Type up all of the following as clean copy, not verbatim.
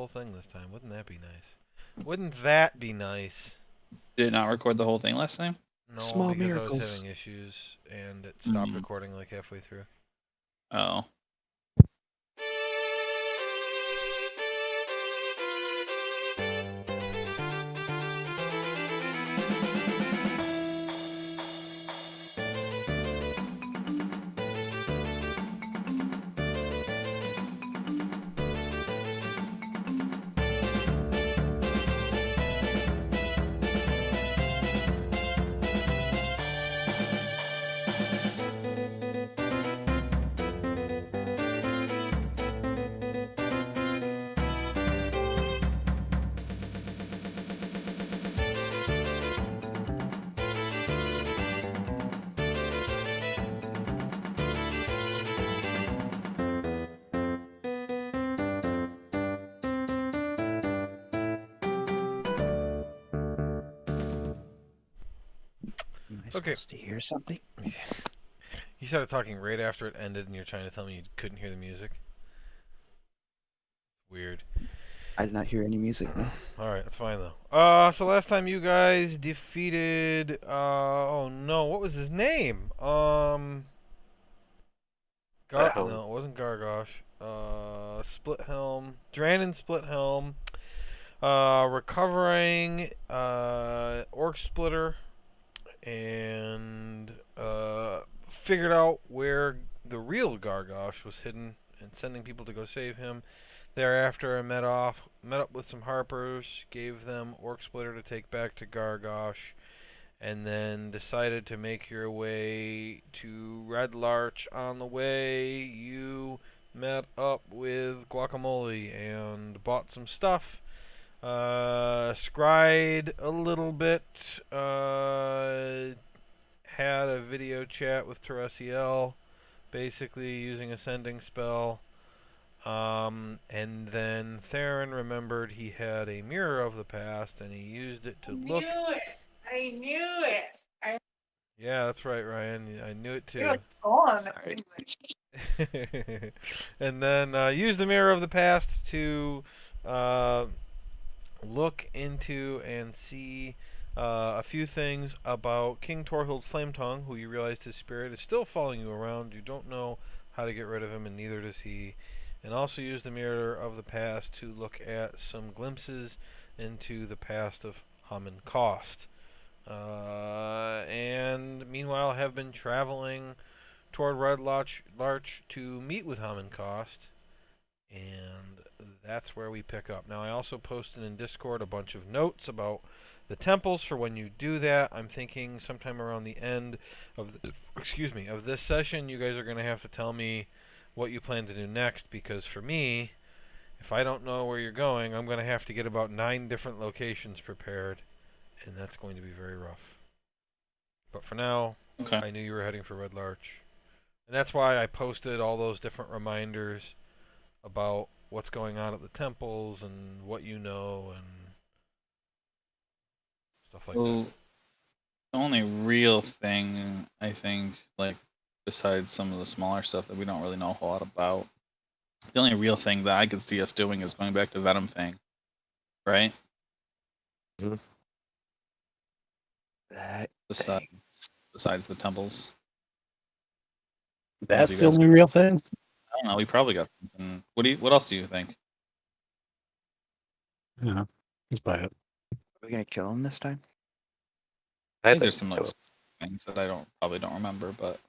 whole thing this time. Wouldn't that be nice? Wouldn't that be nice? Did it not record the whole thing last time? No, Small because I miracles. was having issues and it stopped Mm. recording like halfway through. Oh. Am I Okay. supposed to hear something? You started talking right after it ended, and you're trying to tell me you couldn't hear the music. Weird. I did not hear any music, no. Alright, that's fine though. So last time you guys defeated, oh no, what was his name? No, it wasn't Gargosh. Split Helm. Dranon Split Helm. Recovering, Orc Splitter. And, figured out where the real Gargosh was hidden and sending people to go save him. Thereafter, I met up with some Harpers, gave them Orc Splitter to take back to Gargosh, and then decided to make your way to Red Larch. On the way, you met up with Guacamole and bought some stuff. Scryed a little bit. Had a video chat with Teresiel, basically using a sending spell. And then Theron remembered he had a mirror of the past, and he used it to look. I knew it. Yeah, that's right, Ryan. I knew it too. You're gone. Sorry. And then used the mirror of the past to look into and see a few things about King Torhild's Flametongue, who you realized his spirit is still following you around. You don't know how to get rid of him, and neither does he. And also use the mirror of the past to look at some glimpses into the past of Haman Cost. And meanwhile, have been traveling toward Red Larch to meet with Haman Cost. And that's where we pick up. Now, I also posted in Discord a bunch of notes about the temples for when you do that. I'm thinking sometime around the end of of this session, you guys are going to have to tell me what you plan to do next, because for me, if I don't know where you're going, I'm going to have to get about 9 different locations prepared, and that's going to be very rough. But for now, Okay. I knew you were heading for Red Larch. And that's why I posted all those different reminders about what's going on at the temples and what you know and stuff like that. The only real thing, I think, like, besides some of the smaller stuff that we don't really know a whole lot about, the only real thing that I could see us doing is going back to Venom Fang, right? That thing. Besides the temples. That's the only real thing? I don't know. We probably got something. What else do you think? Yeah, that's about it. Are we gonna kill him this time? I think there's some like things that I probably don't remember, but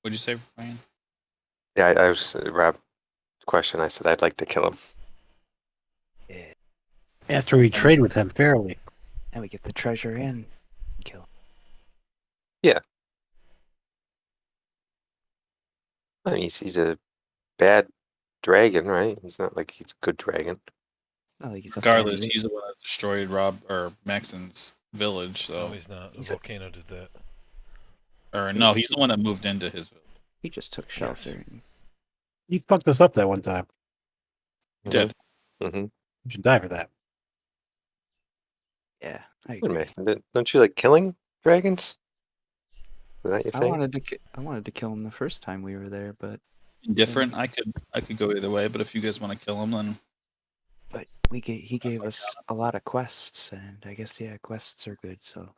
what'd you say, Ryan? Yeah, I was Rob. Question. I said I'd like to kill him. Yeah. After we trade with him fairly. And we get the treasure in and kill him. Yeah. I mean, he's a bad dragon, right? He's not like he's a good dragon. Not like he's Regardless, he's the one that destroyed Rob or Maxon's village. So No, he's not. The volcano did that. Or no, he's the one that moved into his village. He just took shelter. And... He fucked us up that one time. He did. Mm-hmm. You should die for that. Yeah, I Wait a agree. minute, don't you like killing dragons? Is that your I thing? wanted to kill him the first time we were there, but Indifferent. I could go either way, but if you guys want to kill him, then he gave us a lot of quests, and I guess yeah, quests are good. So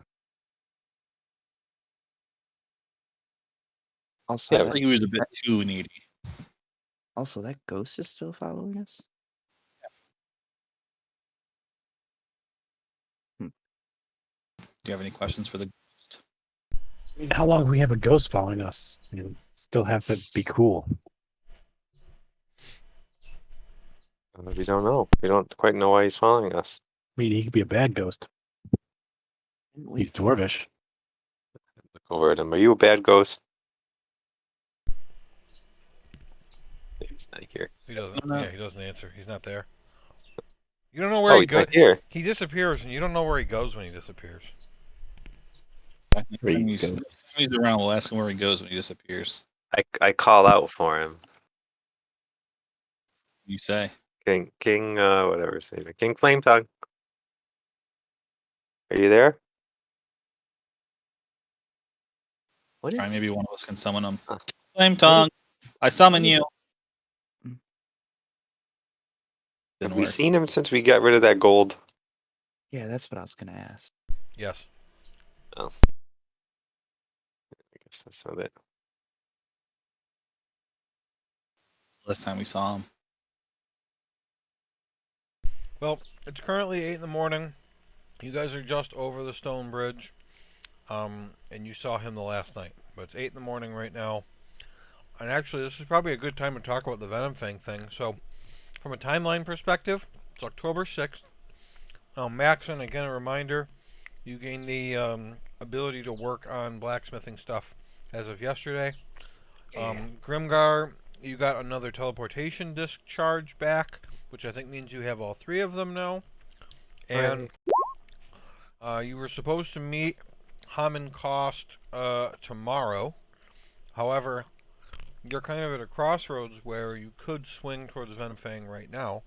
also I Yeah, that think he was a bit too needy. that ghost is still following us. Do you have any questions for the ghost? I mean, how long do we have a ghost following us? And still have to be cool. we don't know. We don't quite know why he's following us. I mean, he could be a bad ghost. He's dwarvish. Look over at him. Are you a bad ghost? He's not here. He doesn't. No. Yeah, he doesn't answer. He's not there. You don't know where Oh, he he's goes. not here. He disappears, and you don't know where he goes when he disappears. Where he He's goes. around, we'll ask him where he goes when he disappears. I call out for him. You say. King, whatever his name is. King Flame Tongue. Are you there? What is Try, maybe one of us can summon him. Huh. Flame tongue. I summon what is- you. Mm. Have Didn't we work. seen him since we got rid of that gold? Yeah, that's what I was gonna ask. Yes. I guess that's not it. Last time we saw him. Well, it's currently 8 in the morning. You guys are just over the stone bridge, and you saw him the last night. But it's 8 in the morning right now. And actually, this is probably a good time to talk about the Venom Fang thing. So, from a timeline perspective, it's October 6th. Maxon, again, a reminder, you gain the ability to work on blacksmithing stuff as of yesterday. Grimgar, you got another teleportation disc charge back, which I think means you have all 3 of them now. And you were supposed to meet Hammond Cost tomorrow. However, you're kind of at a crossroads where you could swing towards Venom Fang right now,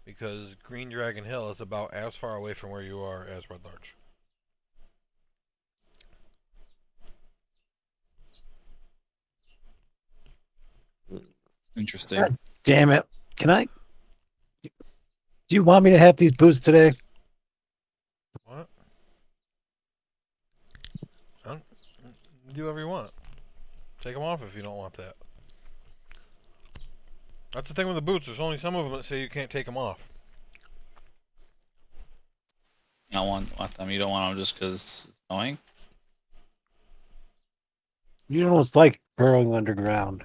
because Green Dragon Hill is about as far away from where you are as Red Larch. Interesting. God damn it. Can I? Do you want me to have these boots today? What? Do whatever you want. Take them off if you don't want that. That's the thing with the boots. There's only some of them that say you can't take them off. You don't want them. You don't want them just because it's annoying. You know what it's like burrowing underground.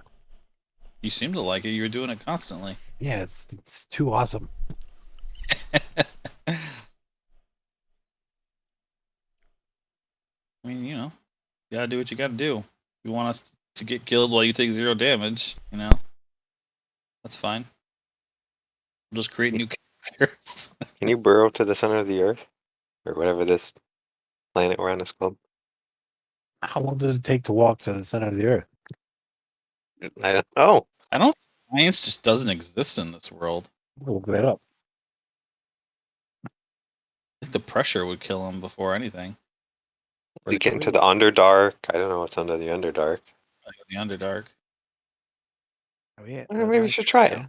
You seem to like it. You were doing it constantly. Yeah, it's too awesome. I mean, you gotta do what you gotta do. You want us to get killed while you take 0 damage, that's fine. We'll just create new characters. Can you burrow to the center of the earth? Or whatever this planet we're on is called? How long does it take to walk to the center of the earth? I don't know. I don't. Science just doesn't exist in this world. We'll look that up. I think the pressure would kill him before anything. We get into the Underdark. I don't know what's under the Underdark. Like the Underdark. Oh yeah. Well, maybe we should try it.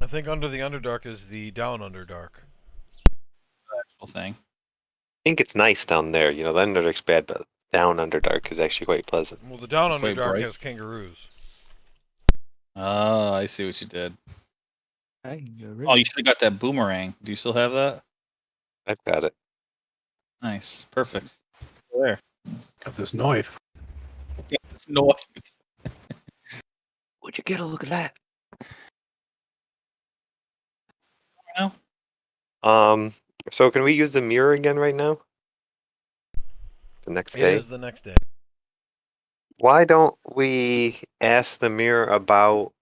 I think under the Underdark is the Down Underdark. Actual thing. I think it's nice down there. The Underdark's bad, but down Underdark is actually quite pleasant. Well, the Down Quite Underdark bright. has kangaroos. Oh, I see what you did. I can go Oh, you should have got that boomerang. Do you still have that? I've got it. Nice. Perfect. There. Got this knife. Yeah, it's no. Would you get a look at that? So can we use the mirror again right now? The next It day? is the next day. Why don't we ask the mirror about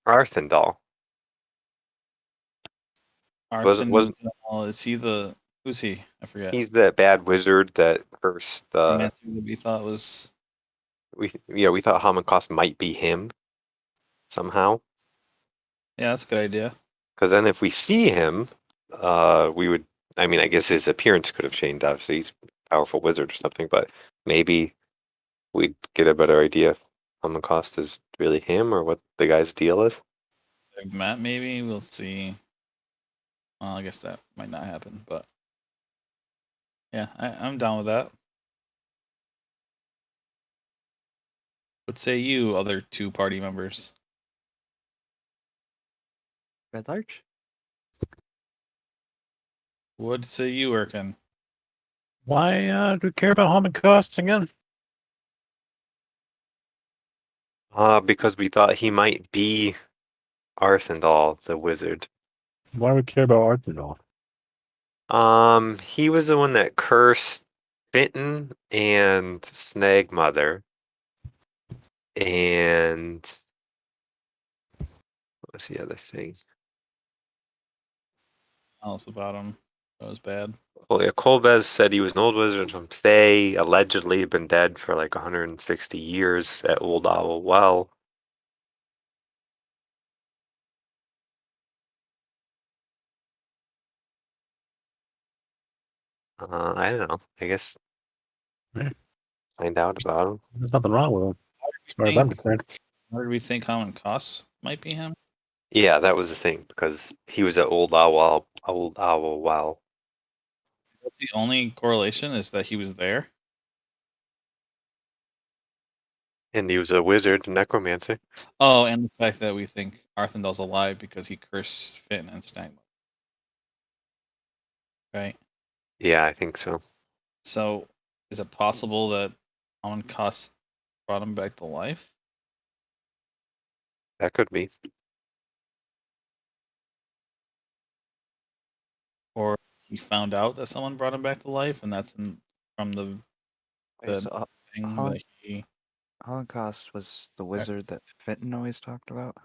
Arthendal? Wasn't- Is he the? Who's he? I forget. He's the bad wizard that cursed That's who we thought was. we thought Hamacost might be him somehow. Yeah, that's a good idea. Because then if we see him, we would. I mean, I guess his appearance could have changed. Obviously, he's a powerful wizard or something. But maybe we'd get a better idea if Hamacost is really him or what the guy's deal is. they've met, maybe we'll see. Well, I guess that might not happen, but yeah, I'm down with that. What say you, other two party members? Red Larch? What say you, Erkin? Why do we care about Harmon Cost again? Because we thought he might be Arthendal, the wizard. Why do we care about Arthendal? He was the one that cursed Fenton and Snagmother. And what was the other thing? Else about him? That was bad. Well, yeah, Kolbez said he was an old wizard from Thay, allegedly been dead for like 160 years at Old Owl Well. I don't know. I guess Yeah. find out about him. There's nothing wrong with him, as far as I'm concerned. Where do we think Common Costs might be him? Yeah, that was the thing because he was at Old Owl Well. That's the only correlation is that he was there. And he was a wizard, a necromancer. Oh, and the fact that we think Arthendal's alive because he cursed Finn and Snagmother. Right. Yeah, I think so. So, is it possible that Common Cost brought him back to life? That could be. Or he found out that someone brought him back to life, and that's from the Wait, so thing Holland, that he. Holocaust was the wizard that Fenton always talked about?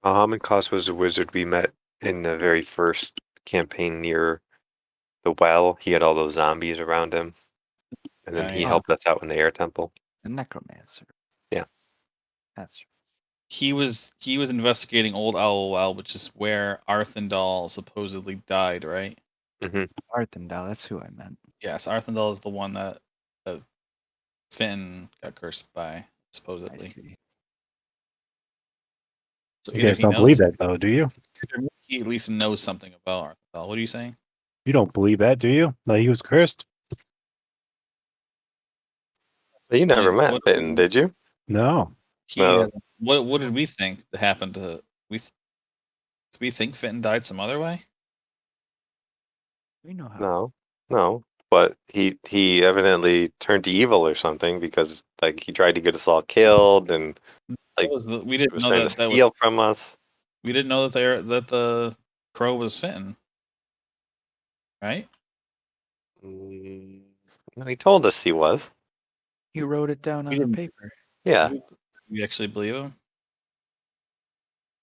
Koss was a wizard we met in the very first campaign near the well. He had all those zombies around him. And then he Okay. helped us out in the air temple. The necromancer. Yeah. That's He was investigating Old Owl Well, which is where Arthendal supposedly died, right? hmm Arthendal, that's who I meant. Yes, Arthendal is the one that Finn got cursed by, I supposedly. see. So You either guys he don't believe knows, that, though, do you? either he at least knows something about Arthendal. What are you saying? You don't believe that, do you? That he was cursed? But you never Like, met what Finn, did you? No. he No. has, what did we think that happened to do we think Fenton died some other way? We know how. No. No. But he evidently turned to evil or something because like he tried to get us all killed and like We he didn't was know trying to that was steal from us. we didn't know that the crow was Fenton, right? Mm, no, he told us he was. He wrote it down We on a didn't. paper. Yeah, Did we actually believe him,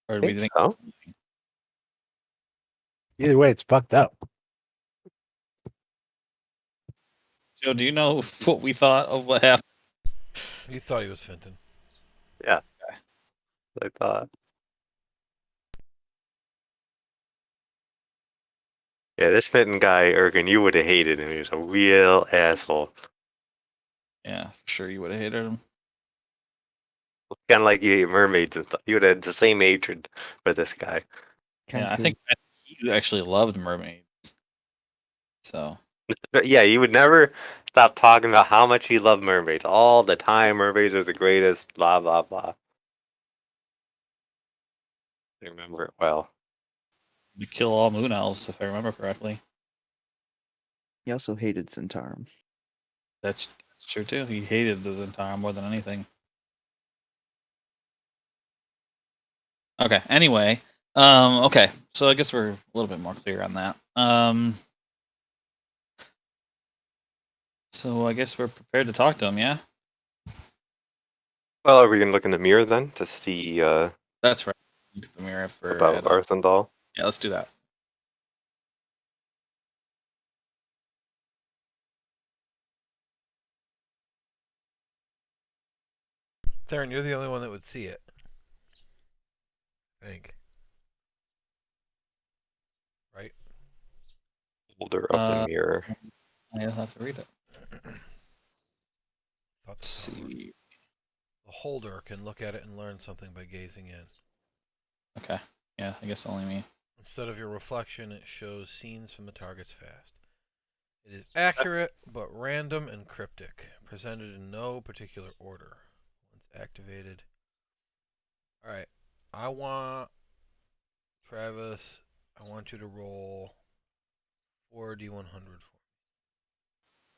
or I did we think think? so. Either way, it's fucked up. Joe, do you know what we thought of what happened? You thought he was Fenton. Yeah. I thought. Yeah, this Fenton guy, Ergen, you would have hated him. He was a real asshole. Yeah, for sure, you would have hated him. Kind of like you hate mermaids and stuff. You would have had the same hatred for this guy. Yeah, I Kenku. think he actually loved mermaids. So But yeah, he would never stop talking about how much he loved mermaids all the time. Mermaids are the greatest. Blah blah blah. I remember it well. to kill all moon elves, if I remember correctly. He also hated Zentarum. That's true too. He hated the Zentara more than anything. Okay. Anyway, okay. So I guess we're a little bit more clear on that. So I guess we're prepared to talk to him. Yeah. Well, are we gonna look in the mirror then to see That's right. Look at the mirror for about Adolf. Arthendal? Yeah, let's do that. Theron, you're the only one that would see it. I think. Right? Hold her up the Uh, mirror. I'll have to read it. Thought Let's so. see. The holder can look at it and learn something by gazing in. Okay. Yeah, I guess only me. Instead of your reflection, it shows scenes from the target's past. It is accurate, but random and cryptic, presented in no particular order. Once activated. Alright, I want, Travis, I want you to roll 4d100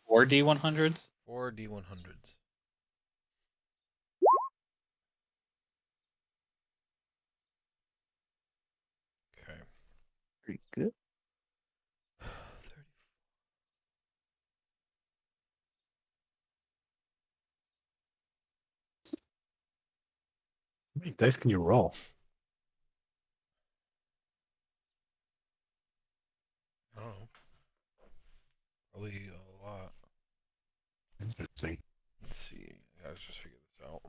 Four D100s? 4d100s. Okay. Pretty good. 30. How many dice can you roll? I don't know. Probably a lot. Interesting. Let's see. Let's just figure this out.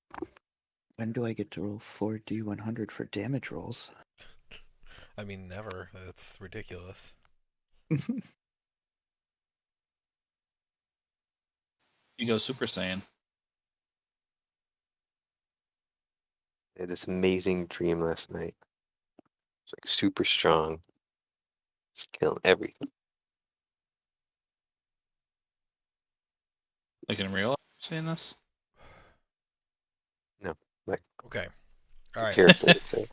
The fuck? When do I get to roll 4d100 for damage rolls? I mean, never. That's ridiculous. You go Super Saiyan. I had this amazing dream last night. It's like super strong. Just killing everything. Like in real life, you're saying this? No, like Okay. the Alright. character would say.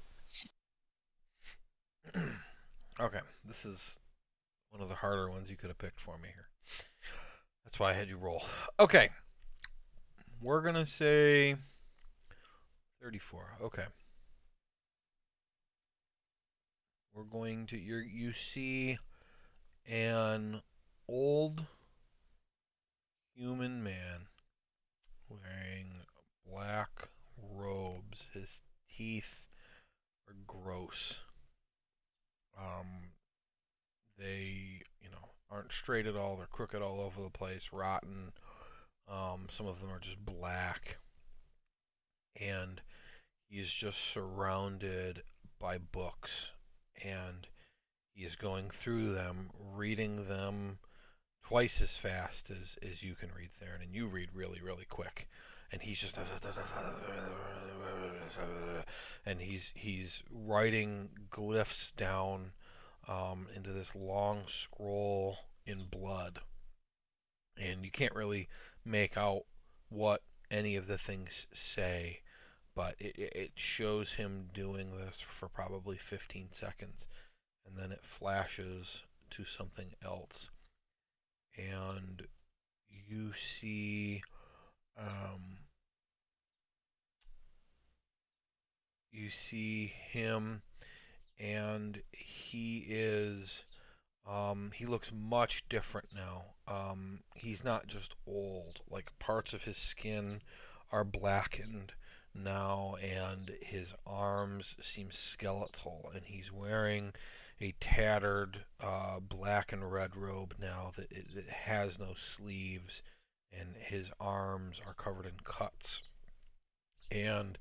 Okay. This is one of the harder ones you could have picked for me here. That's why I had you roll. Okay. We're going to say 34. Okay. We're going to you see an old human man wearing black robes. His teeth are gross. They, aren't straight at all. They're crooked all over the place, rotten. Some of them are just black. And he's just surrounded by books. And he is going through them, reading them twice as fast as you can read, Theron, and you read really, really quick. And he's just and he's writing glyphs down into this long scroll in blood, and you can't really make out what any of the things say, but it shows him doing this for probably 15 seconds, and then it flashes to something else, and you see him, and he looks much different now. He's not just old. Like, parts of his skin are blackened now, and his arms seem skeletal, and he's wearing a tattered black and red robe now that has no sleeves, and his arms are covered in cuts. And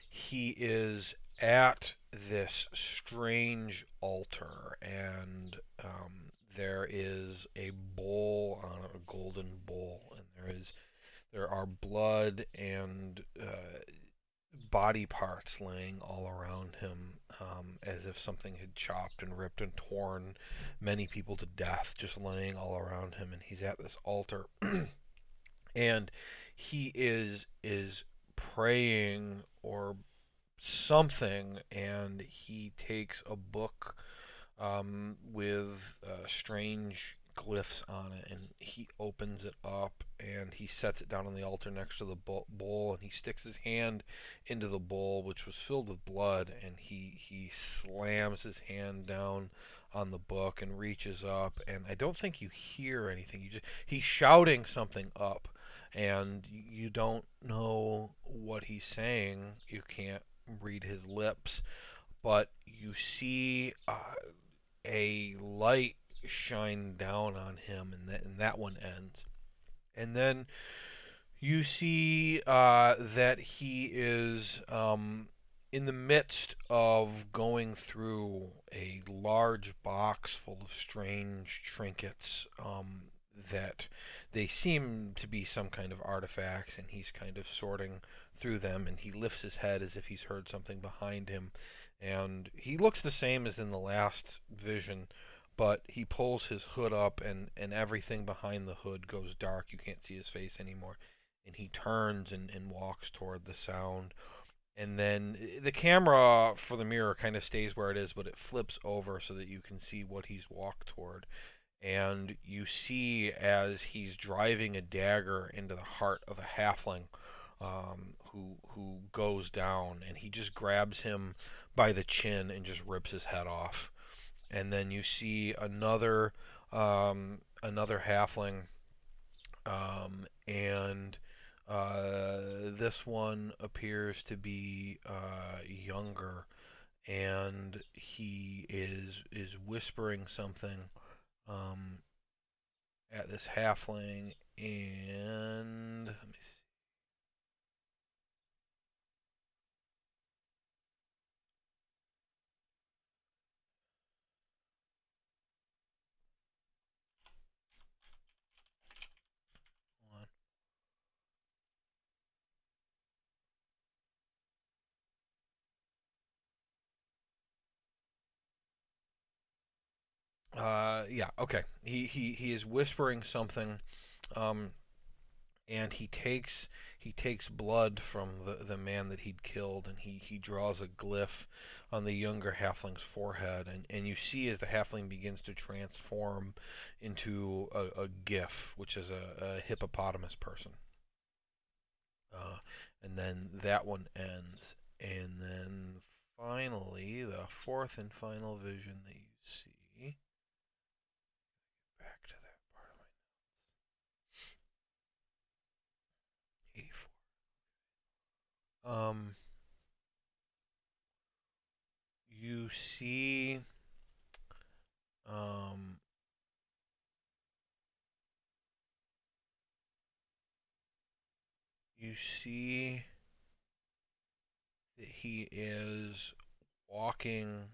he is at this strange altar, and there is a bowl on it, a golden bowl, and there are blood and body parts laying all around him, as if something had chopped and ripped and torn many people to death, just laying all around him. And he's at this altar, and he is praying or something, and he takes a book with strange glyphs on it, and he opens it up, and he sets it down on the altar next to the bowl, and he sticks his hand into the bowl, which was filled with blood, and he slams his hand down on the book and reaches up, and I don't think you hear anything. He's shouting something up, and you don't know what he's saying. You can't read his lips, but you see a light shine down on him, and that one ends. And then you see that he is in the midst of going through a large box full of strange trinkets that they seem to be some kind of artifacts, and he's kind of sorting through them, and he lifts his head as if he's heard something behind him, and he looks the same as in the last vision, but he pulls his hood up, and everything behind the hood goes dark. You can't see his face anymore, and he turns and walks toward the sound. And then the camera for the mirror kind of stays where it is, but it flips over so that you can see what he's walked toward. And you see as he's driving a dagger into the heart of a halfling who goes down, and he just grabs him by the chin and just rips his head off. And then you see another halfling, and this one appears to be younger, and he is whispering something um, at this halfling, and let me see. Hold on. Yeah, okay. He is whispering something, um, and he takes blood from the man that he'd killed, and he draws a glyph on the younger halfling's forehead, and you see as the halfling begins to transform into a gif, which is a hippopotamus person. And then that one ends, and then finally the fourth and final vision that you see. Back to that part of my 84. You see, um, you see that he is walking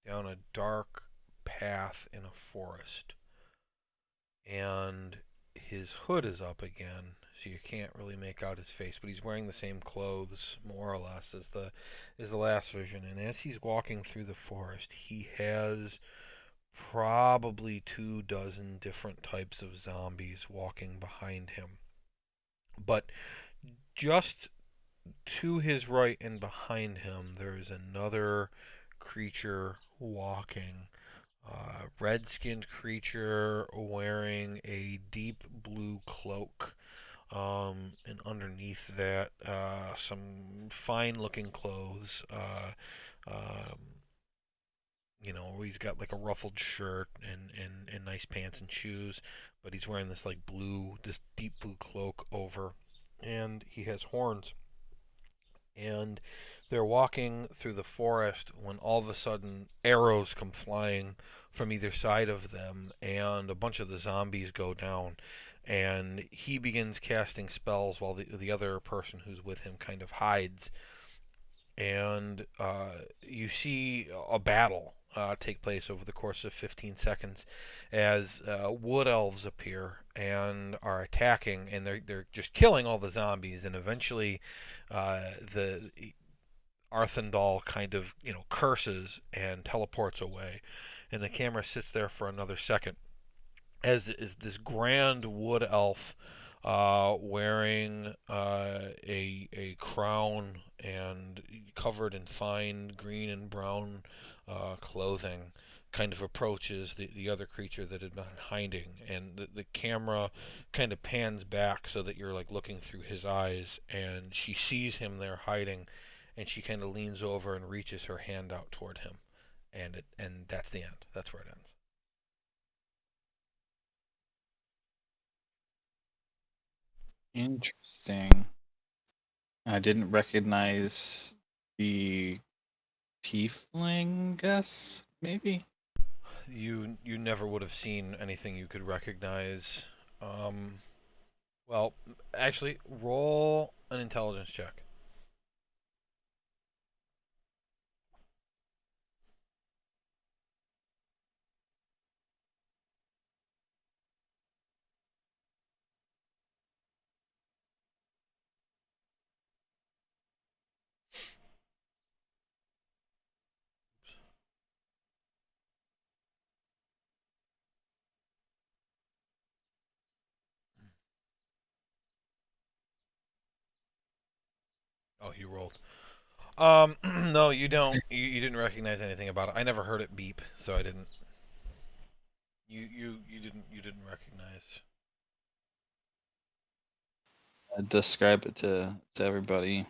down a dark path in a forest, and his hood is up again, so you can't really make out his face, but he's wearing the same clothes more or less as the last vision. And as he's walking through the forest, he has probably 24 different types of zombies walking behind him. But just to his right and behind him, there is another creature walking. Red-skinned creature wearing a deep blue cloak, and underneath that, some fine-looking clothes. Um, he's got like a ruffled shirt and nice pants and shoes, but he's wearing this deep blue cloak over, and he has horns. And they're walking through the forest when all of a sudden arrows come flying from either side of them, and a bunch of the zombies go down. And he begins casting spells while the other person who's with him kind of hides. And you see a battle take place over the course of 15 seconds as wood elves appear and are attacking, and they're just killing all the zombies. And eventually, the Arthendal kind of curses and teleports away, and the camera sits there for another second as this grand wood elf wearing a crown and covered in fine green and brown clothing kind of approaches the other creature that had been hiding, and the camera kind of pans back so that you're like looking through his eyes, and she sees him there hiding, and she kind of leans over and reaches her hand out toward him, and that's the end. That's where it ends. Interesting. I didn't recognize the tiefling, guess, maybe? You never would have seen anything you could recognize. Um, well, actually, roll an intelligence check. Oh, you rolled. No, you don't. You didn't recognize anything about it. I never heard it beep, so I didn't. You didn't recognize. I describe it to everybody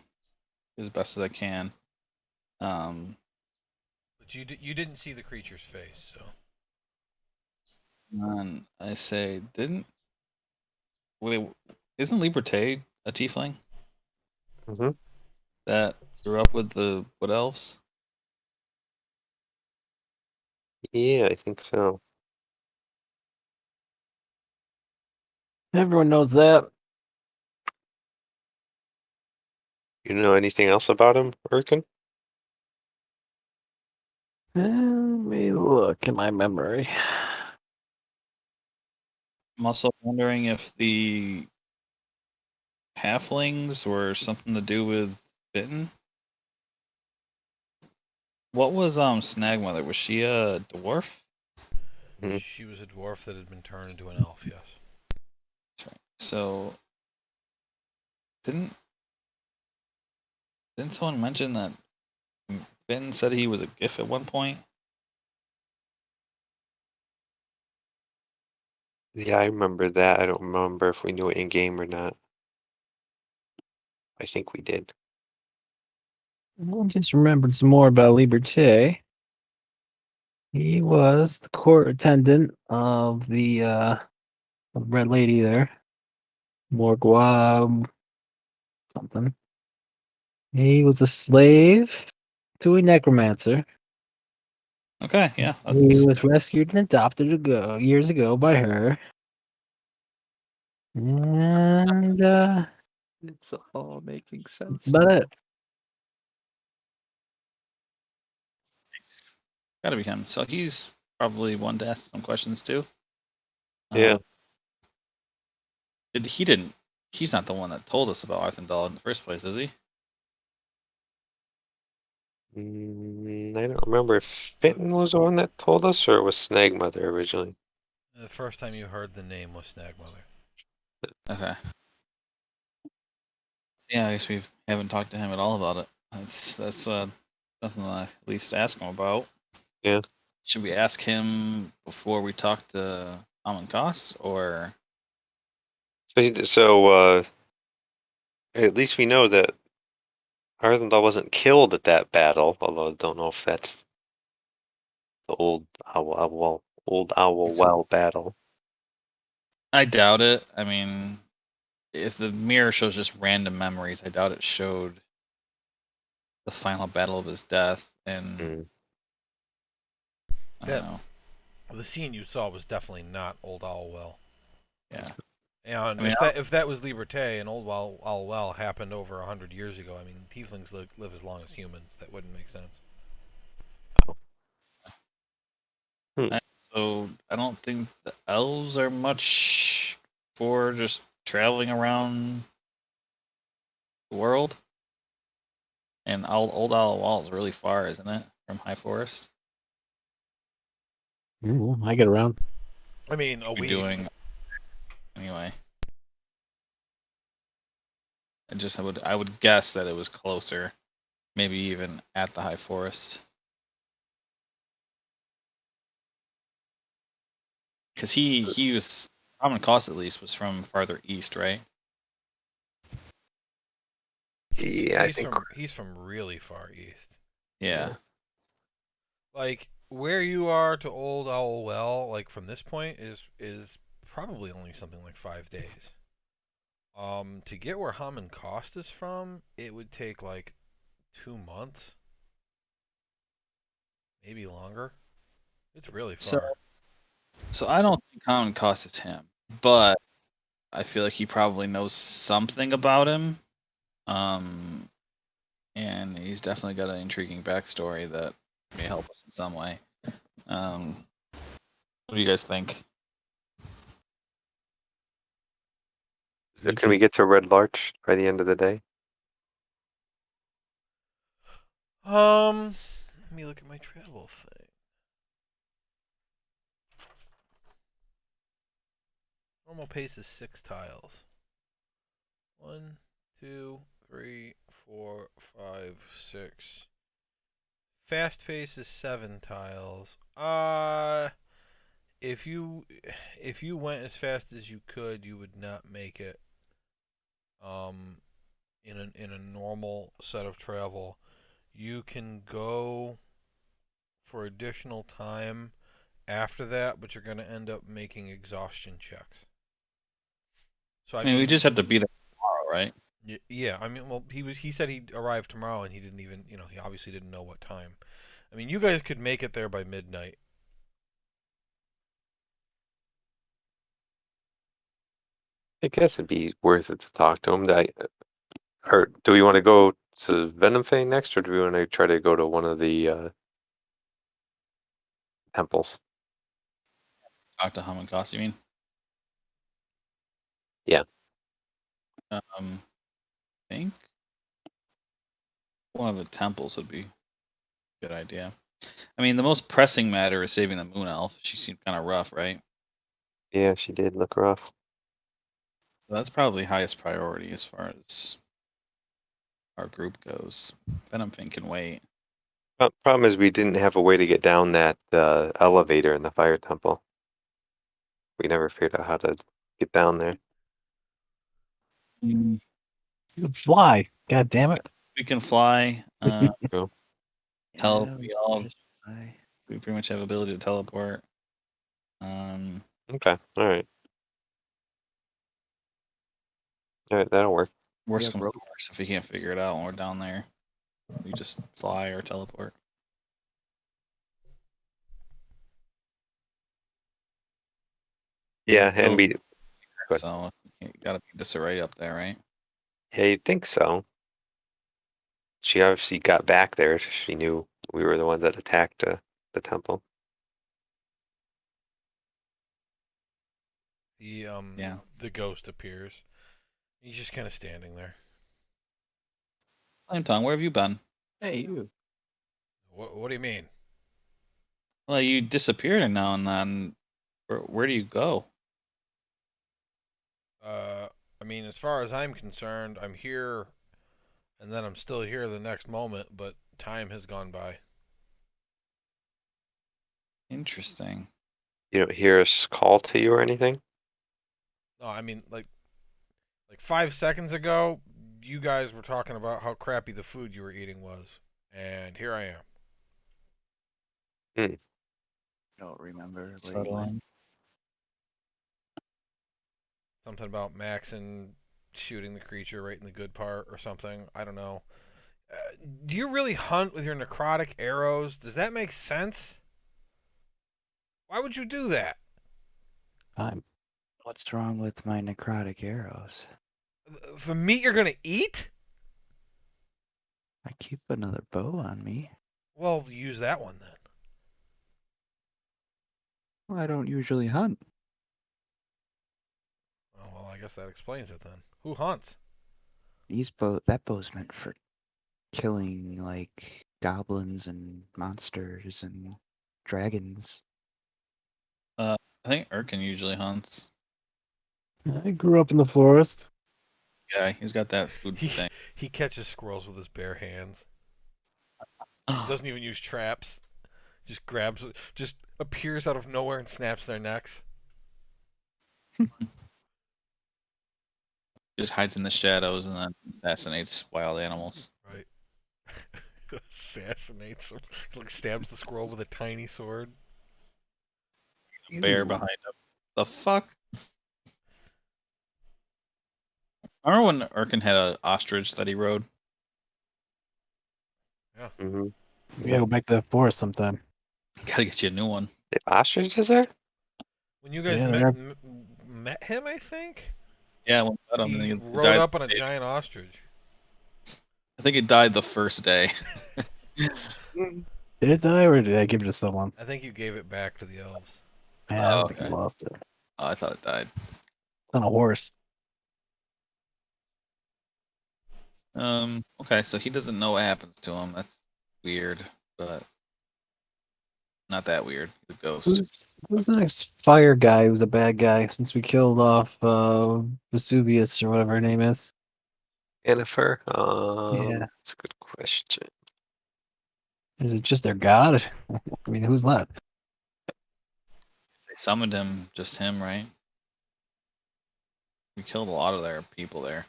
as best as I can. Um, But you didn't see the creature's face, so. and I say, didn't wait? Isn't Liberté a tiefling Hmm. that grew up with the wood elves? Yeah, I think so. Everyone knows that. You know anything else about him, Urkin? Let me look in my memory. I'm also wondering if the halflings were something to do with Bitten. What was Snagmother? Was she a dwarf? Mhm. She was a dwarf that had been turned into an elf. Yes. So didn't someone mention that Bitten said he was a gif at one point? Yeah, I remember that. I don't remember if we knew it in game or not. I think we did. I just remembered some more about Liberté. He was the court attendant of the red lady there, Morgua something. He was a slave to a necromancer. Okay, yeah, He that's was rescued and adopted years ago by her. And It's all making that's sense about now. it. gotta be him. So he's probably one to ask some questions too. Yeah. He didn't. He's not the one that told us about Arthendal in the first place, is he? I don't remember if Fitton was the one that told us or it was Snagmother originally. The first time you heard the name was Snagmother. Okay. Yeah, I guess we haven't talked to him at all about it. That's nothing to at least ask him about. Yeah. Should we ask him before we talk to Amon Koss, or So, at least we know that Arthindal wasn't killed at that battle, although I don't know if that's the old Owl Well battle. I doubt it. I mean, if the mirror shows just random memories, I doubt it showed the final battle of his death. And Mm. I don't That know. the scene you saw was definitely not Old Owlwell. Yeah. And I mean, if that was Liberté and Old Owlwell happened over 100 years ago, I mean, tieflings live as long as humans. That wouldn't make sense. so I don't think the elves are much for just traveling around the world. And Old Owl Wall is really far, isn't it, from High Forest? Ooh, I get around. I mean, a We're week. doing anyway. I would guess that it was closer, maybe even at the High Forest, because he was Common Cost at least was from farther east, right? Yeah, I think. He's from really far east. Yeah. Like where you are to Old Owl Well, like from this point, is probably only something like 5 days. To get where Hammond Cost is from, it would take like 2 months, maybe longer. It's really So, far. so I don't think Common Cost is him, but I feel like he probably knows something about him. And he's definitely got an intriguing backstory that may help us in some way. What do you guys think? So can we get to Red Larch by the end of the day? Let me look at my travel thing. Normal pace is 6 tiles. 1, 2, 3, 4, 5, 6. Fast pace is 7 tiles. If you went as fast as you could, you would not make it. In a normal set of travel, you can go for additional time after that, but you're going to end up making exhaustion checks. So I mean, we just have to be there tomorrow, right? yeah. I mean, well, he said he'd arrive tomorrow, and he didn't even, he obviously didn't know what time. I mean, you guys could make it there by midnight. I guess it'd be worth it to talk to him. Or do we want to go to Venom Fang next, or do we want to try to go to one of the temples? Talk to Hammond Cost, you mean? Yeah. I think one of the temples would be a good idea. I mean, the most pressing matter is saving the Moon Elf. She seemed kind of rough, right? Yeah, she did look rough. So that's probably highest priority as far as our group goes. Venom Fang can wait. Problem is we didn't have a way to get down that elevator in the fire temple. We never figured out how to get down there. You can fly. God damn it. We can fly. Cool. Yeah, We we all just fly. we pretty much have ability to teleport. Okay, all right. All right, that'll work. Worst have comes to rope. worst, if we can't figure it out when we're down there, we just fly or teleport. Yeah, and So, we. Good. so you gotta be disarray up there, right? Yeah, you'd think so. She obviously got back there. She knew we were the ones that attacked the temple. Yeah. The ghost appears. He's just kind of standing there. Tom, where have you been? Hey, you. What do you mean? Well, you disappeared now and then. Where do you go? I mean, as far as I'm concerned, I'm here, and then I'm still here the next moment, but time has gone by. Interesting. You don't hear us call to you or anything? No, I mean, like 5 seconds ago, you guys were talking about how crappy the food you were eating was, and here I am. Don't remember where you Settle went. in. Something about Max and shooting the creature right in the good part or something. I don't know. Do you really hunt with your necrotic arrows? Does that make sense? Why would you do that? Time. What's wrong with my necrotic arrows? For meat you're gonna eat? I keep another bow on me. Well, use that one then. Well, I don't usually hunt. Oh, well, I guess that explains it then. Who hunts? That bow's meant for killing like goblins and monsters and dragons. I think Erkin usually hunts. I grew up in the forest. Yeah, he's got that food He thing. he catches squirrels with his bare hands. Doesn't even use traps. Just grabs, just appears out of nowhere and snaps their necks. Just hides in the shadows and then assassinates wild animals. Right. Assassinates him. Like stabs the squirrel with a tiny sword. Bear behind him. The fuck? Remember when Urkin had an ostrich that he rode? Mm-hmm. We gotta go back to the forest sometime. Gotta get you a new one. If ostriches there? When you guys Yeah, met, they're- met him, I think Yeah, I went with him, and he he rode died. up on a giant ostrich. I think he died the first day. Did I, or did I give it to someone? I think you gave it back to the elves. Yeah, I Oh, don't think I okay. lost it. Oh, I thought it died. On a horse. Okay, so he doesn't know what happens to him. That's weird, but not that weird. He's a ghost. Who's the next fire guy who's a bad guy since we killed off Vesuvius or whatever her name is? Yennefer? Yeah. That's a good question. Is it just their god? I mean, who's left? They summoned him, just him, right? We killed a lot of their people there.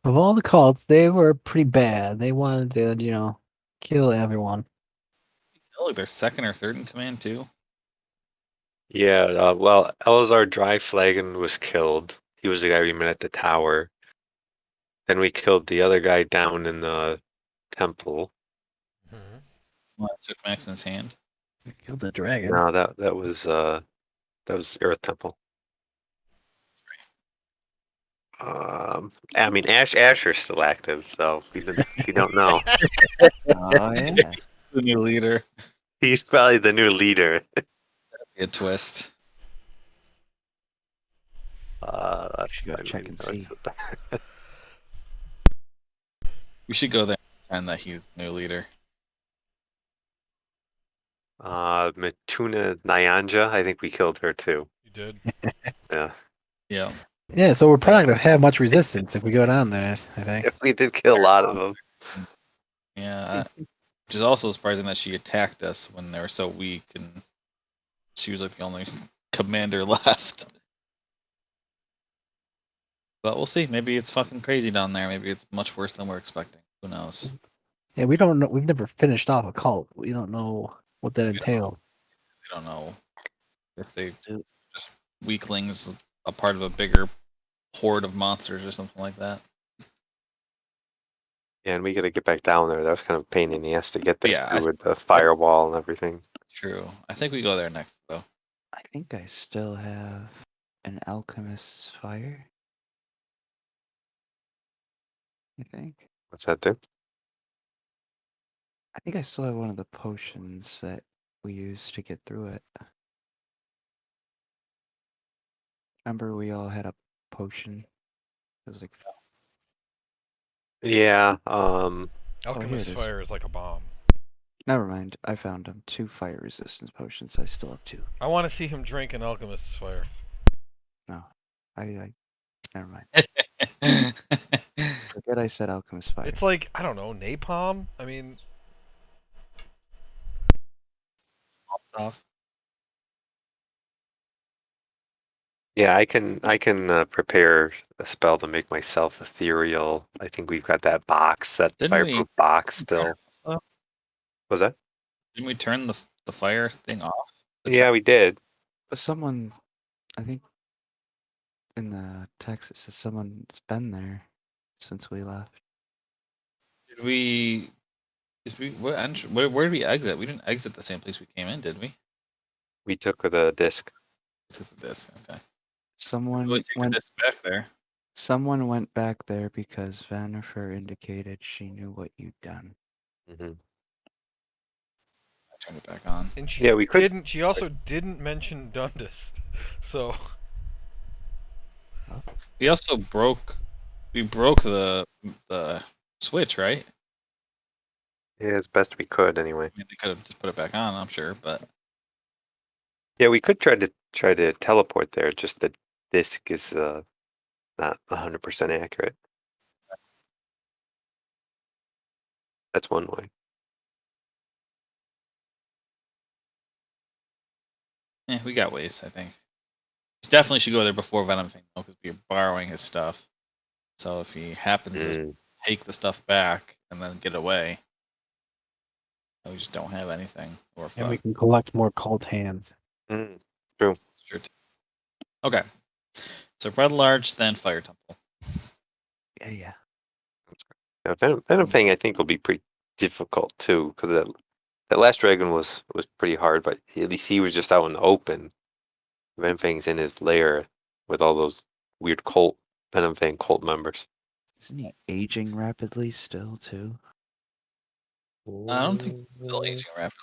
Of all the cults, they were pretty bad. They wanted to, kill everyone. Oh, like they're second or third in command too. Yeah, well, Elazar Dryflagon was killed. He was the guy we met at the tower. Then we killed the other guy down in the temple. Mhm. Well, I took Maxon's hand. They killed the dragon. No, that was Earth Temple. I mean Asher's still active, so you don't know. Oh yeah. The new leader. He's probably the new leader. A twist. That's Should go my check main and notes. see. We should go there and pretend that he's the new leader. Matuna Nyanja, I think we killed her too. You did. Yeah. Yeah. Yeah, so we're probably not gonna have much resistance if we go down there, I think. We did kill a lot of them. Yeah. Which is also surprising that she attacked us when they were so weak, and she was like the only commander left. But we'll see. Maybe it's fucking crazy down there. Maybe it's much worse than we're expecting. Who knows? Yeah, we don't know. We've never finished off a cult. We don't know what that entailed. We don't know if they Do- just weaklings, a part of a bigger horde of monsters or something like that. Yeah, and we gotta get back down there. That was kind of a pain in the ass to get there Yeah, through with the firewall and everything. True. I think we go there next though. I think I still have an alchemist's fire. I think. What's that do? I think I still have one of the potions that we used to get through it. Remember we all had a potion? It was like, Yeah, here Alchemist's it is. fire is like a bomb. Never mind. I found them. 2 fire resistance potions. I still have 2. I want to see him drink an alchemist's fire. No. I never mind. Forget I said alchemist fire. It's like, I don't know, napalm. I mean, Off. yeah, I can prepare a spell to make myself ethereal. I think we've got that box, that Didn't fireproof box still. Oh, Was that? didn't we turn the fire thing off? Yeah, we did. But someone, I think in the text it says someone's been there since we left. Did we? Where did we exit? We didn't exit the same place we came in, did we? We took the disc. We took the disc. Okay. Someone Always take the went. disc back there. Someone went back there because Vannifer indicated she knew what you'd done. Hmm. I turned it back on. and she Yeah, we could. didn't. She also didn't mention Dundas. So We also broke. We broke the switch, right? Yeah, as best we could anyway. I mean, they could have just put it back on, I'm sure, but Yeah, we could try to teleport there. Just the disc is not 100% accurate. That's one way. we got ways. I think. Definitely should go there before Venom Fang, because we're borrowing his stuff. So if he happens to Mm. take the stuff back and then get away, We just don't have anything. Or And we fuck. can collect more cult hands. Mm, true. It's true, too. Okay. So Red Larch, then Fire Temple. Yeah. Yeah, Venom Fang, I think, will be pretty difficult too, because that last dragon was pretty hard, but at least he was just out in the open. Venom Fang's in his lair with all those weird Venom Fang cult members. Isn't he aging rapidly still too? I don't think he's still aging rapidly.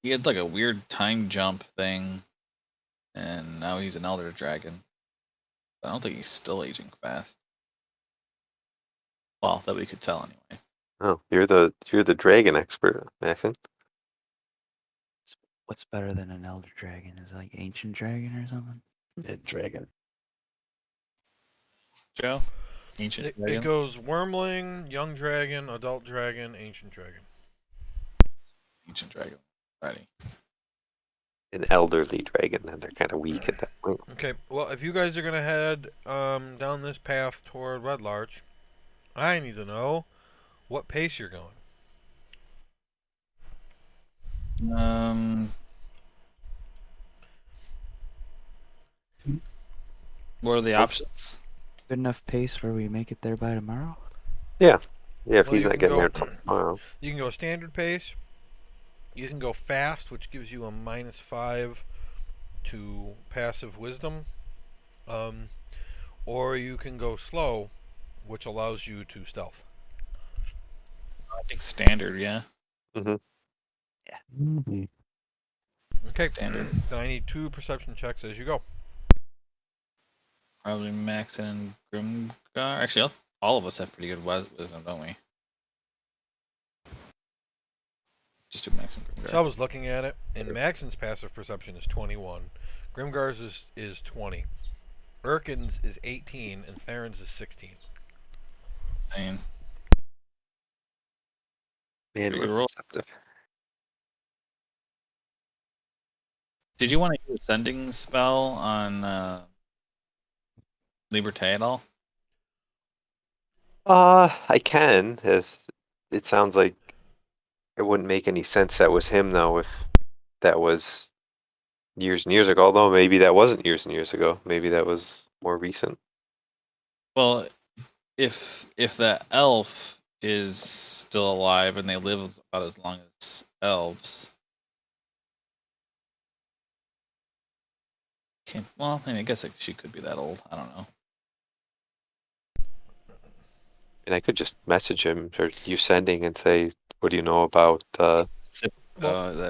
He had like a weird time jump thing, and now he's an Elder Dragon. I don't think he's still aging fast. Well, that we could tell anyway. Oh, you're the dragon expert, Maxon. What's better than an elder dragon? Is it like ancient dragon or something? Dragon. Joe? Ancient It Dragon? goes Wormling, Young Dragon, Adult Dragon, Ancient Dragon. Ancient Dragon. Ready. An elderly dragon, and they're kind of weak at that point. Okay, well, if you guys are gonna head down this path toward Red Larch, I need to know what pace you're going. What are the options? Good enough pace where we make it there by tomorrow? Yeah, if Well, he's you not can getting go- there till tomorrow. You can go standard pace. You can go fast, which gives you a -5 to passive wisdom. Or you can go slow, which allows you to stealth. I think standard, yeah. Mhm. Okay, Standard. then I need 2 perception checks as you go. Probably Max and Grimgar. Actually, all of us have pretty good wisdom, don't we? Just do Max and Grimgar. So I was looking at it, and Maxon's passive perception is 21. Grimgar's is 20. Erkin's is 18, and Theron's is 16. Insane. Man, Pretty we're good roll. perceptive. Did you want to use a sending spell on Liberté at all? I can. If it sounds like it wouldn't make any sense that was him though, if that was years and years ago. Although maybe that wasn't years and years ago. Maybe that was more recent. Well, if the elf is still alive and they live about as long as elves, well, I mean, I guess she could be that old. I don't know. And I could just message him or you sending and say, "What do you know about?" Well,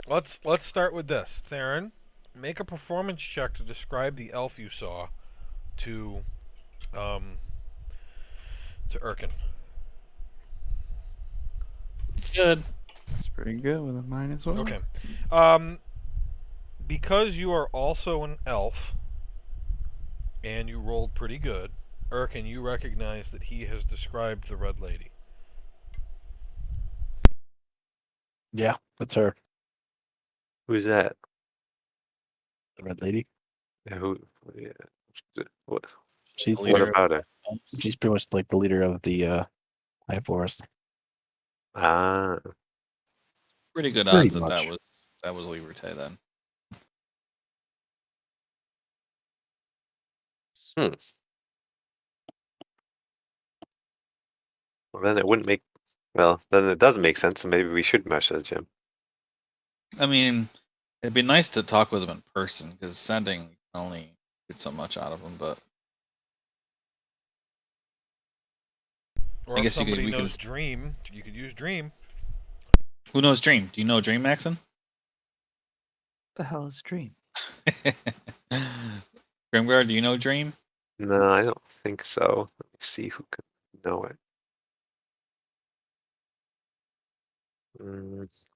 let's start with this. Theron, make a performance check to describe the elf you saw to Erkin. Good. That's pretty good with a -1. Okay. Because you are also an elf, and you rolled pretty good, Erkin, you recognize that he has described the Red Lady. Yeah, that's her. Who's that? The red lady. Yeah, who? Yeah. What? She's The What leader. about her? she's pretty much like the leader of the High Forest. Ah, Pretty good Pretty odds that much. that was Liberté then. well then it wouldn't make. Well, then it doesn't make sense. So maybe we should message him. I mean, it'd be nice to talk with him in person because sending only get so much out of him. But Or I if guess you could- somebody we could- knows Dream, you could use Dream. who knows Dream? Do you know Dream, Maxon? The hell is Dream? Grimgar, do you know Dream? No, I don't think so. Let me see who could know it.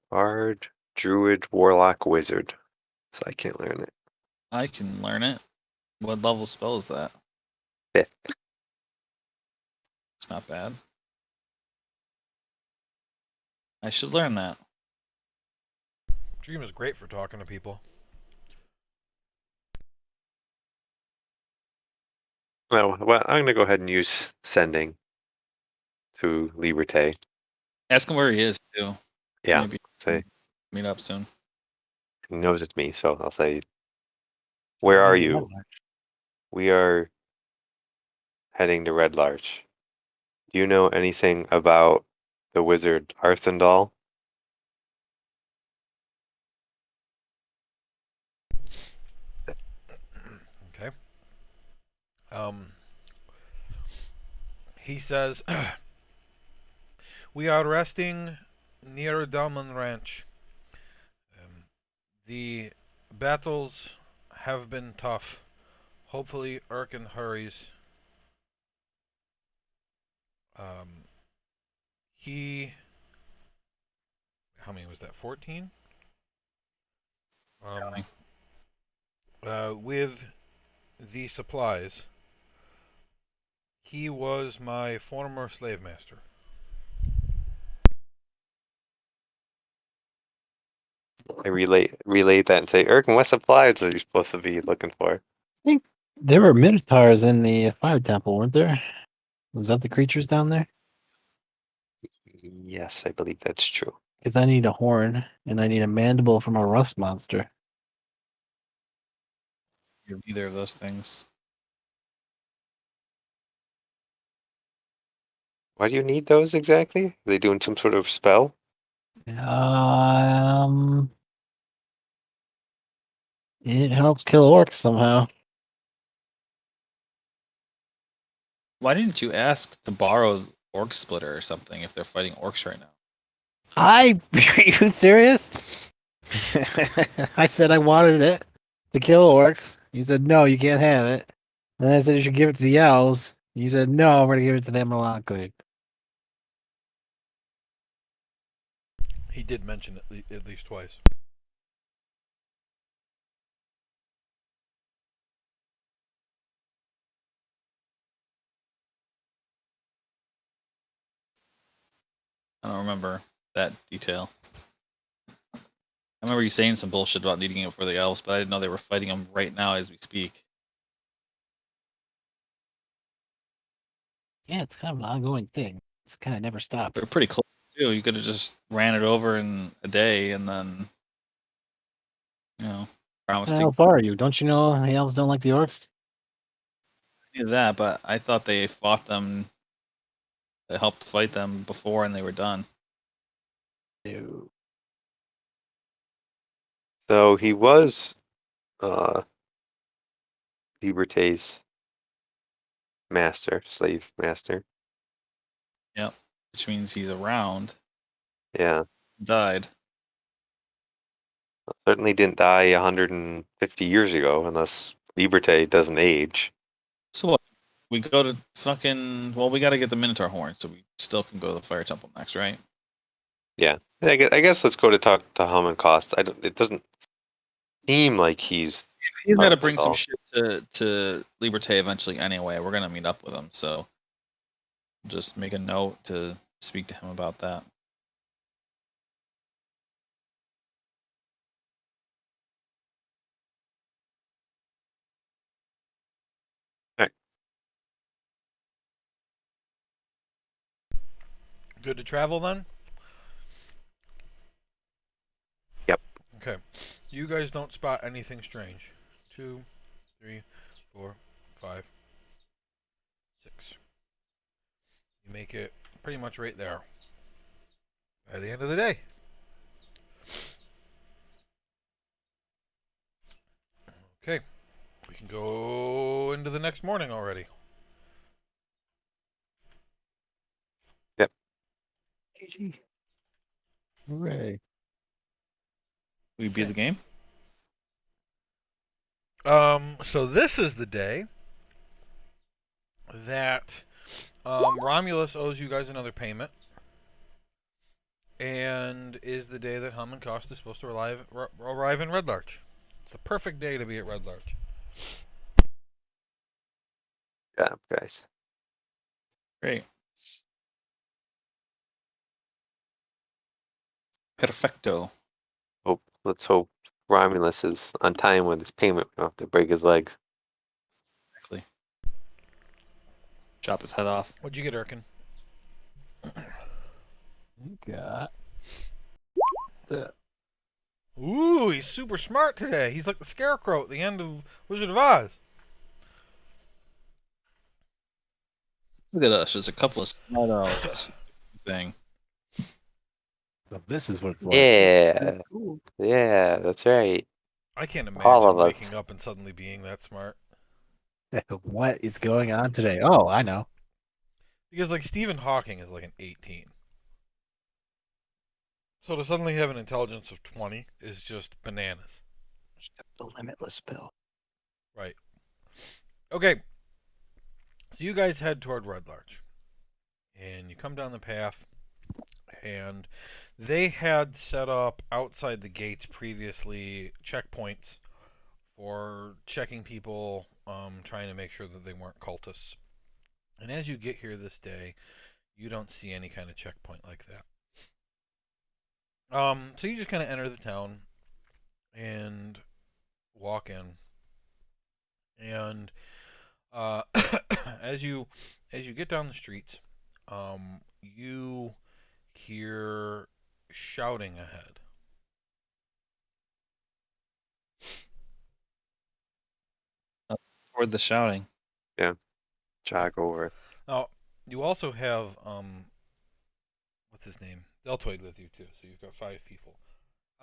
Bard, Druid, Warlock, Wizard. So I can't learn it. I can learn it. What level spell is that? 5th. It's not bad. I should learn that. Dream is great for talking to people. Well, I'm gonna go ahead and use sending to Liberté. Ask him where he is too. Yeah, Maybe. say meet up soon. He knows it's me, so I'll say, "Where are Red you?" Larch. We are heading to Red Larch. Do you know anything about the wizard Arthendal? Okay. He says, we are resting near Dalman Ranch. The battles have been tough. Hopefully, Erkin hurries. He. How many was that? 14? Counting. With the supplies. He was my former slave master. I relay that and say, Erkin, what supplies are you supposed to be looking for? I think there were minotaurs in the fire temple, weren't there? Was that the creatures down there? Yes, I believe that's true. Because I need a horn and I need a mandible from a rust monster. Either of those things. Why do you need those exactly? Are they doing some sort of spell? Um, it helps kill orcs somehow. Why didn't you ask to borrow Orc Splitter or something if they're fighting orcs right now? Are you serious? I said I wanted it to kill orcs. You said no, you can't have it. And I said you should give it to the elves. You said no, we're gonna give it to the Malakli. He did mention it at least twice. I don't remember that detail. I remember you saying some bullshit about needing it for the elves, but I didn't know they were fighting them right now as we speak. Yeah, it's kind of an ongoing thing. It's kind of never stops. They're pretty close too. You could have just ran it over in a day and then, promised to How far are you? Don't you know the elves don't like the orcs? do that. But I thought they fought them, they helped fight them before and they were done. No. So he was uh Liberte's master, slave master. Yep. Which means he's around. Yeah. Died. Certainly didn't die 150 years ago, unless Liberte doesn't age. So what? We go to fucking. Well, we got to get the Minotaur horn, so we still can go to the Fire Temple next, right? Yeah. I guess let's go to talk to Haman Cost. It doesn't seem like he's He's got to bring some Arthendal. shit to Liberte eventually anyway. We're gonna meet up with him, so just make a note to speak to him about that. Alright. Good to travel then? Yep. Okay. You guys don't spot anything strange. 2, 3, 4, 5, 6. You make it pretty much right there. By the end of the day. Okay. We can go into the next morning already. GG. Hooray. We beat the game. So this is the day that Romulus owes you guys another payment, and is the day that Hum and Cost is supposed to arrive in Red Larch. It's the perfect day to be at Red Larch. Good job, guys. Great. Perfecto. Let's hope Romulus is on time with his payment. We don't have to break his legs. Exactly. Chop his head off. What'd you get, Erkin? You got the Ooh, he's super smart today. He's like the scarecrow at the end of Wizard of Oz. Look at us. There's a couple of smart owls thing. So this is what it's like. Yeah, Cool. yeah, that's right. I can't All imagine of waking us. up and suddenly being that smart. What is going on today? Oh, I know. Because like Stephen Hawking is like an 18. So to suddenly have an intelligence of 20 is just bananas. The limitless pill. Right. Okay. So you guys head toward Red Larch. And you come down the path, and they had set up outside the gates previously checkpoints for checking people, trying to make sure that they weren't cultists. And as you get here this day, you don't see any kind of checkpoint like that. So you just kind of enter the town and walk in, and as you get down the streets, you hear shouting ahead. Toward the shouting. Jog over. Now, you also have what's his name? Deltoid with you too, so you've got 5 people.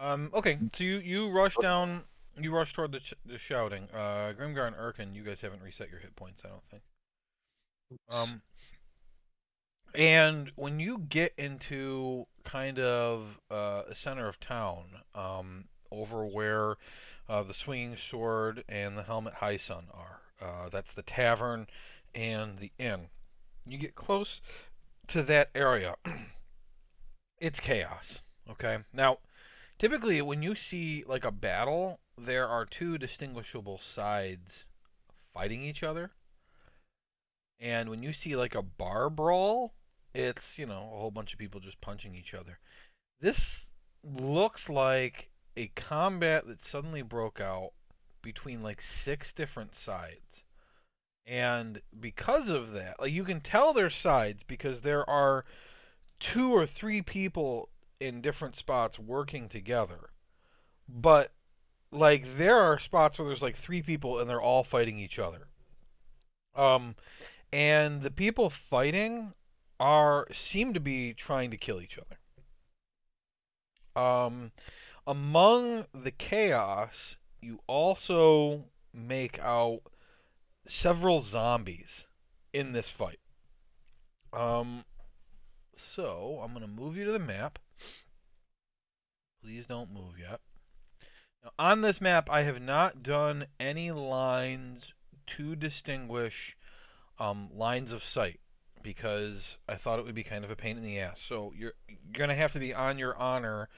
Okay, so you rush down, you rush toward the shouting. Grimgar and Urkin, you guys haven't reset your hit points, I don't think. And when you get into kind of the center of town, over where the Swinging Sword and the Helmet High Sun are, that's the tavern and the inn. You get close to that area, it's chaos. Okay, now typically when you see like a battle, there are two distinguishable sides fighting each other. And when you see like a bar brawl, it's, a whole bunch of people just punching each other. This looks like a combat that suddenly broke out between like 6 different sides. And because of that, like you can tell their sides because there are 2 or 3 people in different spots working together. But like there are spots where there's like 3 people and they're all fighting each other. Um and the people fighting are seem to be trying to kill each other. Among the chaos, you also make out several zombies in this fight. Um, so I'm gonna move you to the map. Please don't move yet. Now, on this map, I have not done any lines to distinguish lines of sight because I thought it would be kind of a pain in the ass. So you're gonna have to be on your honor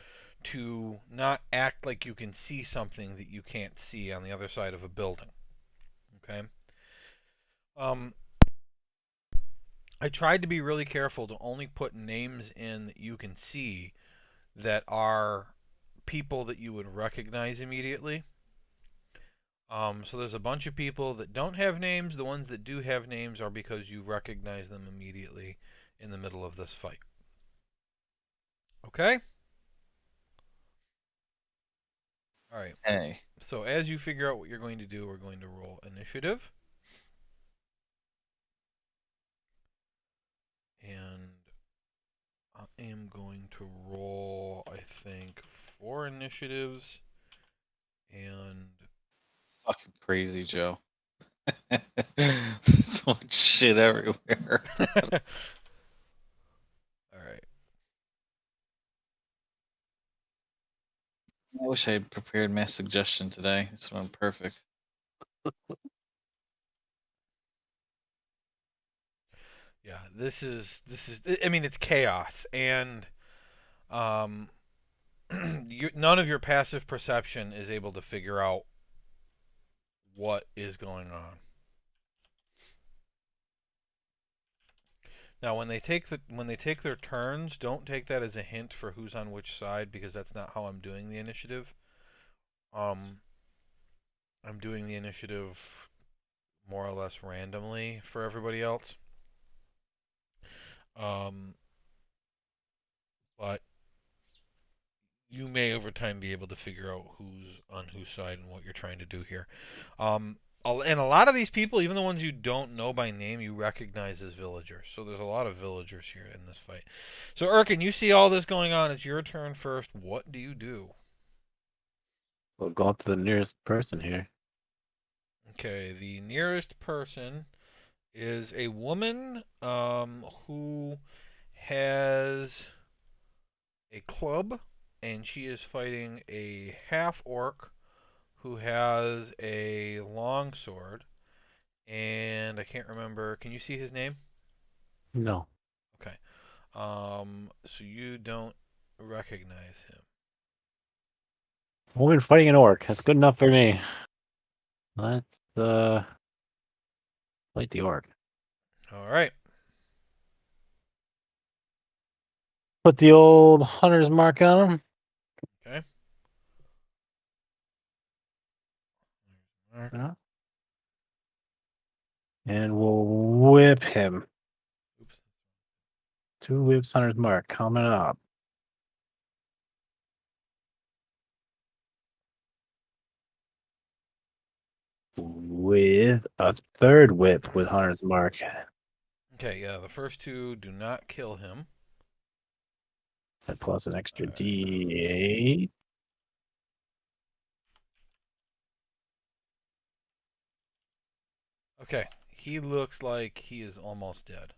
to not act like you can see something that you can't see on the other side of a building. Okay. Um, I tried to be really careful to only put names in that you can see that are people that you would recognize immediately. So there's a bunch of people that don't have names. The ones that do have names are because you recognize them immediately in the middle of this fight. Okay? All right. Hey. So as you figure out what you're going to do, we're going to roll initiative. And I am going to roll, I think, 4 initiatives and Fucking crazy, Joe. So much shit everywhere. all right. I wish I had prepared my suggestion today. It's been perfect. Yeah, this is I mean it's chaos and um none of your passive perception is able to figure out what is going on. Now, when they take their turns, don't take that as a hint for who's on which side because that's not how I'm doing the initiative. Um I'm doing the initiative more or less randomly for everybody else. Um but you may over time be able to figure out who's on whose side and what you're trying to do here. And a lot of these people, even the ones you don't know by name, you recognize as villagers. So there's a lot of villagers here in this fight. So Erkin, you see all this going on. It's your turn first. What do you do? We'll go up to the nearest person here. Okay, the nearest person is a woman who has a club, and she is fighting a half orc who has a long sword. And I can't remember. Can you see his name? No. Okay. So you don't recognize him. Woman fighting an orc. That's good enough for me. Let's fight the orc. All right. Put the old hunter's mark on him. Okay. Yeah. And we'll whip him. Oops. 2 whips, hunter's mark. Coming up. With a 3rd whip with hunter's mark. Okay. Yeah. The first two do not kill him. And plus an extra D8. Okay. He looks like he is almost dead.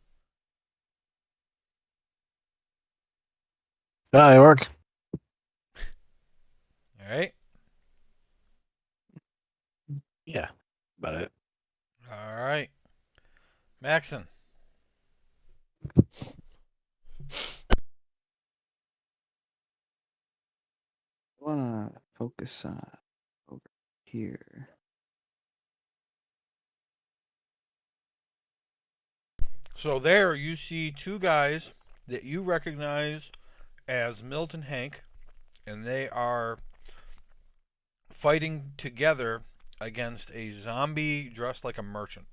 Die, orc. All right. Yeah. About it. All right. Maxon. I wanna focus on over here. So there you see two guys that you recognize as Milt and Hank, and they are fighting together against a zombie dressed like a merchant.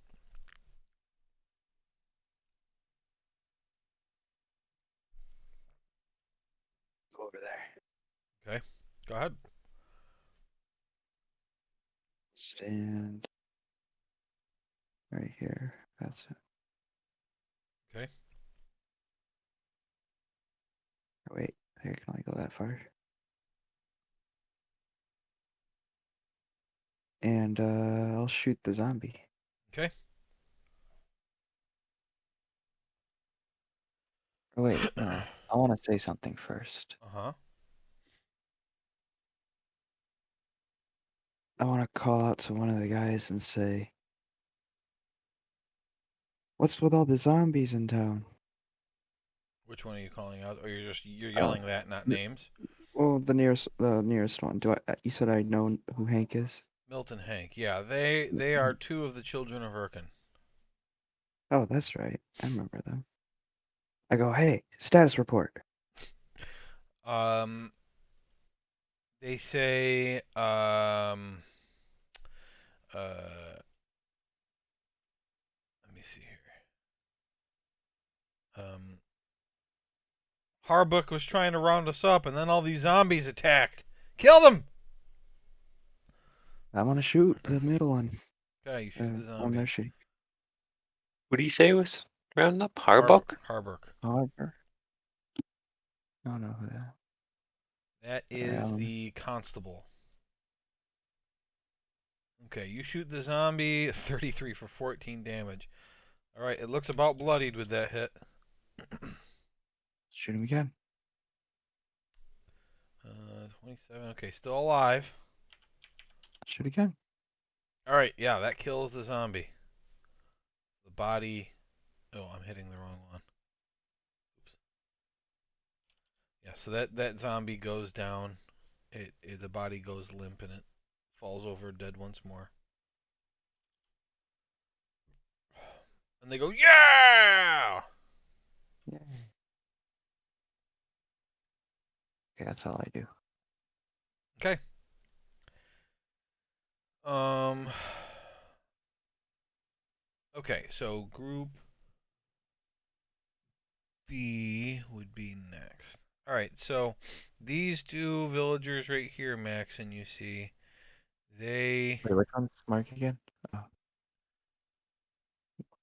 Go over there. Okay, go ahead. Stand right here. That's it. Okay. Oh, wait, I can only go that far. And I'll shoot the zombie. Okay. Oh wait, no. I want to say something first. Uh-huh. I want to call out to one of the guys and say, "What's with all the zombies in town?" Which one are you calling out? Or you're Uh, yelling that, not th- names? well, the nearest one. Do I? You said I know who Hank is. Milton Hank. Yeah, they are two of the children of Erkin. Oh, that's right. I remember them. I go, "Hey, status report." Um they say let me see here. Harbuck was trying to round us up, and then all these zombies attacked. Kill them! I want to shoot the middle one. Okay, you shoot the One zombie. they're shooting. What do you say was rounding up? Harbuck? Harbuck. However, I don't know who that. That is the constable. Okay, you shoot the zombie. 33 for 14 damage. All right, it looks about bloodied with that hit. Shoot him again. 27. Okay, still alive. Shoot again. All right, yeah, that kills the zombie. The body. Oh, I'm hitting the wrong one. Oops. Yeah, so that zombie goes down. The body goes limp and it falls over dead once more. And they go, yeah! Yeah. Okay, that's all I do. Okay. Um. Okay, so group B would be next. All right, so these two villagers right here, Max, and you see, they Wait, which one's Mark again? Oh,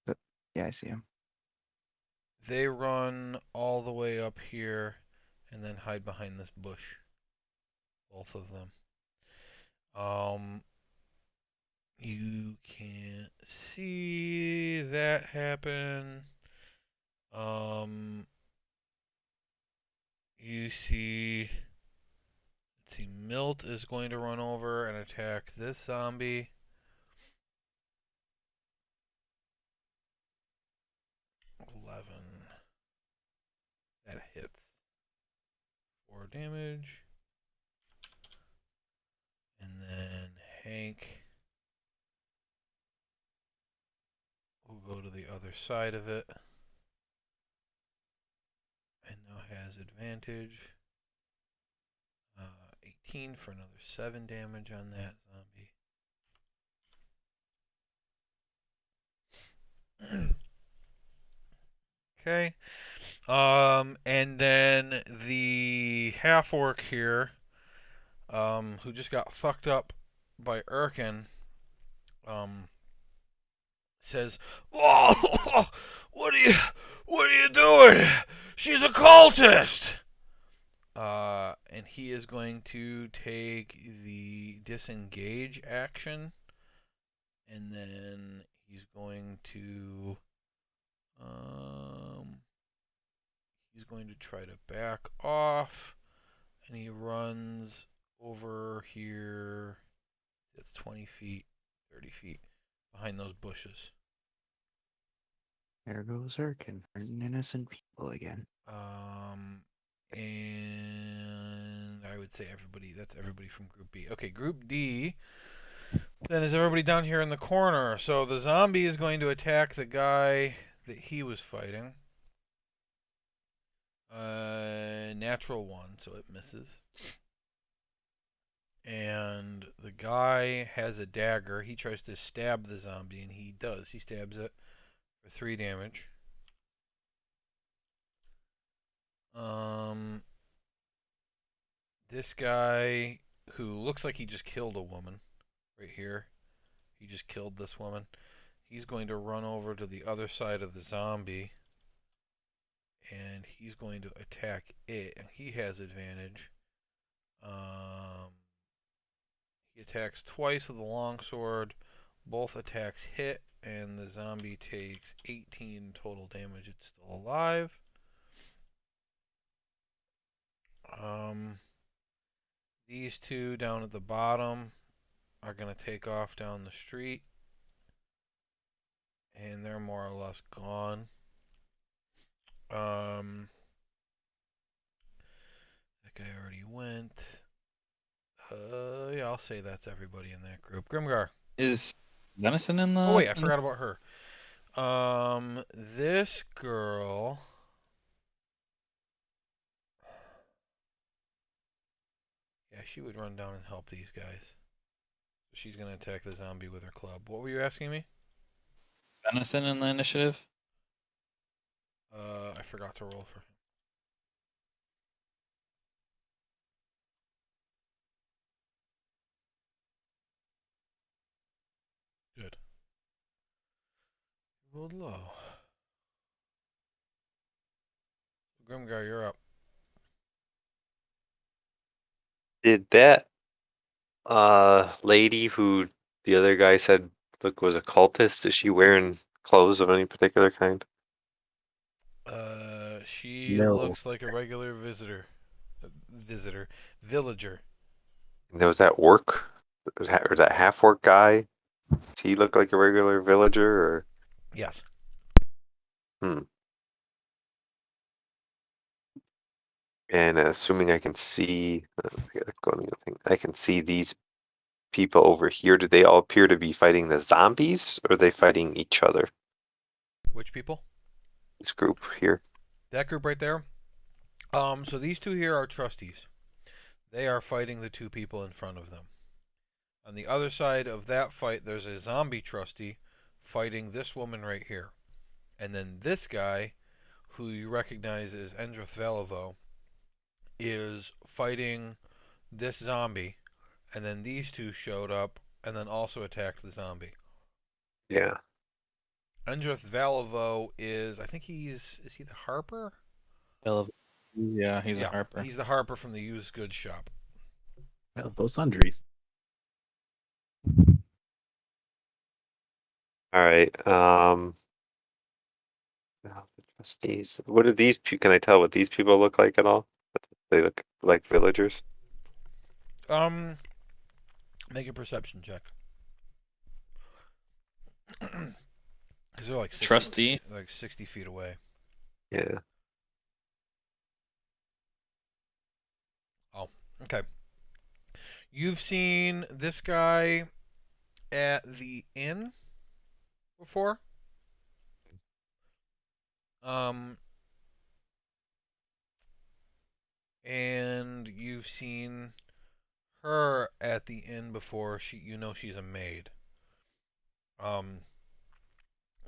but, yeah, I see him. they run all the way up here and then hide behind this bush. Both of them. You can't see that happen. You see, let's see, Milt is going to run over and attack this zombie. 11. That hits. 4 damage. And then Hank will go to the other side of it. And now has advantage. 18 for another 7 damage on that zombie. Okay. And then the half orc here, who just got fucked up by Erkin, says, "Oh, what are you doing? She's a cultist." And he is going to take the disengage action, and then he's going to try to back off, and he runs over here. It's 20 feet, 30 feet behind those bushes. There goes Erkin, hurting innocent people again. And I would say that's everybody from Group B. Okay, Group D, then is everybody down here in the corner. So the zombie is going to attack the guy that he was fighting. Natural 1, so it misses. And the guy has a dagger. He tries to stab the zombie, and he does. He stabs it for 3 damage. This guy, who looks like he just killed a woman, right here. He just killed this woman. He's going to run over to the other side of the zombie, and he's going to attack it, and he has advantage. He attacks twice with a longsword. Both attacks hit, and the zombie takes 18 total damage. It's still alive. These two down at the bottom are going to take off down the street, and they're more or less gone. That guy already went. Yeah, I'll say that's everybody in that group. Grimgar. Is Venison in the? Oh wait, I forgot about her. This girl. Yeah, she would run down and help these guys. So she's gonna attack the zombie with her club. What were you asking me? Venison in the initiative? I forgot to roll for him. Good. Rolled low. Grimgar, you're up. Did that lady who the other guy said look was a cultist, is she wearing clothes of any particular kind? She No. looks like a regular villager. And was that orc? Was that half orc guy? Does he look like a regular villager or Yes. and assuming I can see I can see these people over here, do they all appear to be fighting the zombies or are they fighting each other? Which people? This group here. That group right there. So these two here are trustees. They are fighting the two people in front of them. On the other side of that fight, there's a zombie trustee fighting this woman right here. And then this guy, who you recognize as Endrith Valivo, is fighting this zombie, and then these two showed up and then also attacked the zombie. Yeah. Endrith Valivo is, I think is he the Harper? Yeah, he's a Yeah, harper. he's the Harper from the used goods shop. Well, both sundries. All right. Now the trustees. What do these? Can I tell what these people look like at all? They look like villagers. Make a perception check. Because they're like 60, Trustee. like 60 feet away. Yeah. Oh, okay. You've seen this guy at the inn before. Um, and you've seen her at the inn before. She's a maid. Um,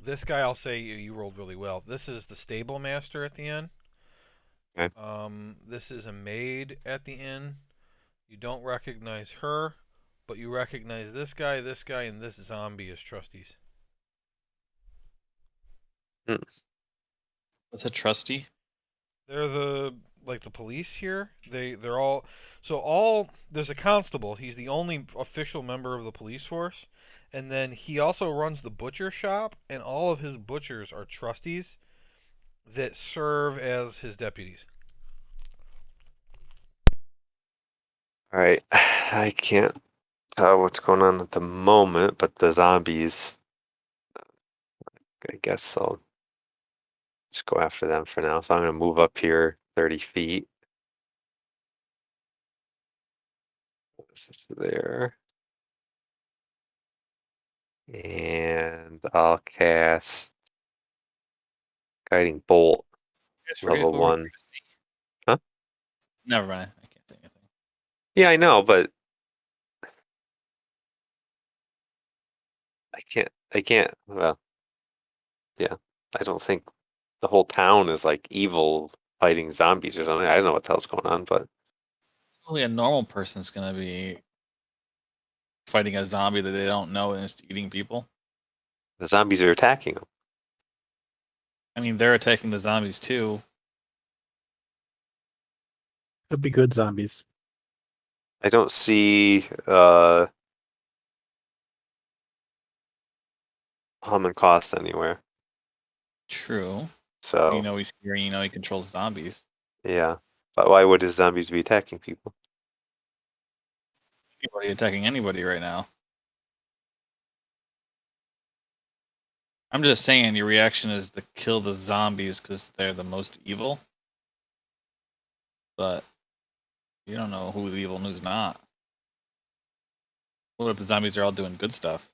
this guy, I'll say you rolled really well. This is the stable master at the inn. Okay. This is a maid at the inn. You don't recognize her, but you recognize this guy, and this zombie as trustees. What's a trustee? They're the police here. They're all there's a constable. He's the only official member of the police force. And then he also runs the butcher shop, and all of his butchers are trustees that serve as his deputies. All right. I can't tell what's going on at the moment, but the zombies. I guess I'll just go after them for now. So I'm gonna move up here 30 feet. This is there. And I'll cast Guiding Bolt, I just forget level who we're 1. Huh? Never mind. I can't say anything. Yeah, I know, but I can't. Well, yeah. I don't think the whole town is like evil fighting zombies or something. I don't know what the hell's going on, but Only a normal person's gonna be fighting a zombie that they don't know and is eating people. the zombies are attacking them. I mean, they're attacking the zombies too. Could be good zombies. I don't see Hum and Cost anywhere. True. So You know he's here. You know he controls zombies. yeah. But why would his zombies be attacking people? Anybody attacking anybody right now. I'm just saying your reaction is to kill the zombies because they're the most evil. But you don't know who's evil and who's not. What if the zombies are all doing good stuff?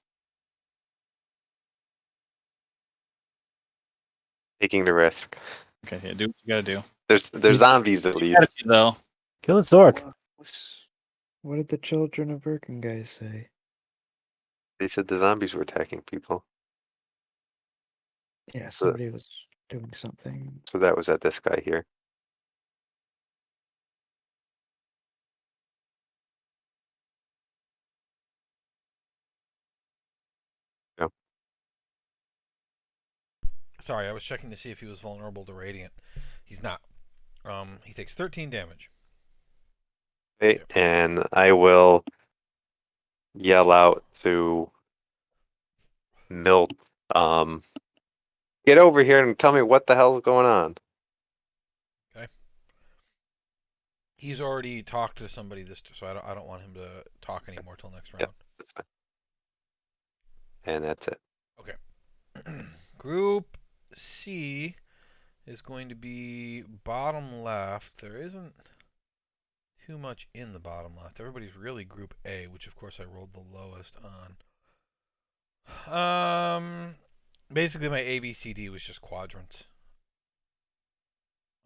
Taking the risk. Okay, yeah, do what you gotta do. There's zombies at You least. gotta do, though. Kill the Zork. What did the children of Birkin guys say? They said the zombies were attacking people. Yeah, So, somebody was doing something. so that was at this guy here. Yeah. Sorry, I was checking to see if he was vulnerable to radiant. He's not. He takes 13 damage. Okay, and I will yell out to Milt, get over here and tell me what the hell's going on. Okay. He's already talked to somebody so I don't want him to talk anymore till next round. Yep, that's fine. And that's it. Okay. Group C is going to be bottom left. There isn't too much in the bottom left. Everybody's really Group A, which of course I rolled the lowest on. Basically my ABCD was just quadrants.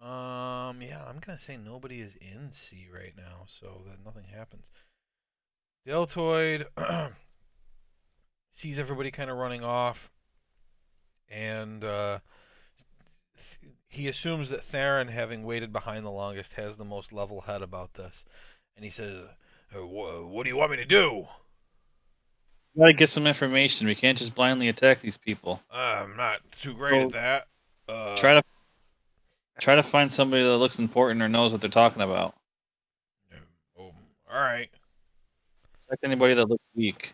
Yeah, I'm gonna say nobody is in C right now, so that nothing happens. Deltoid sees everybody kind of running off, and he assumes that Theron, having waited behind the longest, has the most level head about this, and he says, "What do you want me to do?" We gotta get some information. We can't just blindly attack these people. I'm not too great at So that. try to find somebody that looks important or knows what they're talking about. Oh, all right. Protect anybody that looks weak.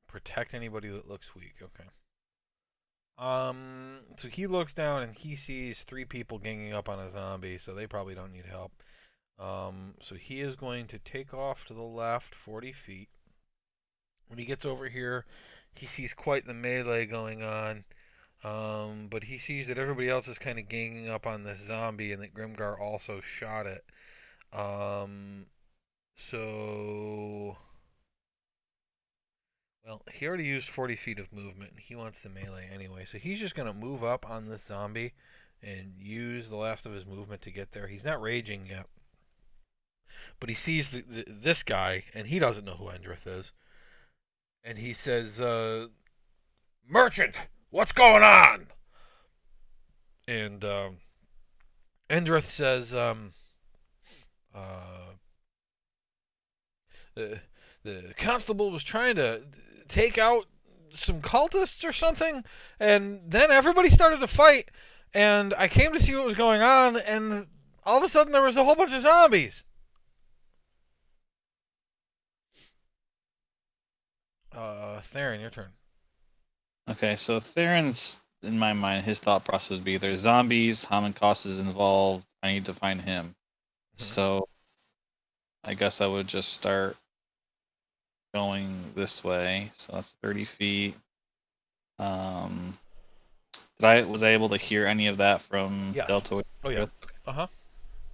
Protect anybody that looks weak. Okay. So he looks down and he sees 3 people ganging up on a zombie, so they probably don't need help. So he is going to take off to the left 40 feet. When he gets over here, he sees quite the melee going on. But he sees that everybody else is kind of ganging up on this zombie and that Grimgar also shot it. So, well, he already used 40 feet of movement, and he wants the melee anyway. So he's just going to move up on this zombie and use the last of his movement to get there. He's not raging yet, but he sees this guy, and he doesn't know who Endrith is. And he says, "Merchant, what's going on?" And Endrith says, the constable was trying to take out some cultists or something, and then everybody started to fight, and I came to see what was going on, and all of a sudden there was a whole bunch of zombies. Theron, your turn. Okay, so Theron's, in my mind, his thought process would be there's zombies, Hamankost is involved, I need to find him. So I guess I would just start going this way. So that's 30 feet. Was I able to hear any of that from Yes. Delta? Oh, yeah. Uh-huh.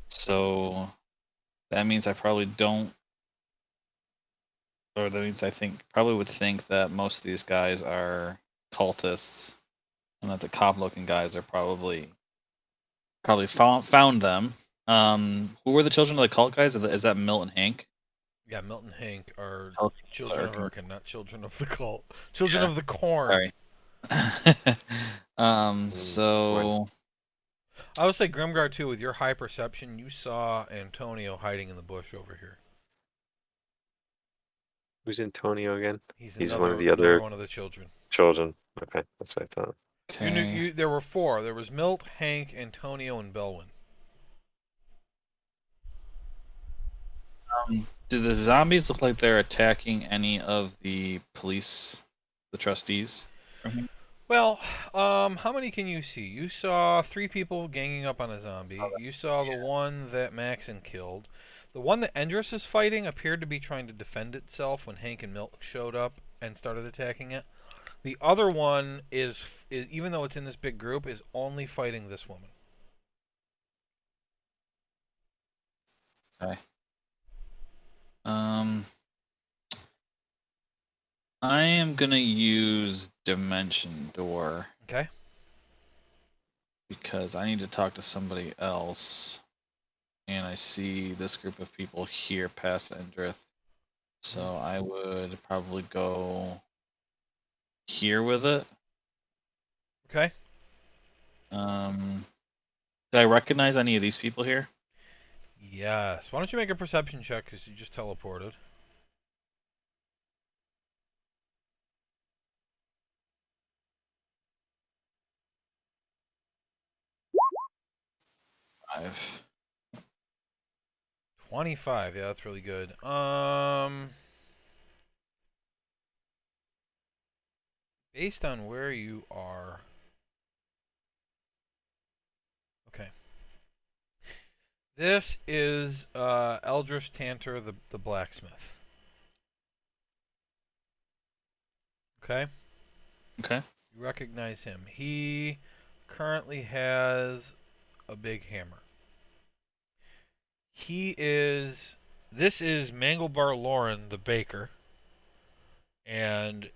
So that means I probably don't, or that means I probably would think that most of these guys are cultists, and that the cop-looking guys are probably found them. Who were the children of the cult guys? Is that Milt and Hank? Yeah, Milton and Hank are Cult- children of or- Urkin, not children of the cult. Children Yeah, of the corn. Sorry. So I would say Grimgar, too, with your high perception, you saw Antonio hiding in the bush over here. Who's Antonio again? He's He's another, one of the another other one of the children. children. Okay, that's what I thought. You knew okay. there were 4. There was Milt, Hank, Antonio, and Belwyn. Do the zombies look like they're attacking any of the police, the trustees? Well, how many can you see? You saw 3 people ganging up on a zombie. You saw the one that Maxon killed. The one that Endress is fighting appeared to be trying to defend itself when Hank and Milt showed up and started attacking it. The other one is even though it's in this big group, is only fighting this woman. Okay. I am gonna use Dimension Door Okay. because I need to talk to somebody else, and I see this group of people here past Endrith, so I would probably go here with it. Okay. Did I recognize any of these people here? Yes. Why don't you make a perception check because you just teleported? Five. 25. Yeah, that's really good. Based on where you are. Okay. This is Eldris Tantor, the blacksmith. Okay? Okay. You recognize him. He currently has a big hammer. This is Manglebar Lauren, the baker. And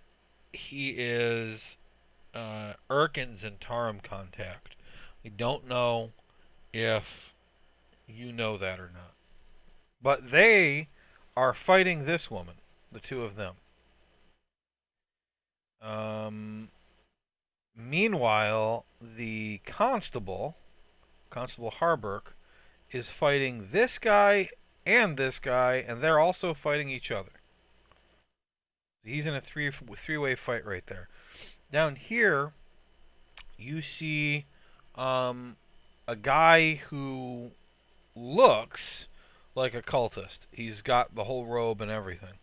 he is Erkin's and Tarim contact. I don't know if you know that or not. But they are fighting this woman, the 2 of them. Meanwhile, the Constable Harburg, is fighting this guy, and they're also fighting each other. He's in a three-way fight right there. Down here, you see a guy who looks like a cultist. He's got the whole robe and everything.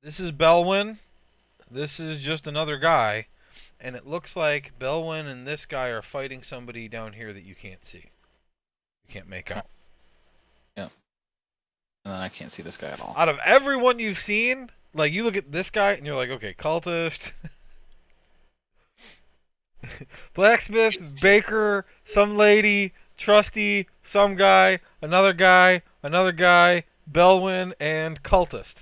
This is Belwyn. This is just another guy. And it looks like Belwyn and this guy are fighting somebody down here that you can't see. You can't make out. Yep. And then I can't see this guy at all. Out of everyone you've seen, like, you look at this guy and you're like, okay, cultist, blacksmith, baker, some lady, trusty, some guy, another guy, Belwyn, and cultist.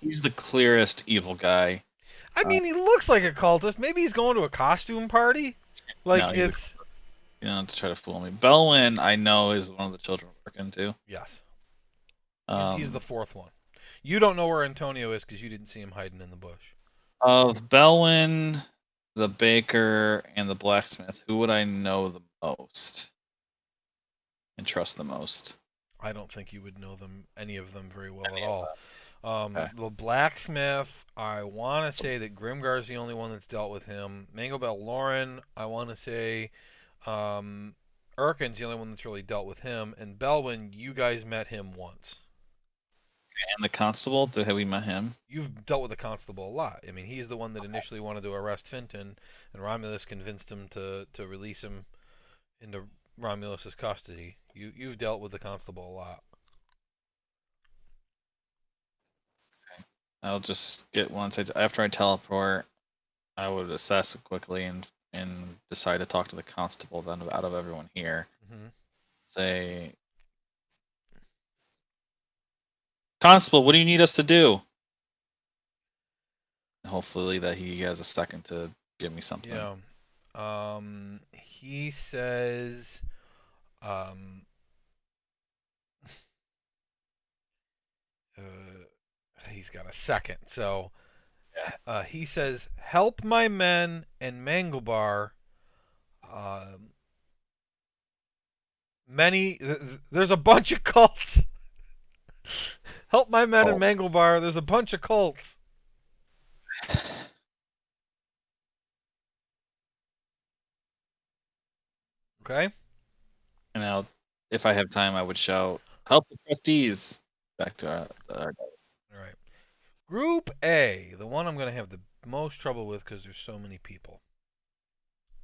He's the clearest evil guy. I mean, he looks like a cultist. Maybe he's going to a costume party. Like, No, he's it's... You know, to try to fool me. Belwyn, I know, is one of the children we're working to. Yes. Um, He's the fourth one. You don't know where Antonio is because you didn't see him hiding in the bush. Of Belwyn, the baker, and the blacksmith, who would I know the most and trust the most? I don't think you would know any of them very well at all. Okay. The blacksmith, I want to say that Grimgar's the only one that's dealt with him. Mango Bell Lauren, I want to say Erkin's the only one that's really dealt with him. And Belwyn, you guys met him once. And the constable, have we met him? You've dealt with the constable a lot. I mean, he's the one that initially wanted to arrest Finton, and Romulus convinced him to release him into Romulus's custody. You've dealt with the constable a lot. I'll just get once after I teleport, I would assess it quickly and decide to talk to the constable then out of everyone here. Mm-hmm. Say, Constable, what do you need us to do? And hopefully that he has a second to give me something. Yeah. He says, he's got a second. So, he says, help my men and Manglebar. There's a bunch of cults. Help my men in Manglebar. There's a bunch of cults. Okay. And now, if I have time, I would shout, "Help the trustees!" Back to our guys. All right. Group A, the one I'm going to have the most trouble with because there's so many people.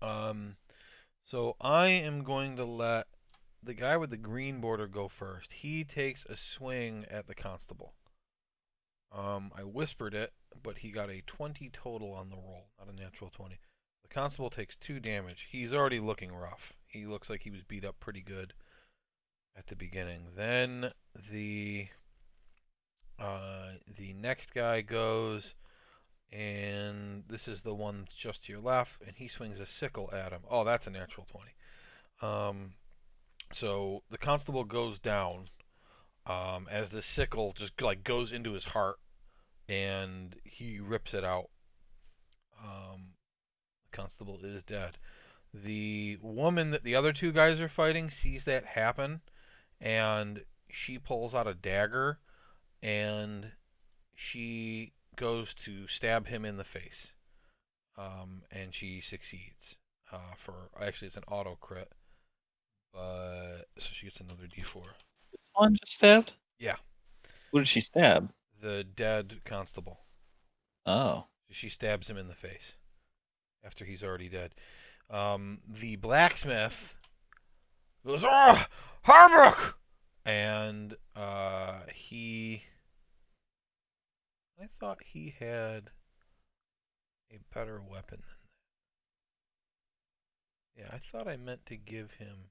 So I am going to let the guy with the green border go first. He takes a swing at the constable. I whispered it, but he got a 20 total on the roll, not a natural 20. The constable takes 2 damage. He's already looking rough. He looks like he was beat up pretty good at the beginning. Then the next guy goes, and this is the one just to your left, and he swings a sickle at him. Oh, that's a natural 20. So the constable goes down as the sickle just like goes into his heart, and he rips it out. The constable is dead. The woman that the other 2 guys are fighting sees that happen, and she pulls out a dagger, and she goes to stab him in the face. And she succeeds. Actually, it's an auto crit, but so she gets another D4. This one just stabbed? Yeah. Who did she stab? The dead constable. Oh. She stabs him in the face after he's already dead. The blacksmith goes, "Oh, Harbrook!" And he... I thought he had a better weapon than that. Yeah, I thought I meant to give him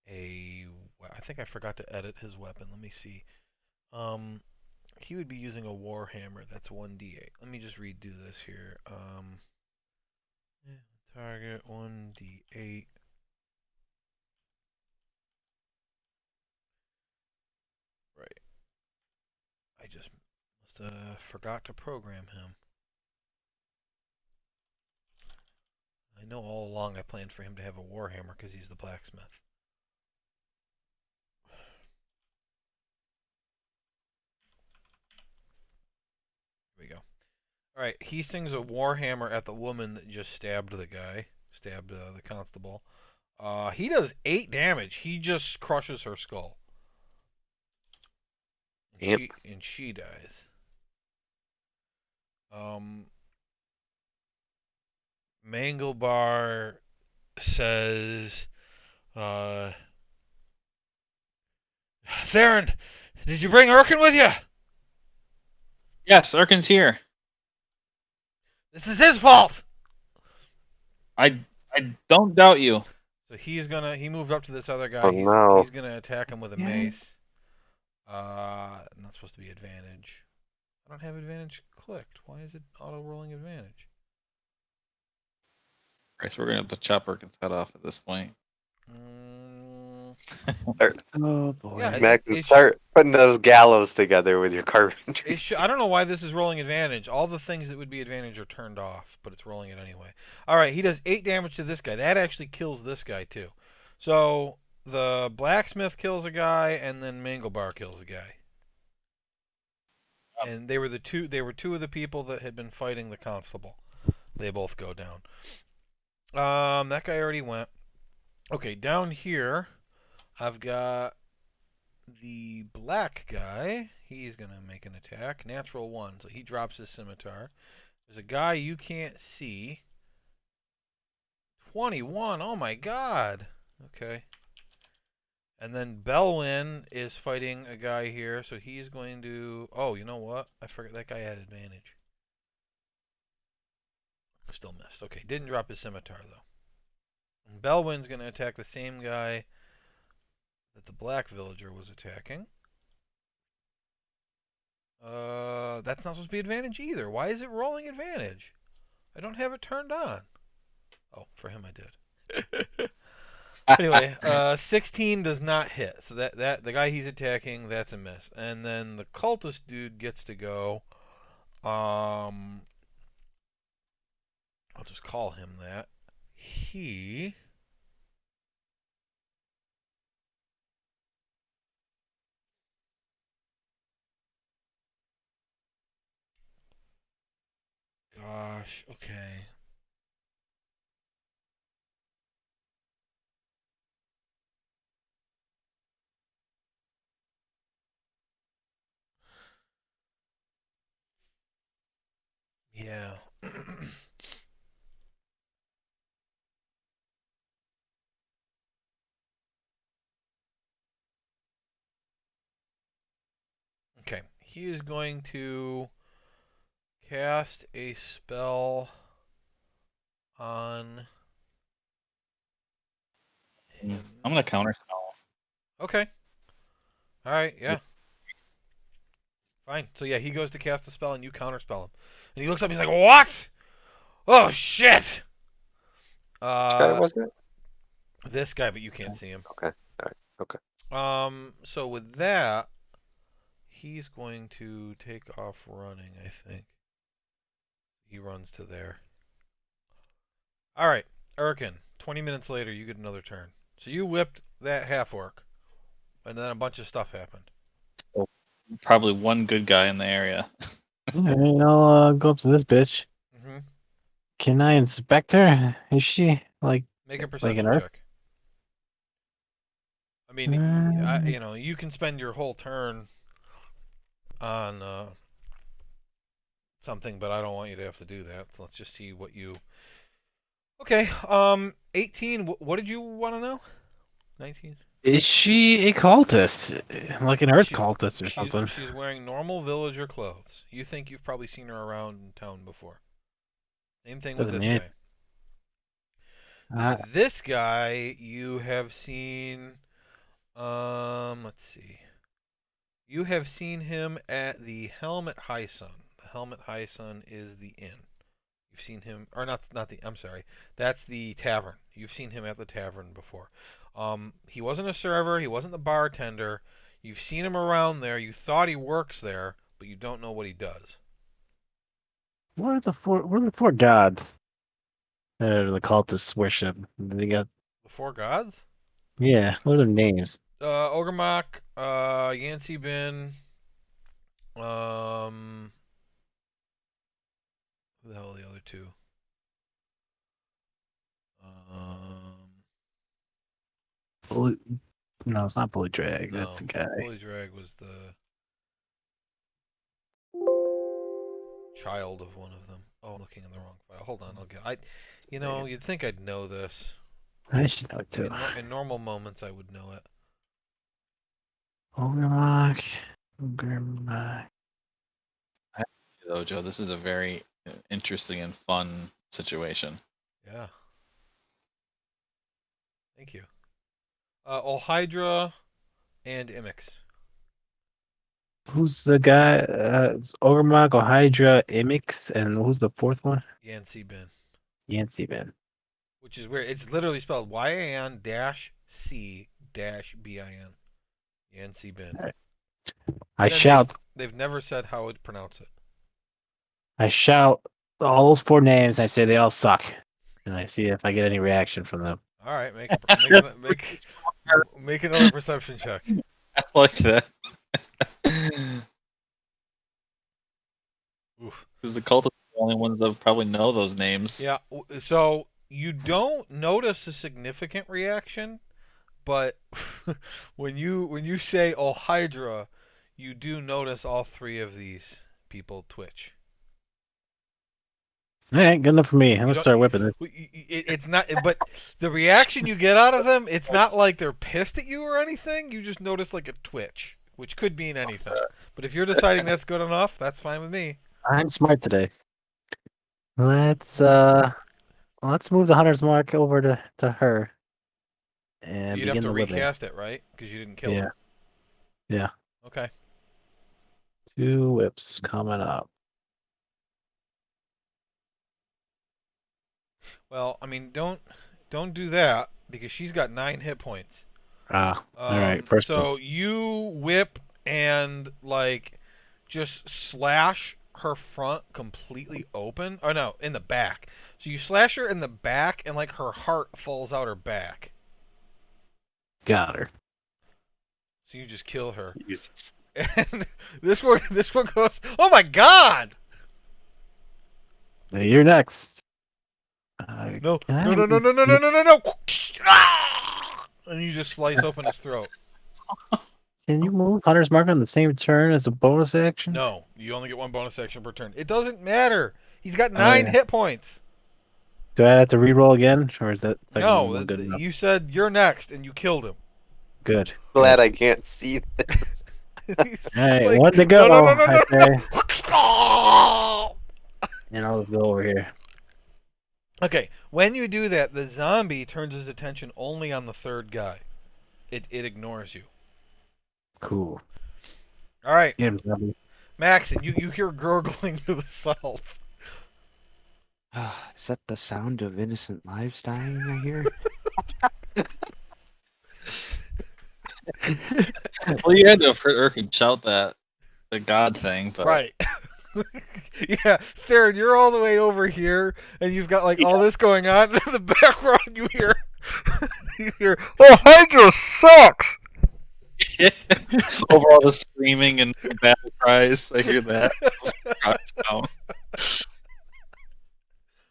I think I forgot to edit his weapon. Let me see. He would be using a warhammer. That's 1d8. Let me just redo this here. Target 1d8. Right. I just must have forgot to program him. know all along I planned for him to have a warhammer because he's the blacksmith. Here we go. All right, he sings a warhammer at the woman that just stabbed the guy, stabbed the constable. He does 8 damage. He just crushes her skull. And Yep. she dies. Manglebar says, Theron, did you bring Urkin with you? Yes, Erkin's here. This is his fault. I don't doubt you. So he moved up to this other guy. Oh, no. He's gonna attack him with a Yeah. mace. Not supposed to be advantage. I don't have advantage clicked. Why is it auto rolling advantage? Alright, so we're gonna have to chop Erkin's head off at this point. Oh boy. Yeah, Mac, it- start putting those gallows together with your carpentry. I don't know why this is rolling advantage. All the things that would be advantage are turned off, but it's rolling it anyway. All right, he does 8 damage to this guy. That actually kills this guy too. So the blacksmith kills a guy, and then Manglebar kills a guy. And they were two of the people that had been fighting the constable. They both go down. That guy already went. Okay, down here, I've got the black guy. He's gonna make an attack. Natural 1, so he drops his scimitar. There's a guy you can't see. 21. Oh my god. Okay. And then Belwyn is fighting a guy here, so he's going to... Oh, you know what? I forgot that guy had advantage. Still missed. Okay, didn't drop his scimitar, though. And Belwyn's going to attack the same guy that the black villager was attacking. That's not supposed to be advantage either. Why is it rolling advantage? I don't have it turned on. Oh, for him I did. Anyway, 16 does not hit. So that the guy he's attacking, that's a miss. And then the cultist dude gets to go. I'll just call him that. He Gosh, okay. Yeah. Okay, he is going to cast a spell on him. I'm gonna counterspell. Okay. All right, yeah. Fine. So yeah, he goes to cast a spell and you counterspell him. And he looks up, he's like, "What? Oh shit!" Which guy was it? This guy, but you can't see him. Okay. All right. Okay. So with that, he's going to take off running, I think. He runs to there. All right, Urkin, 20 minutes later, you get another turn. So you whipped that half-orc, and then a bunch of stuff happened. Probably one good guy in the area. Alright, I'll go up to this bitch. Mm-hmm. Can I inspect her? Is she like Make a an perception earth? check. I mean, you know, you can spend your whole turn on something, but I don't want you to have to do that. So let's just see what you... Okay, 18, what did you want to know? 19? Is she a cultist? Like an earth She- cultist or something? She's wearing normal villager clothes. You think you've probably seen her around in town before. Same thing with Doesn't this need- guy. This guy you have seen... let's see. You have seen him at the Helmet High Sun. The Helmet High Sun is the inn. You've seen him, or not the, I'm sorry. That's the tavern. You've seen him at the tavern before. He wasn't a server. He wasn't the bartender. You've seen him around there. You thought he works there, but you don't know what he does. Where are the four gods? The cultists worship. They got The four gods? yeah. What are their names? Ogremok, Yancy Bin, um, who the hell are the other two? Um, Bully, no, it's not Bully Drag. That's no, the guy. Bully Drag was the child of one of them. Oh, I'm looking in the wrong file. Hold on, I'll get. You'd think I'd know this. I should know it too. In normal moments, I would know it. Ogremok. Ogremok. Though, Joe, this is a very interesting and fun situation. Yeah. Thank you. Olhydra and Imix. Who's the guy? It's Ogremok, Hydra, Imix, and who's the fourth one? Yancy Bin. Yancy Man. Which is weird. It's literally spelled YAN-C-BIN. Yancy Bin. I And shout. They've never said how to pronounce it. I shout all those four names. I say they all suck, and I see if I get any reaction from them. All right, make another perception check. I like that. Oof. Because the cultists are the only ones that probably know those names. Yeah. So you don't notice a significant reaction, but when you say Olhydra, you do notice all three of these people twitch. All right, good enough for me. I'm gonna don't- start whipping this. It's not, but the reaction you get out of them, it's not like they're pissed at you or anything. You just notice like a twitch, which could mean anything. But if you're deciding that's good enough, that's fine with me. I'm smart today. Let's move the hunter's mark over to her and You'd have begin to the whipping. recast it, right? Because you didn't kill Yeah. him. Yeah. Okay. 2 whips coming up. Well, I mean, don't do that because she's got 9 hit points. All right. First one. So you whip and like just slash her front completely open. Oh no, in the back. So you slash her in the back and like her heart falls out her back. Got her. So you just kill her. Jesus. And this one goes, "Oh my god!" You're next. No. Can I- No. Ah! And you just slice open his throat. Can you move hunter's mark on the same turn as a bonus action? No, you only get 1 bonus action per turn. It doesn't matter. He's got 9 yeah. hit points. Do I have to re-roll again, or is that second No, one good enough? you said you're next, and you killed him. Good. Glad I can't see this. All right, Like, one to go. No. I say. And I'll just go over here. Okay, when you do that, the zombie turns his attention only on the third guy. It ignores you. Cool. All right, Get him, zombie. Maxon, you hear gurgling to the south. Is that the sound of innocent lives dying I hear? Well, you had to have heard Urkin shout the god thing, but Right. Yeah, Theron, you're all the way over here, and you've got like all this going on. And in the background, you hear, "Oh, Hydra sucks." over all the screaming and battle cries, I hear that. Across town.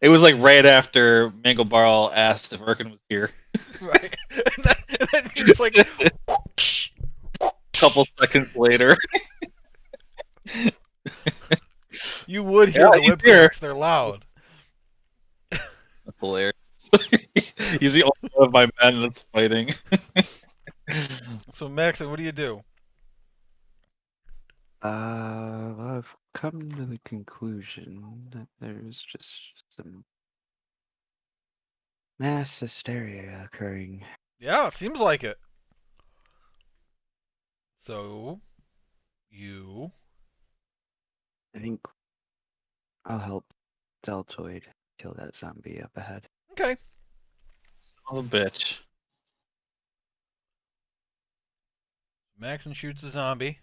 It was like right after Mango Barl asked if Urkin was here. Right. And then he was like, A couple seconds later. you would hear Yeah, the he's whip here. cracks. They're loud. That's hilarious. He's the only one of my men that's fighting. So, Maxon, what do you do? Well, I've come to the conclusion that there's just some mass hysteria occurring. Yeah, it seems like it. So, you. I think I'll help Deltoid kill that zombie up ahead. Okay. Son of a bitch. Maxon shoots the zombie.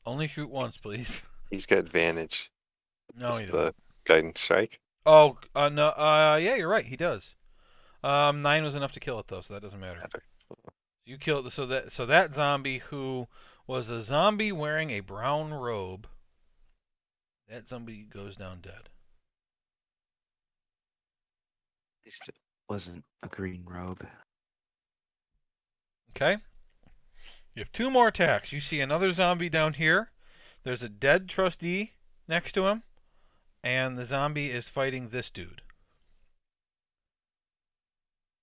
Only shoot once, please. He's got advantage. No, he The doesn't. guidance strike. Oh, no, yeah, you're right. He does. 9 was enough to kill it though, so that doesn't matter. You killed so that zombie who was a zombie wearing a brown robe. That zombie goes down dead. At least it wasn't a green robe. Okay. You have 2 more attacks. You see another zombie down here. There's a dead trustee next to him, and the zombie is fighting this dude.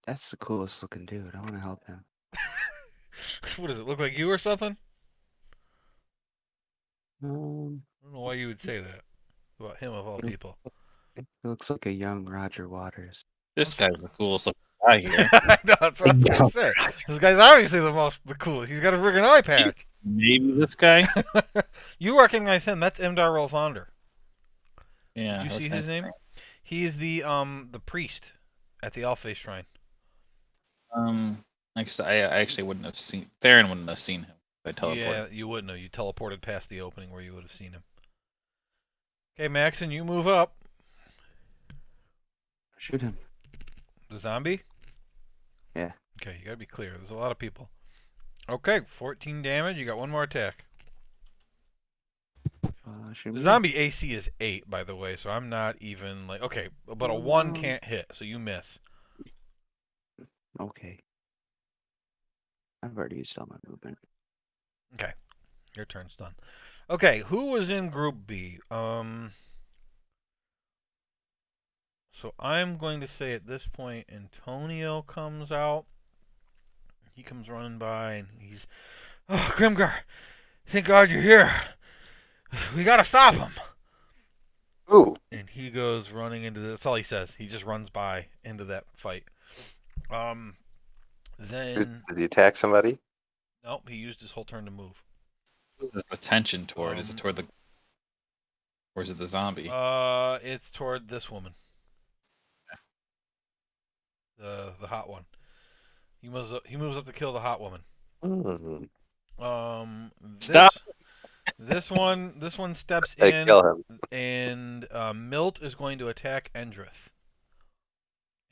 That's the coolest looking dude. I want to help him. What does it look like, you or something? Um, I don't know why you would say that about him of all it people. looks like a young Roger Waters. This guy's the coolest looking guy here. I know, that's what I was gonna say. This guy's obviously the coolest. He's got a friggin' eye patch. Maybe this guy. You recognize him? That's Imdar Rolfonder. Yeah. Did you see his name? He is the priest at the Alpha Shrine. Like I said, I actually wouldn't have seen. Theron wouldn't have seen him if I teleported. Yeah, you would know. You teleported past the opening where you would have seen him. Okay, Maxon, you move up. Shoot him. The zombie? Yeah. Okay, you gotta be clear. There's a lot of people. Okay, 14 damage. You got 1 more attack. Shoot The me. zombie AC is 8, by the way, so I'm not even like... Okay, but a 1 can't hit, so you miss. Okay. I've already used all my movement. Okay, your turn's done. Okay, who was in Group B? So I'm going to say at this point, Antonio comes out. He comes running by, and he's... Oh, Grimgar! Thank God you're here! We gotta stop him! Ooh, And he goes running into that's all he says. He just runs by into that fight. Then did he attack somebody? nope, he used his whole turn to move. Who's his attention toward? Is it toward the, or is it the zombie? It's toward this woman. The hot one. He moves up to kill the hot woman. Hmm. This Stop. this one steps Hey, in, kill him. and Milt is going to attack Endrith.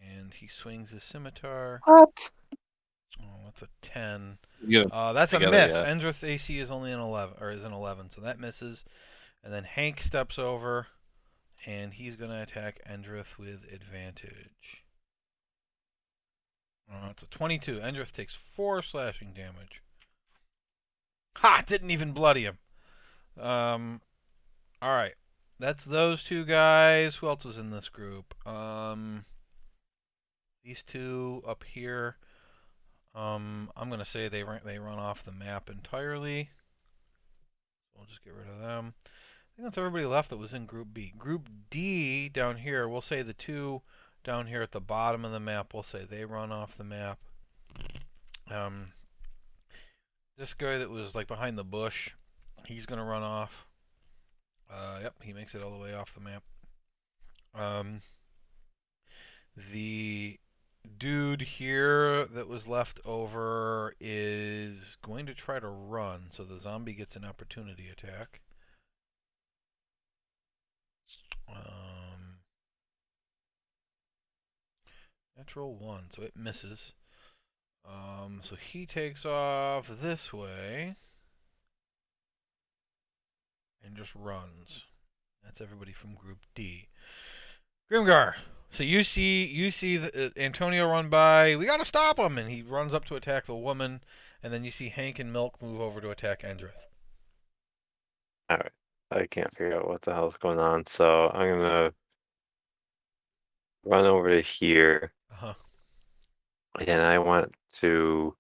And he swings his scimitar. What? Oh, that's a 10. You That's a together miss. yet. Endrith's AC is only an 11, or is an 11, so that misses. And then Hank steps over, and he's going to attack Endrith with advantage. It's a 22. Endrith takes 4 slashing damage. Ha! Didn't even bloody him. Alright. That's those 2 guys. Who else was in this group? These 2 up here. I'm going to say they run off the map entirely. We'll just get rid of them. I think that's everybody left that was in Group B. Group D down here, we'll say the 2 down here at the bottom of the map, we'll say they run off the map. This guy that was like behind the bush, he's going to run off. Yep, he makes it all the way off the map. The dude here that was left over is going to try to run, so the zombie gets an opportunity attack. Natural 1, so it misses. So he takes off this way and just runs. That's everybody from Group D. Grimgar. So you see Antonio run by. We gotta stop him, and he runs up to attack the woman, and then you see Hank and Milk move over to attack Endrith. All right. I can't figure out what the hell's going on, so I'm gonna run over to here, Uh-huh. and I want to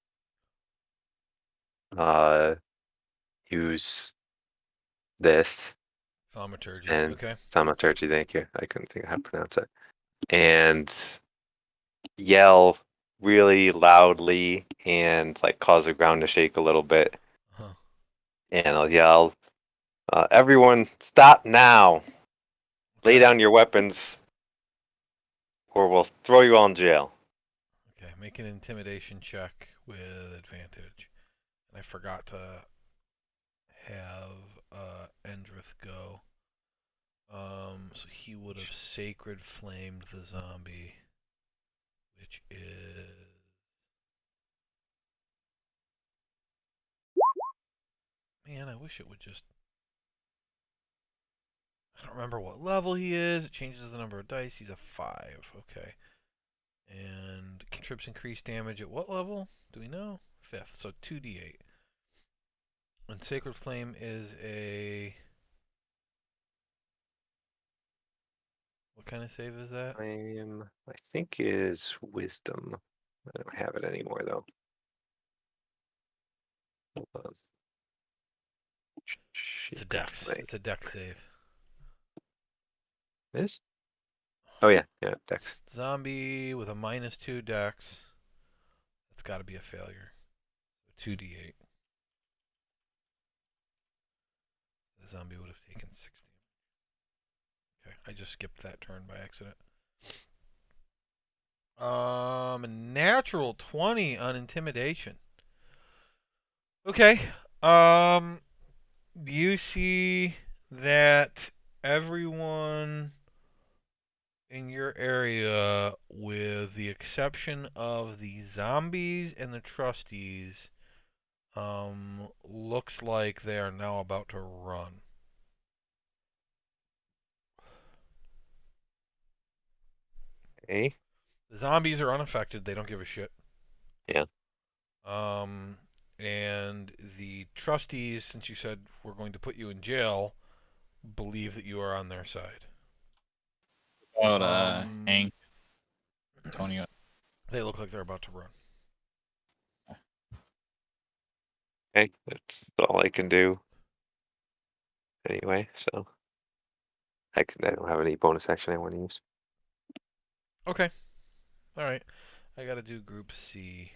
use this Thaumaturgy. and Okay. thaumaturgy. Thank you. I couldn't think of how to pronounce it. And yell really loudly and like cause the ground to shake a little bit. Uh-huh. And I'll yell, "Everyone, stop now! Lay Okay. down your weapons, or we'll throw you all in jail." Okay. Make an intimidation check with advantage. And I forgot to have Endrith go. So he would have sacred flamed the zombie, which is man. I wish it would just. I don't remember what level he is. It changes the number of dice. He's a 5. Okay. And cantrips increase damage at what level? Do we know? 5th. So 2d8. And Sacred Flame is a. What kind of save is that? I think is wisdom. I don't have it anymore though. Hold on. It's a Secret dex. flame. It's a dex save. This? Oh yeah, dex. Zombie with a -2 dex. That's got to be a failure. 2d8. The zombie would have taken 6 damage. Okay, I just skipped that turn by accident. A natural 20 on intimidation. Okay. You see that everyone in your area, with the exception of the zombies and the trustees, looks like they are now about to run. Okay. The zombies are unaffected; they don't give a shit. Yeah. And the trustees, since you said we're going to put you in jail, believe that you are on their side. About Hank, Antonio. They look like they're about to run. Okay, that's all I can do. Anyway, so I don't have any bonus action I want to use. Okay. All right. I got to do Group C.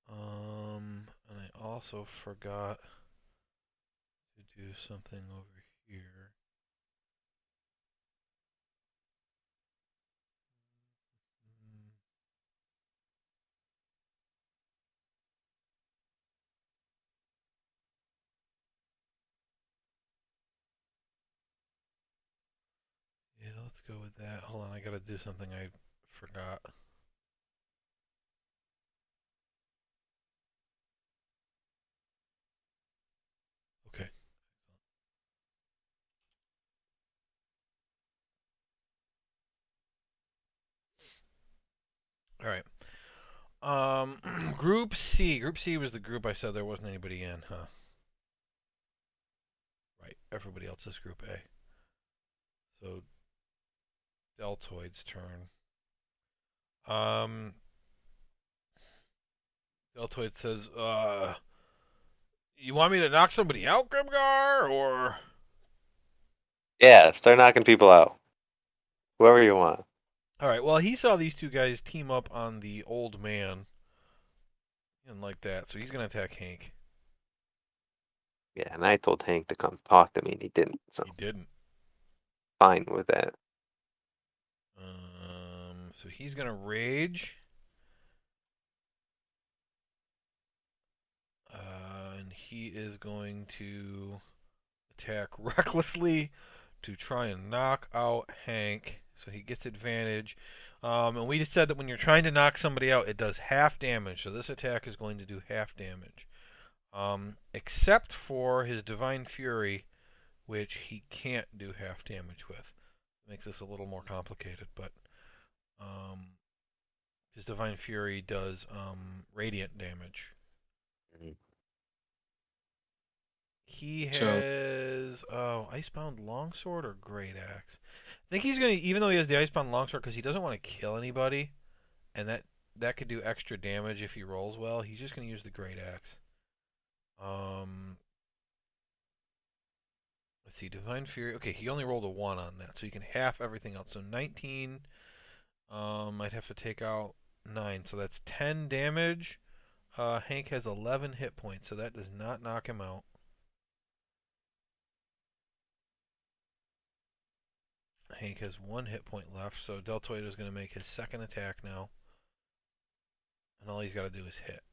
And I also forgot to do something over here. Yeah, let's go with that. Hold on, I gotta do something I forgot. Okay. All right. Group C. Group C was the group I said there wasn't anybody in, huh? Right. Everybody else is Group A. So Deltoid's turn. Deltoid says, you want me to knock somebody out, Grimgar, or? Yeah, start knocking people out. Whoever you want. All right. Well, he saw these two guys team up on the old man, and like that, so he's gonna attack Hank. Yeah, and I told Hank to come talk to me, and he didn't. So He didn't. fine with that. So he's gonna rage. And he is going to attack recklessly to try and knock out Hank. So he gets advantage. And we just said that when you're trying to knock somebody out, it does half damage. So this attack is going to do half damage. Except for his Divine Fury, which he can't do half damage with. Makes this a little more complicated, but his Divine Fury does radiant damage. Mhm. He So has Icebound Longsword or Great Axe. I think he's gonna, even though he has the Icebound Longsword, because he doesn't want to kill anybody, and that could do extra damage if he rolls well. He's just gonna use the Great Axe. Let's see, Divine Fury. Okay, he only rolled a 1 on that, so you can half everything else. So 19. I'd have to take out 9, so that's 10 damage. Hank has 11 hit points, so that does not knock him out. Hank has 1 hit point left, so Deltoid is going to make his second attack now. And all he's got to do is hit.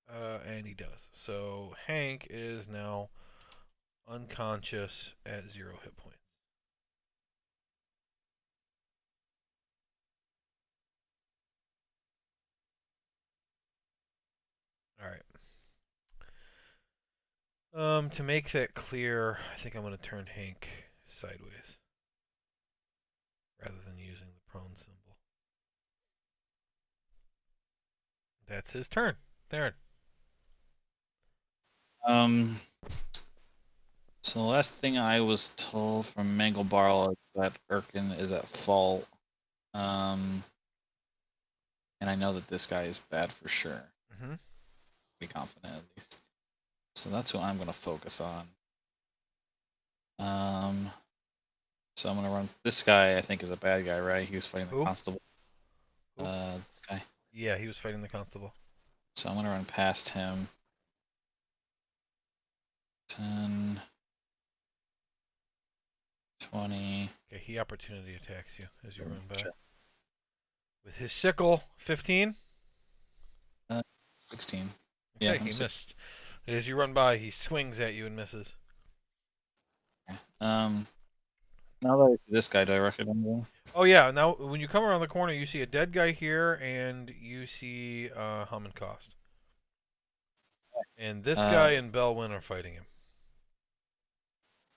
And he does. So Hank is now unconscious at 0 hit points. All right. To make that clear, I think I'm going to turn Hank sideways rather than using the prone symbol. That's his turn. There. So the last thing I was told from Mangle Barl is that Erkin is at fault. And I know that this guy is bad for sure. Mm-hmm. Be confident at least. So that's who I'm gonna focus on. So I'm gonna run this guy. I think is a bad guy, right? He was fighting the Who? constable. Who? This guy. Yeah, he was fighting the constable. So I'm gonna run past him. 10, 20. Okay, he opportunity attacks you as you run by. Sure. With his sickle, 15. 16. Okay, Yeah, he missed. As you run by, he swings at you and misses. Now that I see this guy, do I recognize him? Oh yeah, now when you come around the corner, you see a dead guy here, and you see Hammond Cost. And this guy and Belwyn are fighting him.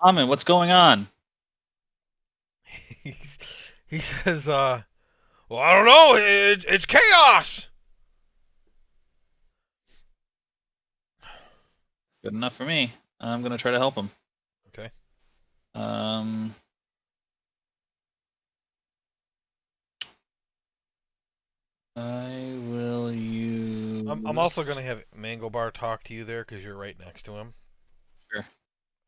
Amin, what's going on? he says, well, I don't know, it's chaos! Good enough for me. I'm gonna try to help him. Okay. I will use. I'm also going to have Mangobar talk to you there, because you're right next to him. Sure.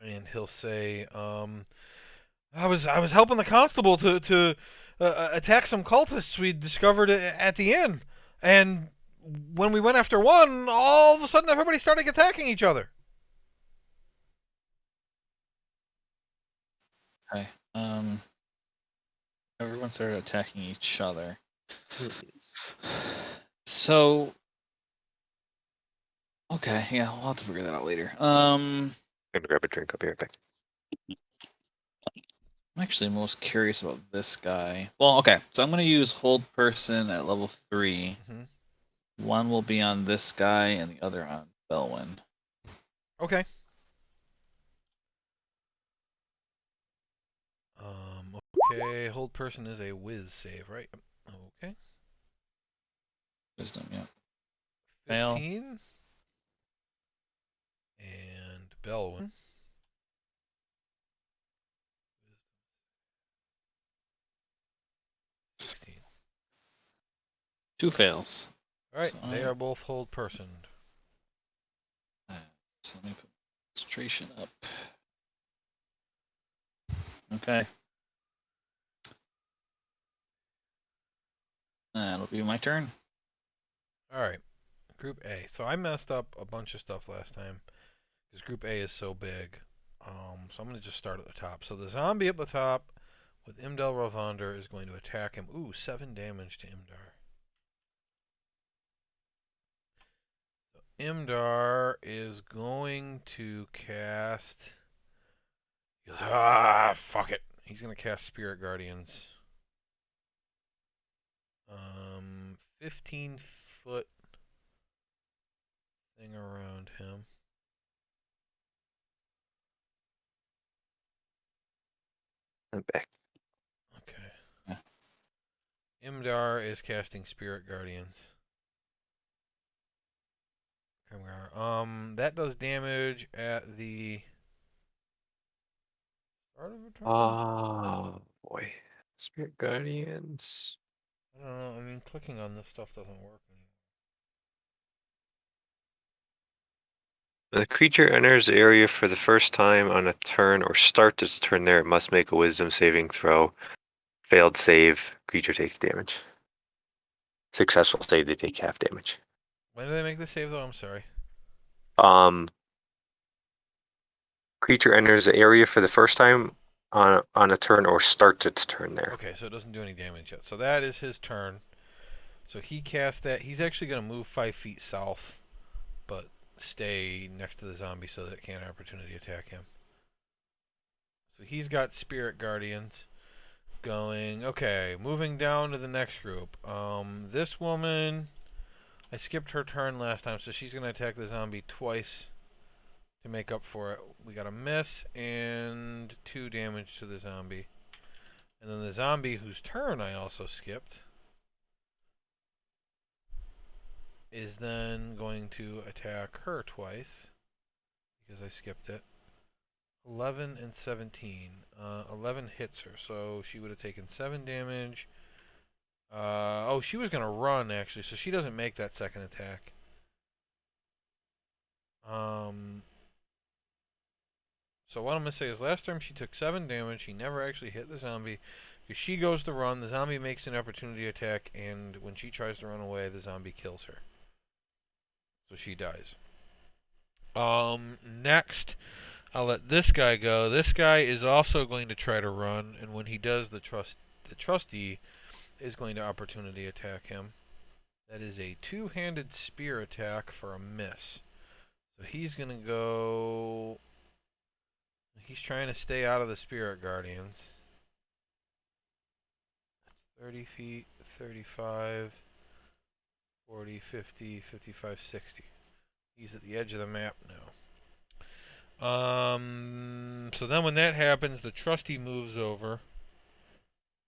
And he'll say, I was helping the constable to attack some cultists we discovered at the inn, and when we went after one, all of a sudden everybody started attacking each other. Okay. Everyone started attacking each other. So. Okay, yeah, we'll have to figure that out later. I'm gonna grab a drink. I'll be right back. I'm actually most curious about this guy. Well, okay, so I'm gonna use hold person at level 3. Mm-hmm. One will be on this guy, and the other on Belwyn. Okay. Okay, hold person is a whiz save, right? Okay. Wisdom, yeah. Fail. 15. And Belwyn. 16. 2 fails. Alright, So they are both hold personed. So let me put concentration up. Okay. That'll be my turn. Alright, Group A. So I messed up a bunch of stuff last time, because Group A is so big. So I'm going to just start at the top. So the zombie at the top with Imdal Ravander is going to attack him. Ooh, 7 damage to Imdar. So Imdar is going to cast... He goes, fuck it. He's going to cast Spirit Guardians. 15-foot thing around him. I'm back. Okay. Yeah. Imdar is casting Spirit Guardians. That does damage at the start of a turn? Oh boy. Spirit Guardians. I don't know. I mean, clicking on this stuff doesn't work anymore. When the creature enters the area for the first time on a turn or starts its turn there, it must make a wisdom saving throw. Failed save, creature takes damage. Successful save, they take half damage. When did I make the save, though? I'm sorry. Creature enters the area for the first time on a turn or starts its turn there. Okay, so it doesn't do any damage yet. So that is his turn. So he cast that. He's actually going to move 5 feet south, but stay next to the zombie so that it can't opportunity attack him. So he's got Spirit Guardians going. Okay, moving down to the next group. This woman, I skipped her turn last time, so she's going to attack the zombie twice to make up for it. We got a miss and 2 damage to the zombie. And then the zombie, whose turn I also skipped, is then going to attack her twice because I skipped it. 11 and 17. 11 hits her, so she would have taken 7 damage. Oh, she was going to run, actually, so she doesn't make that second attack. So what I'm going to say is last time she took 7 damage. She never actually hit the zombie. Because she goes to run, the zombie makes an opportunity attack, and when she tries to run away, the zombie kills her. So she dies. Next, I'll let this guy go. This guy is also going to try to run, and when he does, the trustee is going to opportunity attack him. That is a 2-handed spear attack for a miss. So he's going to go... He's trying to stay out of the Spirit Guardians. That's 30 feet, 35, 40, 50, 55, 60. He's at the edge of the map now. So then when that happens, the trustee moves over.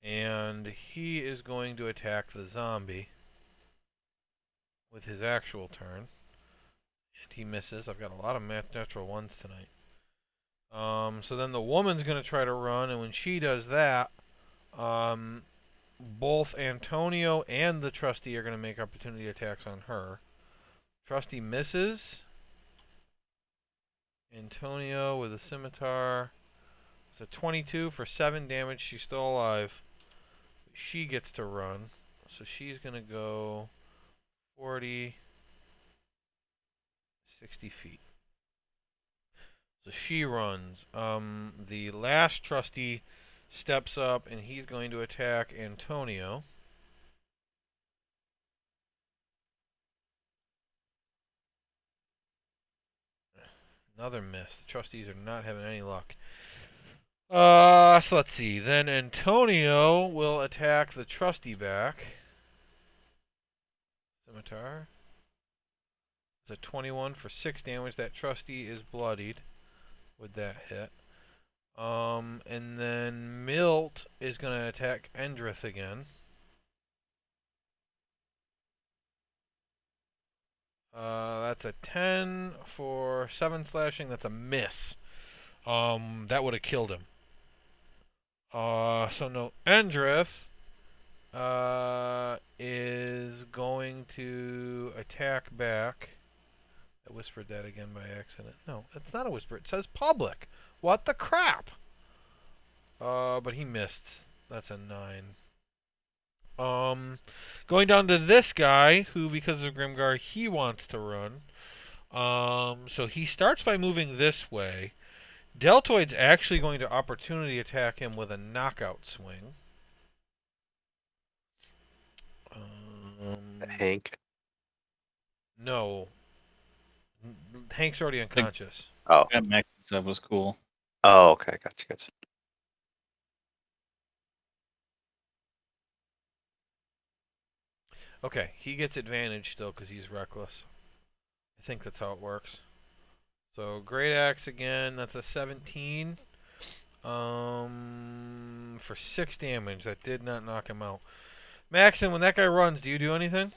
And he is going to attack the zombie with his actual turn. And he misses. I've got a lot of natural ones tonight. So then the woman's going to try to run, and when she does that, both Antonio and the trustee are going to make opportunity attacks on her. Trustee misses. Antonio with a scimitar. It's a 22 for 7 damage. She's still alive. She gets to run. So she's going to go 40, 60 feet. So she runs. The last trustee steps up, and he's going to attack Antonio. Another miss. The trustees are not having any luck. So let's see. Then Antonio will attack the trustee back. Scimitar. It's a 21 for 6 damage. That trustee is bloodied with that hit. And then Milt is going to attack Endrith again. That's a 10 for 7 slashing. That's a miss. That would have killed him. So no, Endrith is going to attack back. I whispered that again by accident. No, it's not a whisper. It says public. What the crap? But he missed. That's a 9. Going down to this guy, who, because of Grimgar, he wants to run. So he starts by moving this way. Deltoid's actually going to opportunity attack him with a knockout swing. Hank. No. Hank's already unconscious. Oh. That Max stuff was cool. Oh, okay. Gotcha. Okay, he gets advantage still because he's reckless. I think that's how it works. So, Great Axe again. That's a 17. For 6 damage. That did not knock him out. Maxon, when that guy runs, do you do anything?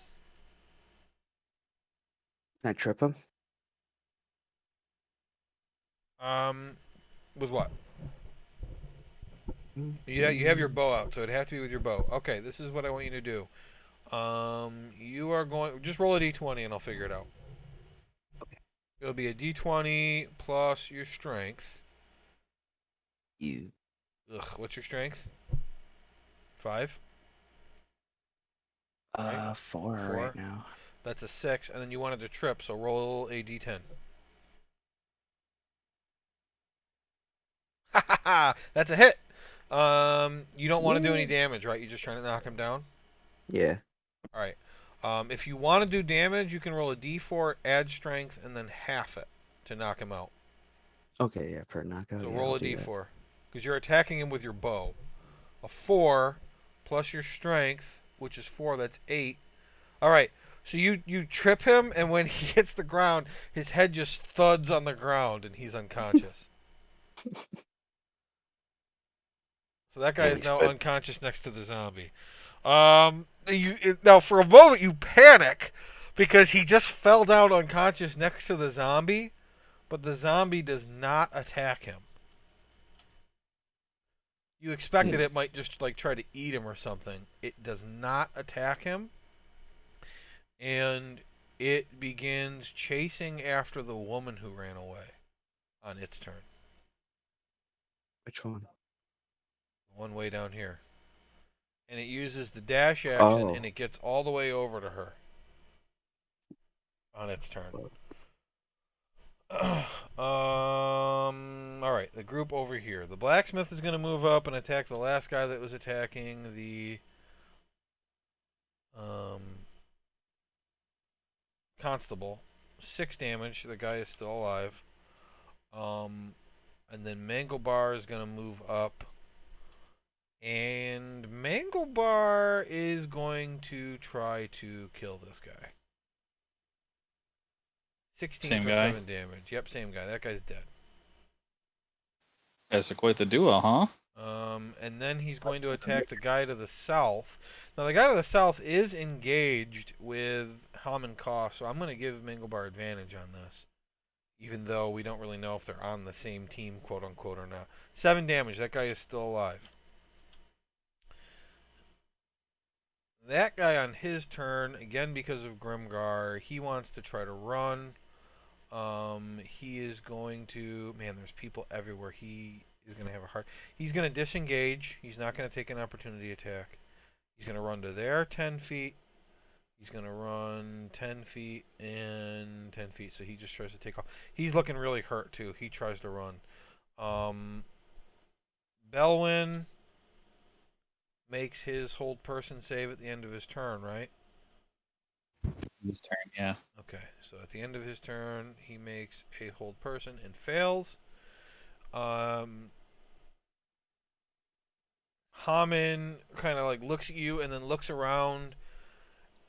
Can I trip him? With what? Yeah, you have your bow out, so it'd have to be with your bow. Okay, this is what I want you to do. You are going... Just roll a d20 and I'll figure it out. Okay. It'll be a d20 plus your strength. You. Ugh, what's your strength? 5? 4 4. right now. That's a 6, and then you wanted to trip, so roll a d10. Ha ha ha! That's a hit! You don't want to do any damage, right? You're just trying to knock him down? Yeah. Alright. If you want to do damage, you can roll a d4, add strength, and then half it to knock him out. Okay, yeah, per knockout. So yeah, roll I'll a do that. d4. because you're attacking him with your bow. A 4 plus your strength, which is 4, that's 8. All right. So you trip him, and when he hits the ground, his head just thuds on the ground, and he's unconscious. So that guy Man, is these now bed unconscious next to the zombie. Now for a moment you panic because he just fell down unconscious next to the zombie, but the zombie does not attack him. You expected it might just like try to eat him or something. It does not attack him, and it begins chasing after the woman who ran away on its turn. Which one? One way down here. And it uses the dash action, Oh. and it gets all the way over to her on its turn. All right, the group over here. The blacksmith is going to move up and attack the last guy that was attacking the constable. 6 damage. The guy is still alive. And then Manglebar is going to move up. And Manglebar is going to try to kill this guy. 16 Same for guy? 7 damage. Yep, same guy. That guy's dead. Guys are quite the duo, huh? And then he's going to attack the guy to the south. Now, the guy to the south is engaged with Haman Koff, so I'm going to give Minglebar advantage on this. Even though we don't really know if they're on the same team, quote unquote, or not. 7 damage. That guy is still alive. That guy on his turn, again because of Grimgar, he wants to try to run. He is going to... Man, there's people everywhere. He is going to have a hard... He's going to disengage. He's not going to take an opportunity attack. He's going to run to there 10 feet. He's going to run 10 feet and 10 feet. So he just tries to take off. He's looking really hurt, too. He tries to run. Belwyn makes his hold person save at the end of his turn, right? His turn, yeah. Okay, so at the end of his turn, he makes a hold person and fails. Haman kind of like looks at you and then looks around,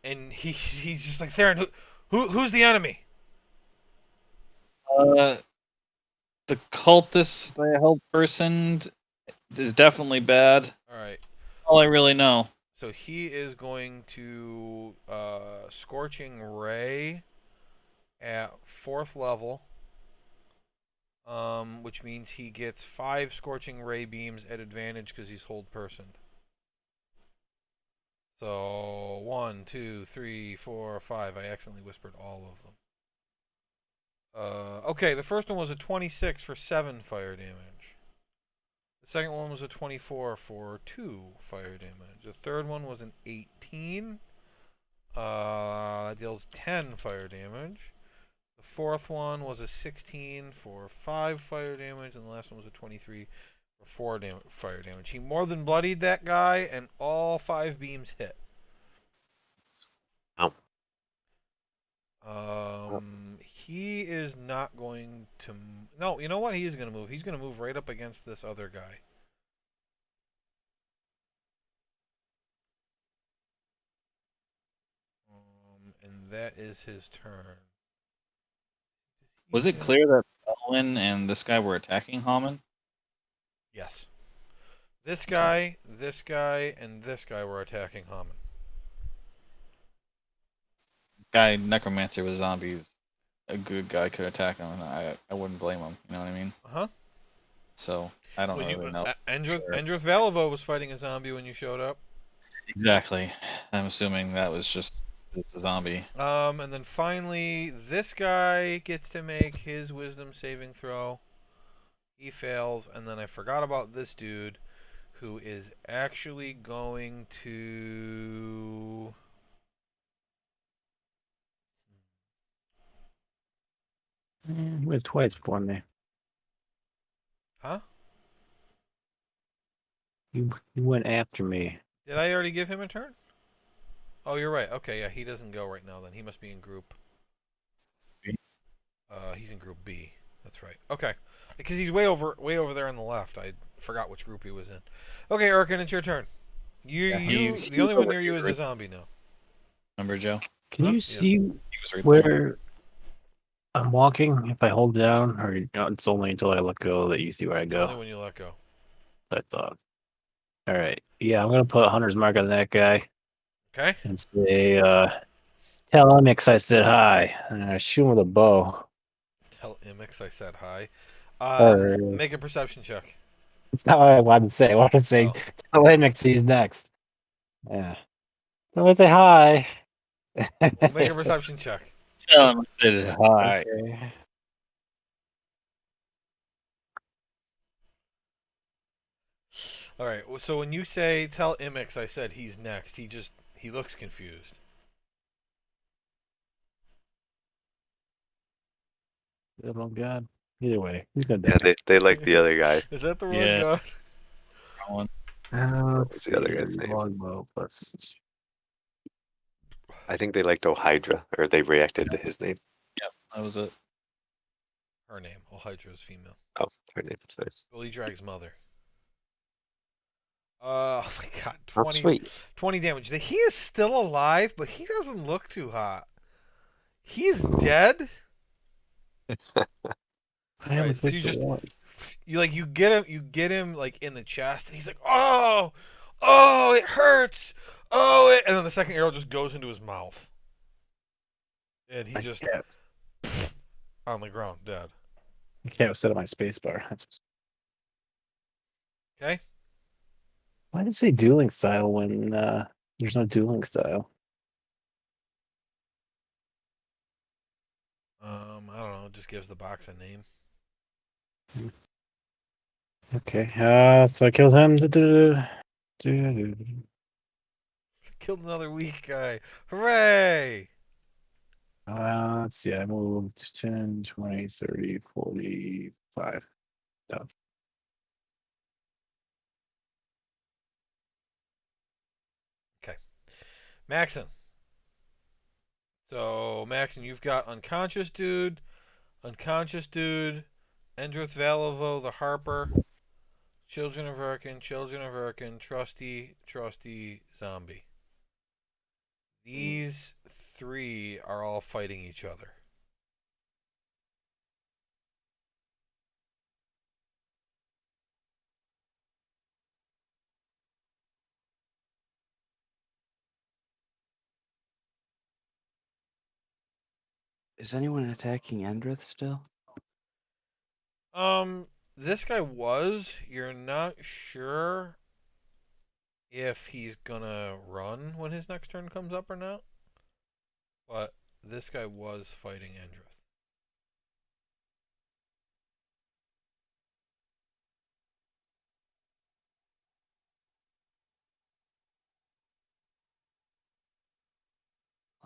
and he's just like, Theron, who's the enemy? The cultist by held person is definitely bad. All right, All I really know. so he is going to Scorching Ray at 4th level, which means he gets 5 Scorching Ray beams at advantage because he's hold personed. So 1, 2, 3, 4, 5. I accidentally whispered all of them. Okay, the first one was a 26 for 7 fire damage. The second one was a 24 for 2 fire damage. The third one was an 18. That deals 10 fire damage. The fourth one was a 16 for 5 fire damage, and the last one was a 23 for 4 fire damage. He more than bloodied that guy, and all 5 beams hit. Ow. He is not going to... No, you know what? He is going to move. He's going to move right up against this other guy. And that is his turn. Was it clear that Elwyn and this guy were attacking Haman? Yes. This guy, this guy, and this guy were attacking Haman. Guy, necromancer with zombies, a good guy could attack him, and I wouldn't blame him. You know what I mean? Uh-huh. So I don't really know. Endrith Valivo was fighting a zombie when you showed up. Exactly. I'm assuming that was just a zombie. And then finally, this guy gets to make his wisdom saving throw. He fails, and then I forgot about this dude, who is actually going to... You went twice for me. Huh? You went after me. Did I already give him a turn? Oh, you're right. Okay, yeah, he doesn't go right now then. He must be in group... He's in group B. That's right. Okay. Because he's way over there on the left. I forgot which group he was in. Okay, Erkin, it's your turn. Yeah, The only one near you is a zombie now. Remember, Joe? Can Huh? you Yeah. see He was right there. where I'm walking? If I hold down, or it's only until I let go that you see where I It's only go. when you let go. I thought. All right. Yeah, I'm gonna put a hunter's mark on that guy Okay. and say, "Tell Onyx I said hi." And I shoot him with a bow. Tell Imix I said hi. Or Make a perception check. it's not what I wanted to say. I wanted to say, Oh. "Tell Onyx he's next." Yeah. Tell him I say hi. Well, make a perception check. Tell him I said hi. Okay. All right. So when you say tell Imix I said he's next, he looks confused. Oh God. Either way, he's gonna Yeah, die. they like the other guy. Is that the wrong Yeah. god? One. What Let's was the other guy's see. name? Longbow plus. I think they liked Ohydra, or they reacted to his name. Yep, that was it. Her name. Ohydra is female. Oh, her name. Sorry. Billy Drag's mother. Oh my god, Oh, 20, sweet. 20 damage. He is still alive, but he doesn't look too hot. He's dead. I only Right, so clicked the one. you get him like in the chest, and he's like, oh, it hurts, and then the second arrow just goes into his mouth, and he just on the ground dead. I can't set up my space bar. Okay. Why did it say dueling style when there's no dueling style? I don't know. It just gives the box a name. Okay. So I killed him. Killed another weak guy. Hooray! Let's see. I moved 10, 20, 30, 45. Done. Okay, Maxon. So Maxon, you've got unconscious dude, Endrith Valivo, the Harper, Children of Urkin, Trusty, Zombie. These three are all fighting each other. Is anyone attacking Endrith still? This guy was. You're not sure if he's gonna run when his next turn comes up or not. But this guy was fighting Endrith.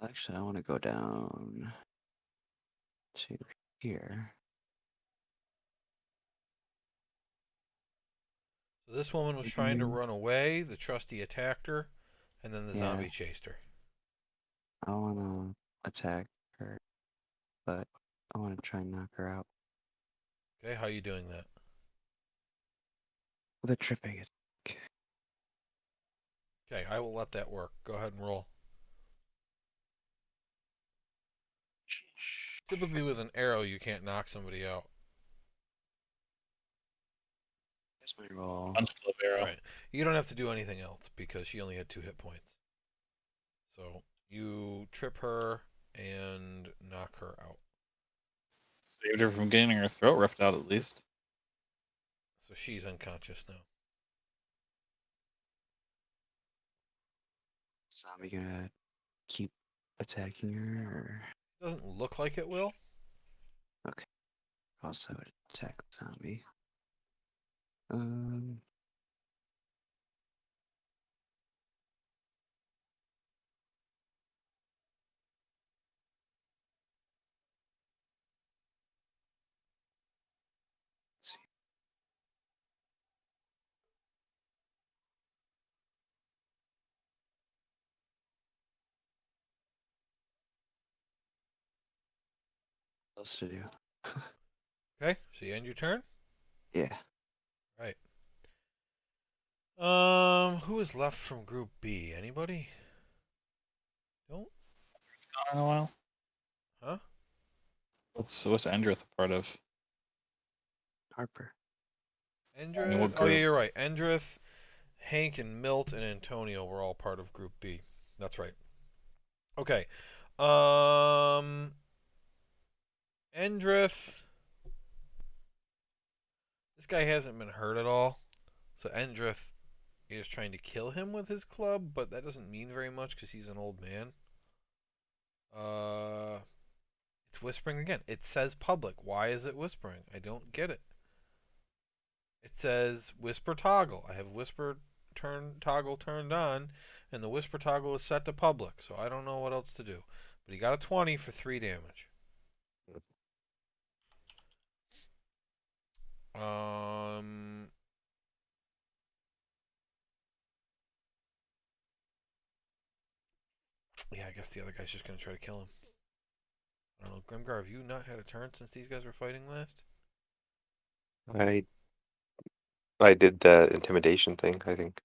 Actually, I want to go down to here. So this woman was trying to Mhm. run away. The trusty attacked her, and then the Yeah. zombie chased her. I want to attack her, but I want to try and knock her out Okay, how you doing that? with a tripping attack. Okay, I will let that work. Go ahead and roll. Typically with an arrow, you can't knock somebody out. Here's my roll. Punch club arrow. Right. You don't have to do anything else because she only had 2 hit points. So you trip her and knock her out. Saved her from getting her throat ripped out at least. So she's unconscious now. Zombie gonna keep attacking her, or Doesn't look like it will. also attack the zombie? Let's see. What else to do? Okay, so you end your turn. Yeah. Right. Who is left from Group B? Anybody? Don't. Gone in a while. Huh? What's Endrith a part of? Harper. Endrith. what Oh yeah, group? you're right. Endrith, Hank, and Milt and Antonio were all part of Group B. That's right. Okay. Endrith. This guy hasn't been hurt at all, so Endrith is trying to kill him with his club, but that doesn't mean very much because he's an old man. It's whispering again. It says public. Why is it whispering? I don't get it. It says whisper toggle. I have whisper toggle turned on, and the whisper toggle is set to public, so I don't know what else to do. But he got a 20 for 3 damage. Um, yeah, I guess the other guy's just gonna try to kill him. I don't know, Grimgar, have you not had a turn since these guys were fighting last? I I did the intimidation thing. I think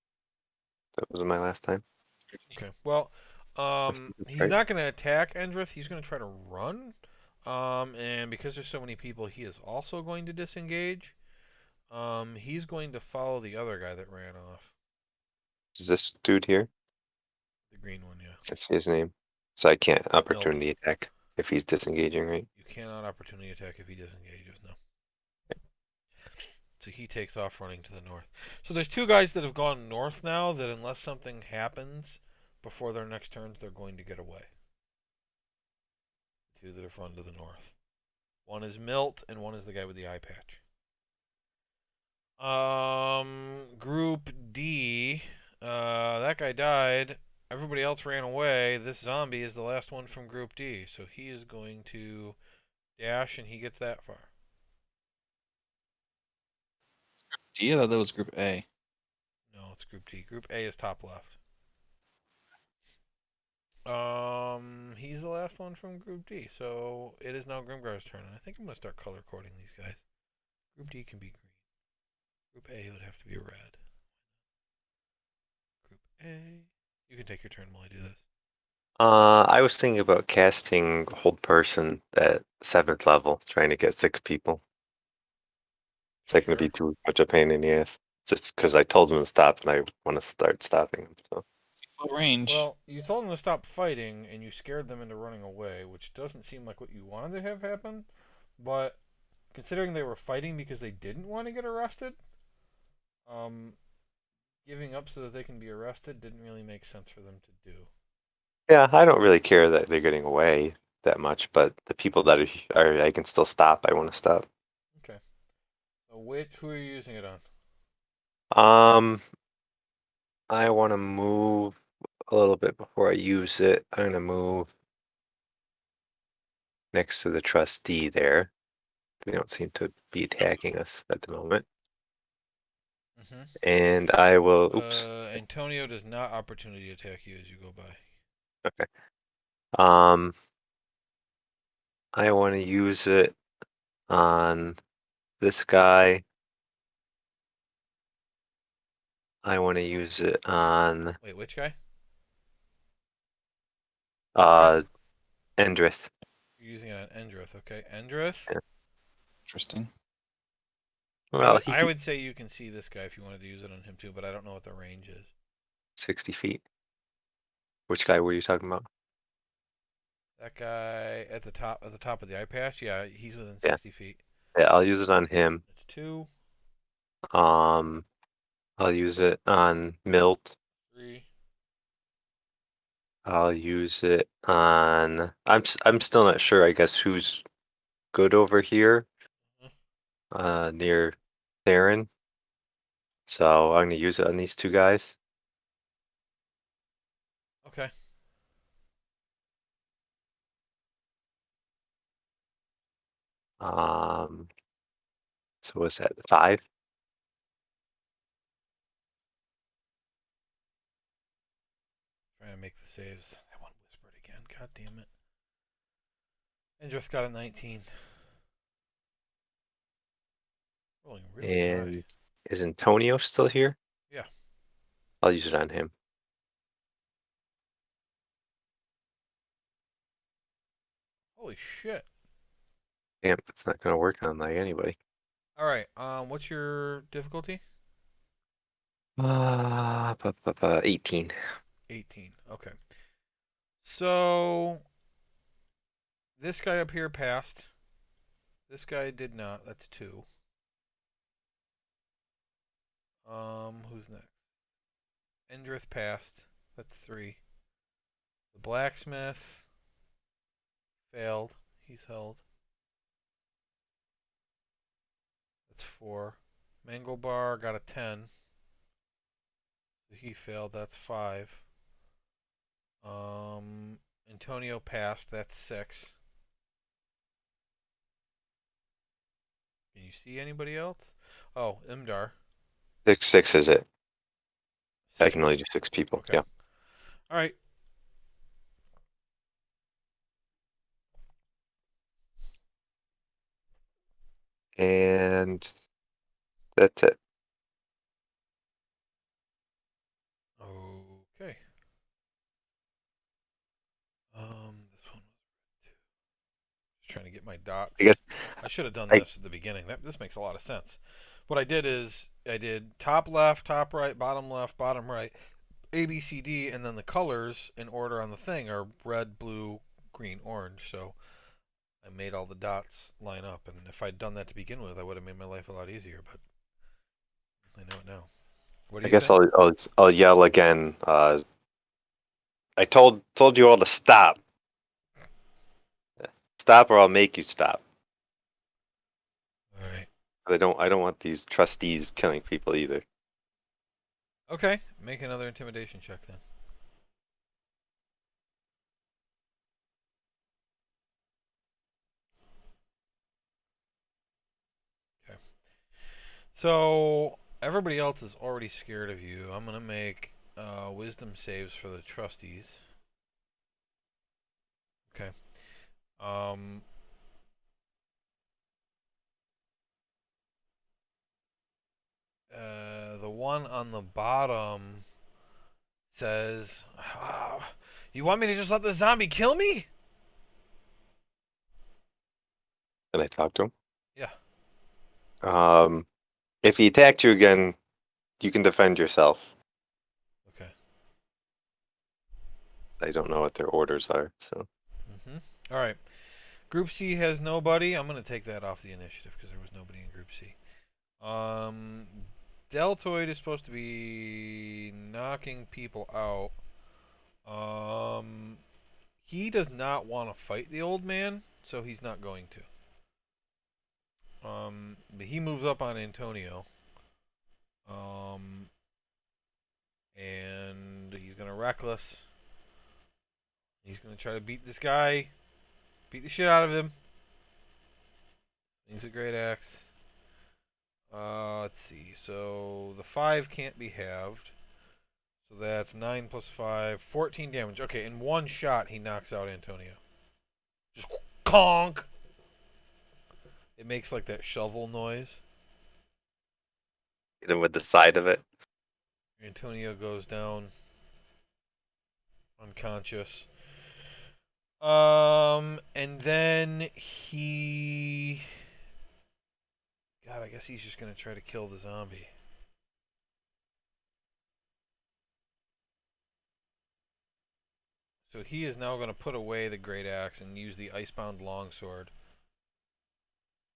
that was my last time. Okay. Well, I think that's he's right. not gonna attack Endrith. He's gonna try to run. And because there's so many people, he is also going to disengage. He's going to follow the other guy that ran off. Is this dude here? The green one, yeah. That's his name. So I can't Milt. opportunity attack if he's disengaging, right? You cannot opportunity attack if he disengages, no. So he takes off running to the north. So there's two guys that have gone north now that unless something happens before their next turns, they're going to get away. Two that have run to the north. One is Milt and one is the guy with the eye patch. Group D. That guy died. Everybody else ran away. This zombie is the last one from Group D, so he is going to dash, and he gets that far. D? I thought that was Group A. No, it's Group D. Group A is top left. He's the last one from Group D, so it is now Grimgar's turn, and I think I'm gonna start color coding these guys. Group D can be green. Group A would have to be red. Group A. You can take your turn while I do this. I was thinking about casting Hold Person at 7th level, trying to get 6 people. It's not going to Sure. be too much a pain in the ass. Just because I told him to stop and I want to start stopping him. So What range? Well, you told them to stop fighting, and you scared them into running away, which doesn't seem like what you wanted to have happen. But considering they were fighting because they didn't want to get arrested, um, giving up so that they can be arrested didn't really make sense for them to do. yeah, I don't really care that they're getting away that much, but the people that are I can still stop. I want to stop. Okay. So who are you using it on? I want to move a little bit before I use it. I'm going to move next to the trustee there. They don't seem to be attacking us at the moment. Mm-hmm. And I will. Oops. Antonio does not opportunity attack you as you go by. Okay. Um, I want to use it on this guy. I want to use it on Wait, which guy? uh Endrith. You're using it on Endrith, okay? Endrith. Yeah. Interesting. Well, he I can would say you can see this guy if you wanted to use it on him too, but I don't know what the range is. 60 feet. Which guy were you talking about? That guy at the top of the eye patch, yeah, he's within Yeah. 60 feet. Yeah, I'll use it on him. It's 2, Um, I'll use it on Milt. 3. I'll use it on. I'm still not sure. I guess who's good over here, near Theron. So I'm gonna use it on these two guys. Okay. Um, so what's that? 5? Trying to make the saves. That one whispered again. God damn it. And just got a 19. Rolling really high. And is Antonio still here? Yeah. I'll use it on him. Holy shit. Damn, it's not gonna work on like anybody. All right. What's your difficulty? 18. 18. Okay. So this guy up here passed. This guy did not. That's 2. Who's next? Endrith passed. That's 3. The blacksmith failed. He's held. That's 4. Manglebar got a 10. So he failed. That's 5. Antonio passed. That's 6. Can you see anybody else? Oh, Imdar. 6 is it. I 6. can only do 6 people. Okay. Yeah. All right. And that's it. Okay. This one was just trying to get my dots. I guess I should have done I this at the beginning. This makes a lot of sense. What I did is I did top left, top right, bottom left, bottom right, A, B, C, D, and then the colors in order on the thing are red, blue, green, orange. So I made all the dots line up. And if I'd done that to begin with, I would have made my life a lot easier. But I know it now. What do I you guess say? I'll yell again. I told you all to stop. Stop or I'll make you stop. All right. I don't want these trustees killing people either. Okay. Make another intimidation check then. Okay. So everybody else is already scared of you. I'm gonna make wisdom saves for the trustees. Okay. Um. The one on the bottom says, "You want me to just let the zombie kill me?" Can I talk to him? Yeah. If he attacked you again, you can defend yourself. Okay. I don't know what their orders are, so. All right. Group C has nobody. I'm gonna take that off the initiative because there was nobody in Group C. Deltoid is supposed to be knocking people out. He does not want to fight the old man, so he's not going to. But he moves up on Antonio. And he's gonna reckless. He's gonna try to beat this guy, beat the shit out of him. He's a great axe. Let's see. So the 5 can't be halved. So that's 9 plus 5, 14 damage. Okay, in one shot he knocks out Antonio. Just conk. It makes like that shovel noise. Hit him with the side of it. Antonio goes down unconscious. And then he... God, I guess he's just gonna try to kill the zombie. So he is now gonna put away the great axe and use the icebound longsword.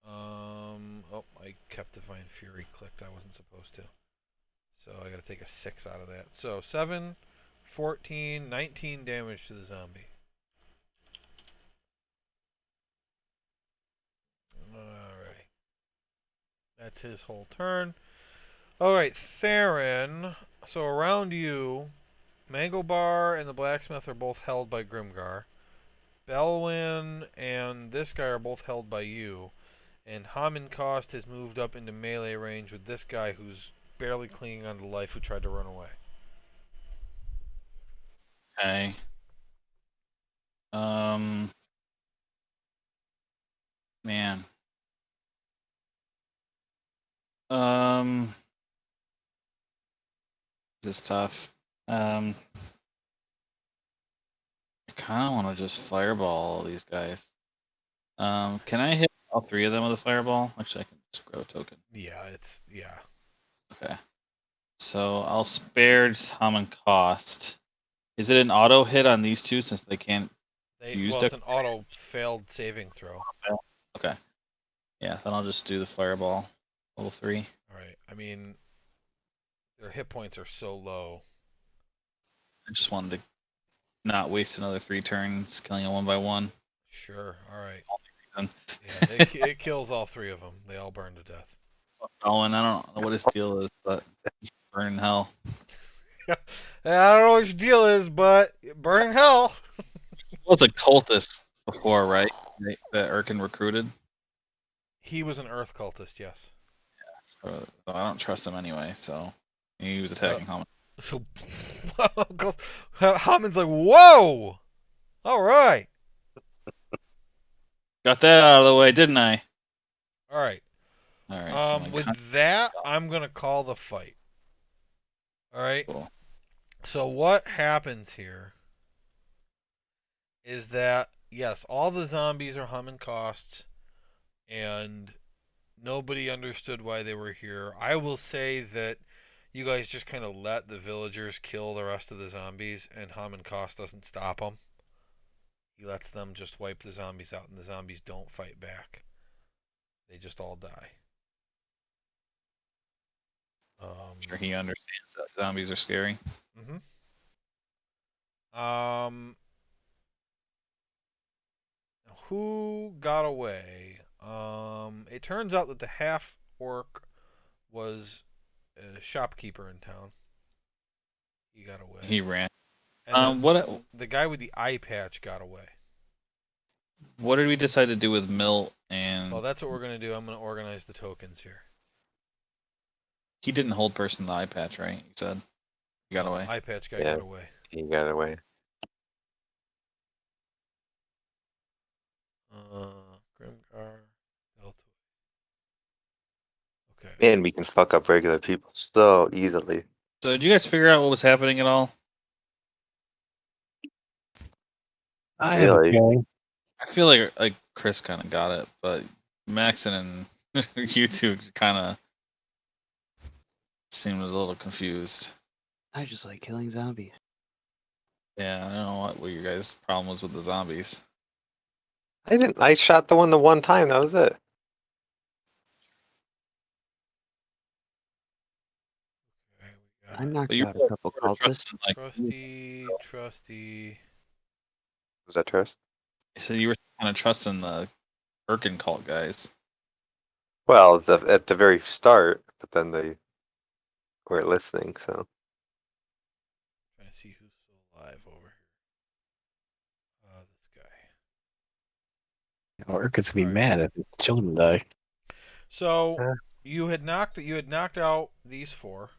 Oh, I kept Divine Fury clicked. I wasn't supposed to. So I gotta take a 6 out of that. So 7, 14, 19 damage to the zombie. Alright. That's his whole turn. Alright, Theron. So around you, Manglebar and the blacksmith are both held by Grimgar. Belwyn and this guy are both held by you. And Hamankost has moved up into melee range with this guy who's barely clinging on to life who tried to run away. Okay. Man. This is tough. I kind of want to just fireball all these guys. Can I hit all 3 of them with a fireball? Actually, I can just grab a token. Yeah, Okay. So I'll spare Hum and Cost. Is it an auto hit on these 2 since they can't use it's an auto failed saving throw. Okay. Yeah, then I'll just do the fireball. Level 3. All right. I mean, their hit points are so low. I just wanted to not waste another 3 turns killing it 1 by 1. Sure. All right. Reason. Yeah, it kills all 3 of them. They all burn to death. Owen, I don't know what his deal is, but he's burning hell. I don't know what your deal is, but burning hell. He was a cultist before, right? That Erkin recruited. He was an earth cultist, yes. So I don't trust him anyway. So he was attacking Hammond. So Hammond's like, whoa! All right. Got that out of the way, didn't I? All right. All right. So my With that, I'm going to call the fight. All right. cool. So what happens here is that, yes, all the zombies are humming costs, and nobody understood why they were here. I will say that you guys just kind of let the villagers kill the rest of the zombies, and Hammond Kost doesn't stop them. He lets them just wipe the zombies out, and the zombies don't fight back. They just all die. Sure, he understands that zombies are scary. Who got away? It turns out that the half orc was a shopkeeper in town. He got away. He ran. And What the guy with the eye patch got away. What did we decide to do with Milt and? Well, that's what we're gonna do. I'm gonna organize the tokens here. He didn't hold person the eye patch, right? You said he got away. Eye patch guy Yeah. got away. He got away. Grimgar, Delta. Okay. Man, we can fuck up regular people so easily. So did you guys figure out what was happening at all? I have a Really? feeling. I feel like Chris kind of got it, but Maxon and you two kind of seemed a little confused. I just like killing zombies. Yeah, I don't know what your guys' problem was with the zombies. I didn't. I shot the one time. That was it. Okay, we got I knocked But you out were a couple sort of cultists. trusting, like, trusty. Was that Tris? so you were kind of trusting the Birkin cult guys. Well, at the very start, but then they weren't listening. So Trying to see who's still alive over here. This guy. Orcus would be Alright. mad if his children die. So Yeah. you had knocked out these 4.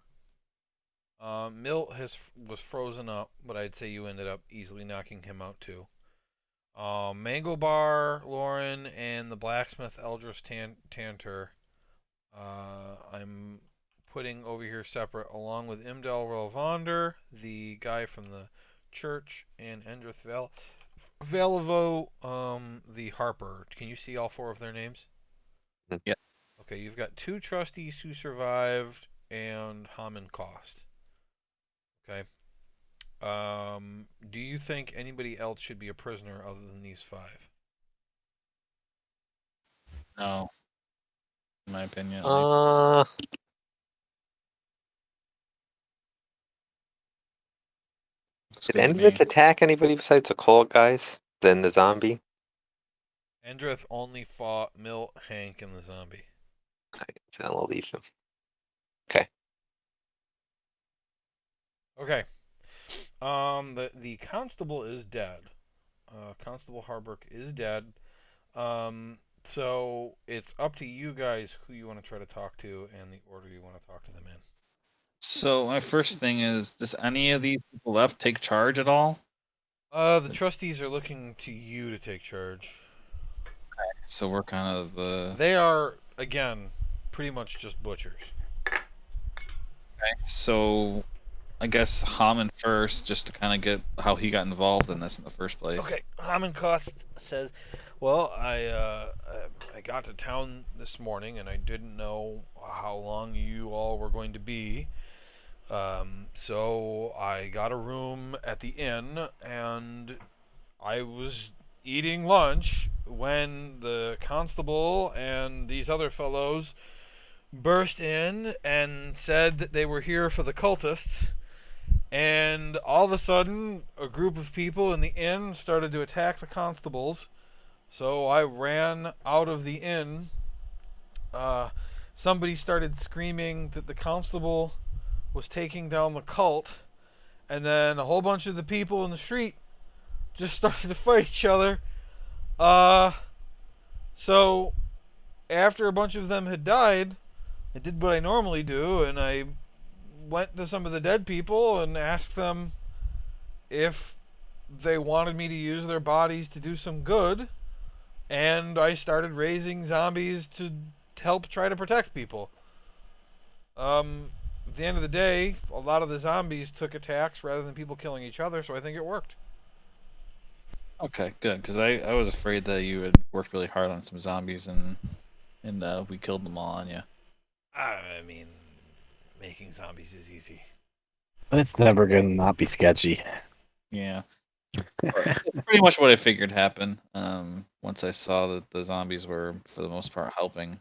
Milt was frozen up, but I'd say you ended up easily knocking him out too. Mango Bar, Lauren, and the blacksmith Eldris Tanter. I'm putting over here separate, along with Imdal Rolvander, the guy from the church, and Endrith Valivo, the harper. Can you see all 4 of their names? Yeah. Okay, you've got 2 trustees who survived, and Hammond Cost. Okay. Do you think anybody else should be a prisoner other than these 5? No, in my opinion. Looks did good to Endrith me. attack anybody besides the cult guys? Then the zombie. Endrith only fought Milt, Hank, and the zombie. Alright, then I'll leave him. Okay. The constable is dead. Constable Harburg is dead. So it's up to you guys who you want to try to talk to and the order you want to talk to them in. So my first thing is, does any of these people left take charge at all? The trustees are looking to you to take charge. So we're kind of the. They are, again, pretty much just butchers. So I guess Hammond first, just to kind of get how he got involved in this in the first place. Okay, Hamankost says, "Well, I got to town this morning and I didn't know how long you all were going to be. So I got a room at the inn and I was eating lunch when the constable and these other fellows burst in and said that they were here for the cultists. And all of a sudden, a group of people in the inn started to attack the constables. So I ran out of the inn. Somebody started screaming that the constable was taking down the cult. And then a whole bunch of the people in the street just started to fight each other. So after a bunch of them had died, I did what I normally do, and I went to some of the dead people and asked them if they wanted me to use their bodies to do some good, and I started raising zombies to help try to protect people. At the end of the day, a lot of the zombies took attacks rather than people killing each other, so I think it worked. Okay, good, because I was afraid that you had worked really hard on some zombies and we killed them all on you. I mean, making zombies is easy. It's never gonna not be sketchy. Yeah. That's pretty much what I figured happened. Once I saw that the zombies were, for the most part, helping,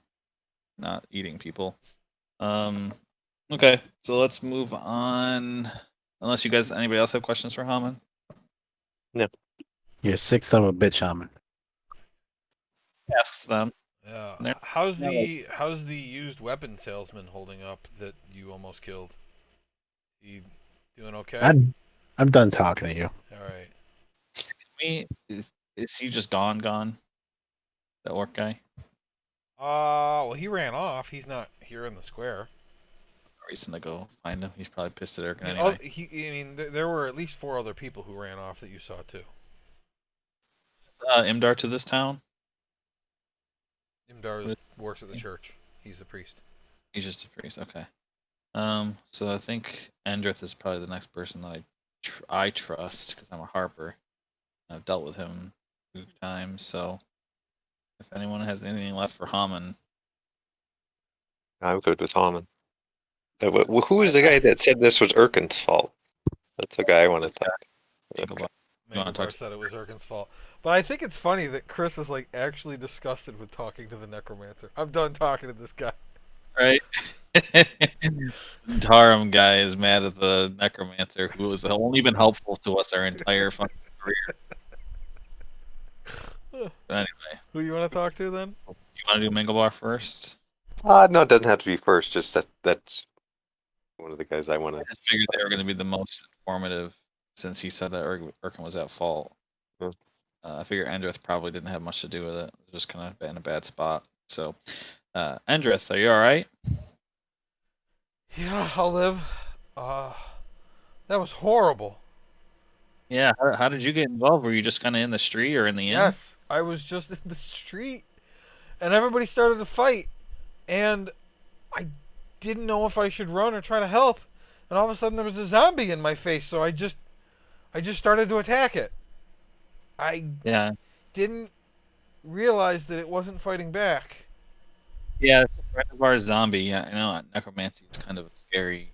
not eating people. Okay, so let's move on. Unless you guys, anybody else have questions for Haman? You're sick son of a bitch, Haman. Asks them. They're- How's they're the used weapon salesman holding up that you almost killed? He doing okay? I'm done talking to you. All right. Is he just gone? That orc guy? Well, he ran off. He's not here in the square. Reason to go find him. He's probably pissed at Erkin I mean, anyway. there were at least 4 other people who ran off that you saw too. Imdar to this town? Imdar works at the church. He's the priest. He's just a priest. Okay. So I think Endrith is probably the next person that I trust because I'm a Harper. I've dealt with him 2 times. So if anyone has anything left for Haman, I'm good with Haman. Who is the guy that said this was Erkin's fault? That's the guy I want to talk. think Okay. about. You wanna talk Mangabar said it was Erkin's fault. But I think it's funny that Chris is like actually disgusted with talking to the necromancer. I'm done talking to this guy. Right? Tarum guy is mad at the necromancer who has only been helpful to us our entire fucking career. But anyway, Who do you want to talk to then? you want to do Minglebar first? No, it doesn't have to be first. Just that's one of the guys I want I to. just figured they were going to be the most informative since he said that Erkin was at fault. Hmm. I figure Endrith probably didn't have much to do with it. It was just kind of in a bad spot. So, Endrith, are you all right? Yeah, I'll live. That was horrible. Yeah. How did you get involved? Were you just kind of in the street or in the inn? Yes, I was just in the street, and everybody started to fight, and I didn't know if I should run or try to help, and all of a sudden there was a zombie in my face, so I just started to attack it. I Yeah. didn't realize that it wasn't fighting back. Yeah, it's a friend of ours, zombie. Yeah, I know necromancy is kind of a scary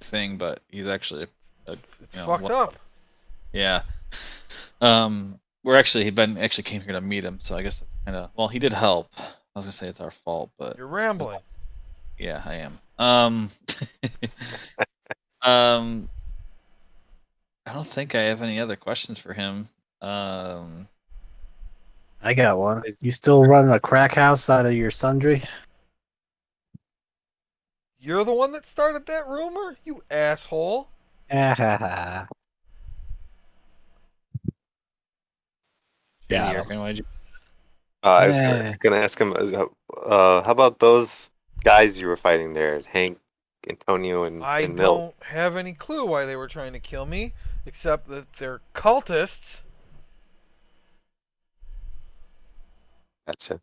thing, but he's actually a It's fucked up. Yeah. He actually came here to meet him, so I guess that's kind of he did help. I was gonna say it's our fault, but You're rambling. yeah, I am. I don't think I have any other questions for him. I got one. You still running a crack house out of your sundry? You're the one that started that rumor, you asshole. Ah, Shady got him. Erkin, why'd you? I was gonna ask him. How about those guys you were fighting there, Hank, Antonio, and I and Mill? don't have any clue why they were trying to kill me, except that they're cultists. That's it.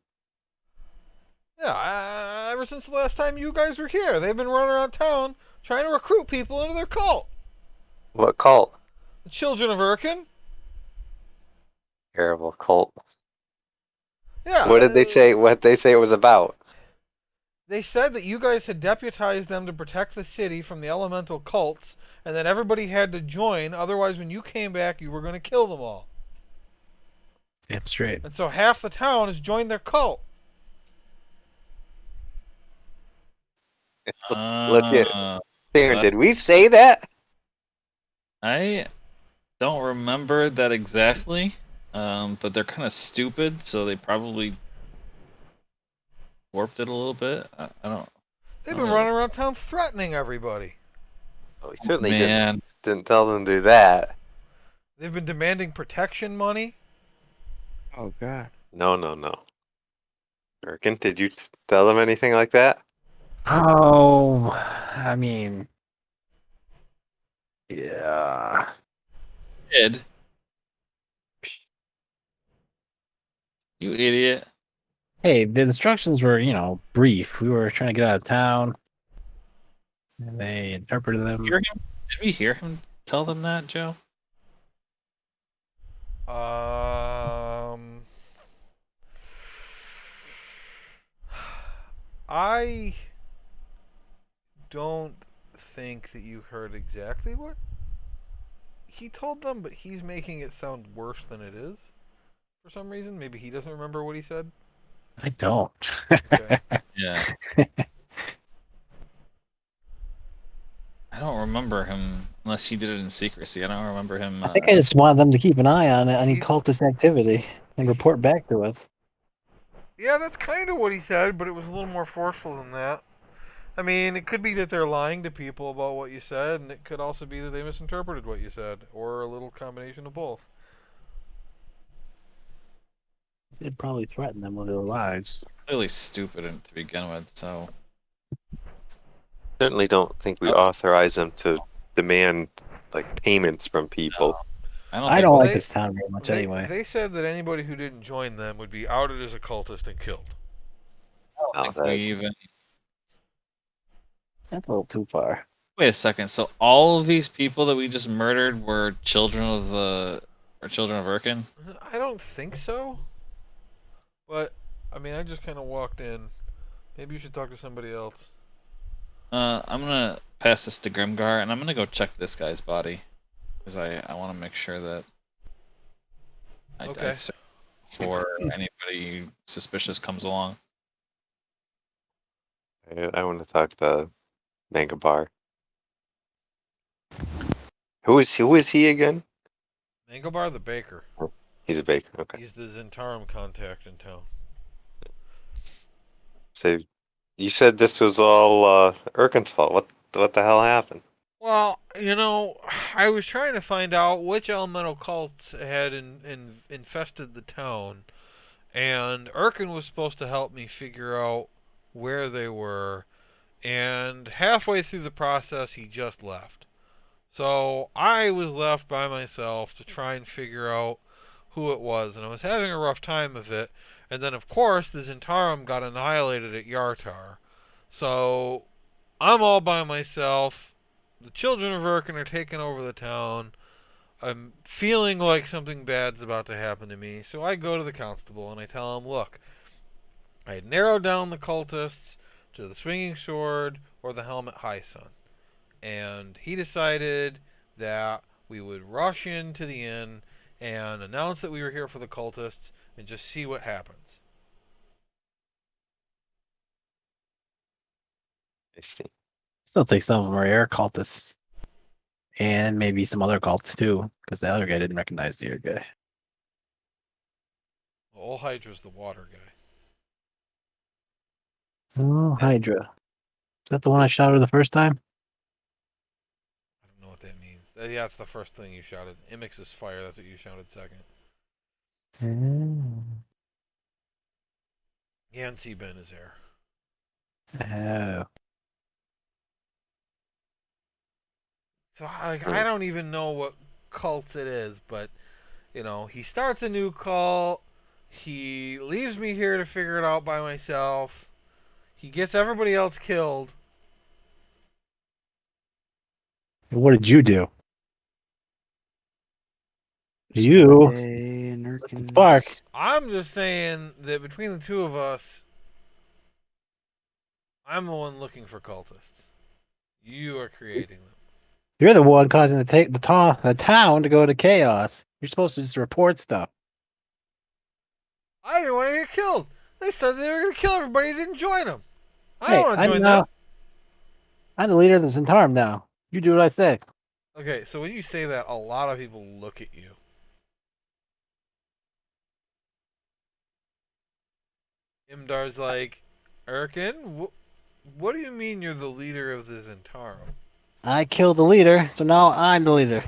Yeah, ever since the last time you guys were here, they've been running around town trying to recruit people into their cult. What cult? The Children of Urkin? Terrible cult. Yeah. What did they say? What they say it was about? They said that you guys had deputized them to protect the city from the elemental cults, and that everybody had to join, otherwise when you came back you were going to kill them all. Damn straight. And so half the town has joined their cult. Look at Darren. Uh, Did we say that? I don't remember that exactly, but they're kind of stupid, so they probably warped it a little bit. I don't. They've I been don't running around town threatening everybody. Oh, he certainly Man, didn't tell them to do that. They've been demanding protection money. Oh God. No. Durkin, did you tell them anything like that? Oh, I mean, yeah. kid, you idiot! Hey, the instructions were, brief. We were trying to get out of town, and they interpreted them. Hear him? Did we hear him tell them that, Joe? I don't think that you heard exactly what he told them, but he's making it sound worse than it is for some reason. Maybe he doesn't remember what he said. I don't. Okay. Yeah. I don't remember him unless he did it in secrecy. I don't remember him. I think I just wanted them to keep an eye on any He- cultist activity and report back to us. Yeah, that's kind of what he said, but it was a little more forceful than that. I mean, it could be that they're lying to people about what you said, and it could also be that they misinterpreted what you said, or a little combination of both. They'd probably threaten them with their lives. Really stupid to begin with. So Certainly don't think we Oh. authorize them to demand like payments from people. I don't I think don't Well, like they- this town very much anyway. They said that anybody who didn't join them would be outed as a cultist and killed. Oh, we that's- even. That's a little too far. Wait a second. So all of these people that we just murdered were children of the, or children of Urkin? I don't think so. But, I mean, I just kind of walked in. Maybe you should talk to somebody else. I'm gonna pass this to Grimgar, and I'm gonna go check this guy's body, because I want to make sure that I Okay. search before anybody suspicious comes along. I want to talk to Manga Bar. Who is he again? Mangobar the baker. He's a baker. Okay. He's the Zentarum contact in town. So you said this was all Urkin's fault. What the hell happened? Well, I was trying to find out which elemental cults had infested the town, and Urkin was supposed to help me figure out where they were, and halfway through the process, he just left. So I was left by myself to try and figure out who it was, and I was having a rough time of it. And then, of course, the Zentarum got annihilated at Yartar. So I'm all by myself. The children of Urkin are taking over the town. I'm feeling like something bad's about to happen to me. So I go to the constable and I tell him, look, I had narrowed down the cultists to the swinging sword or the helmet high sun. And he decided that we would rush into the inn and announce that we were here for the cultists and just see what happens. I see. Still think some of them are air cultists. And maybe some other cults too, because the other guy didn't recognize the other guy. Well, Old Hydra's the water guy. Oh, Hydra. Is that the one I shouted the first time? I don't know what that means. Yeah, it's the first thing you shouted. Imix is fire, that's what you shouted second. Oh. Yancy Ben is air. Oh. So I don't even know what cult it is, but he starts a new cult. He leaves me here to figure it out by myself. He gets everybody else killed. What did you do? You, And Spark. Erkin's. I'm just saying that between the two of us, I'm the one looking for cultists. You are creating them. You're the one causing the town to go to chaos. You're supposed to just report stuff. I didn't want to get killed. They said they were going to kill everybody who didn't join them. I Hey, don't want to I'm join now. them. I'm the leader of the Centaurum now. You do what I say. Okay, so when you say that, a lot of people look at you. Imdar's like, Erkin, what do you mean you're the leader of the Zentarum? I killed the leader, so now I'm the leader.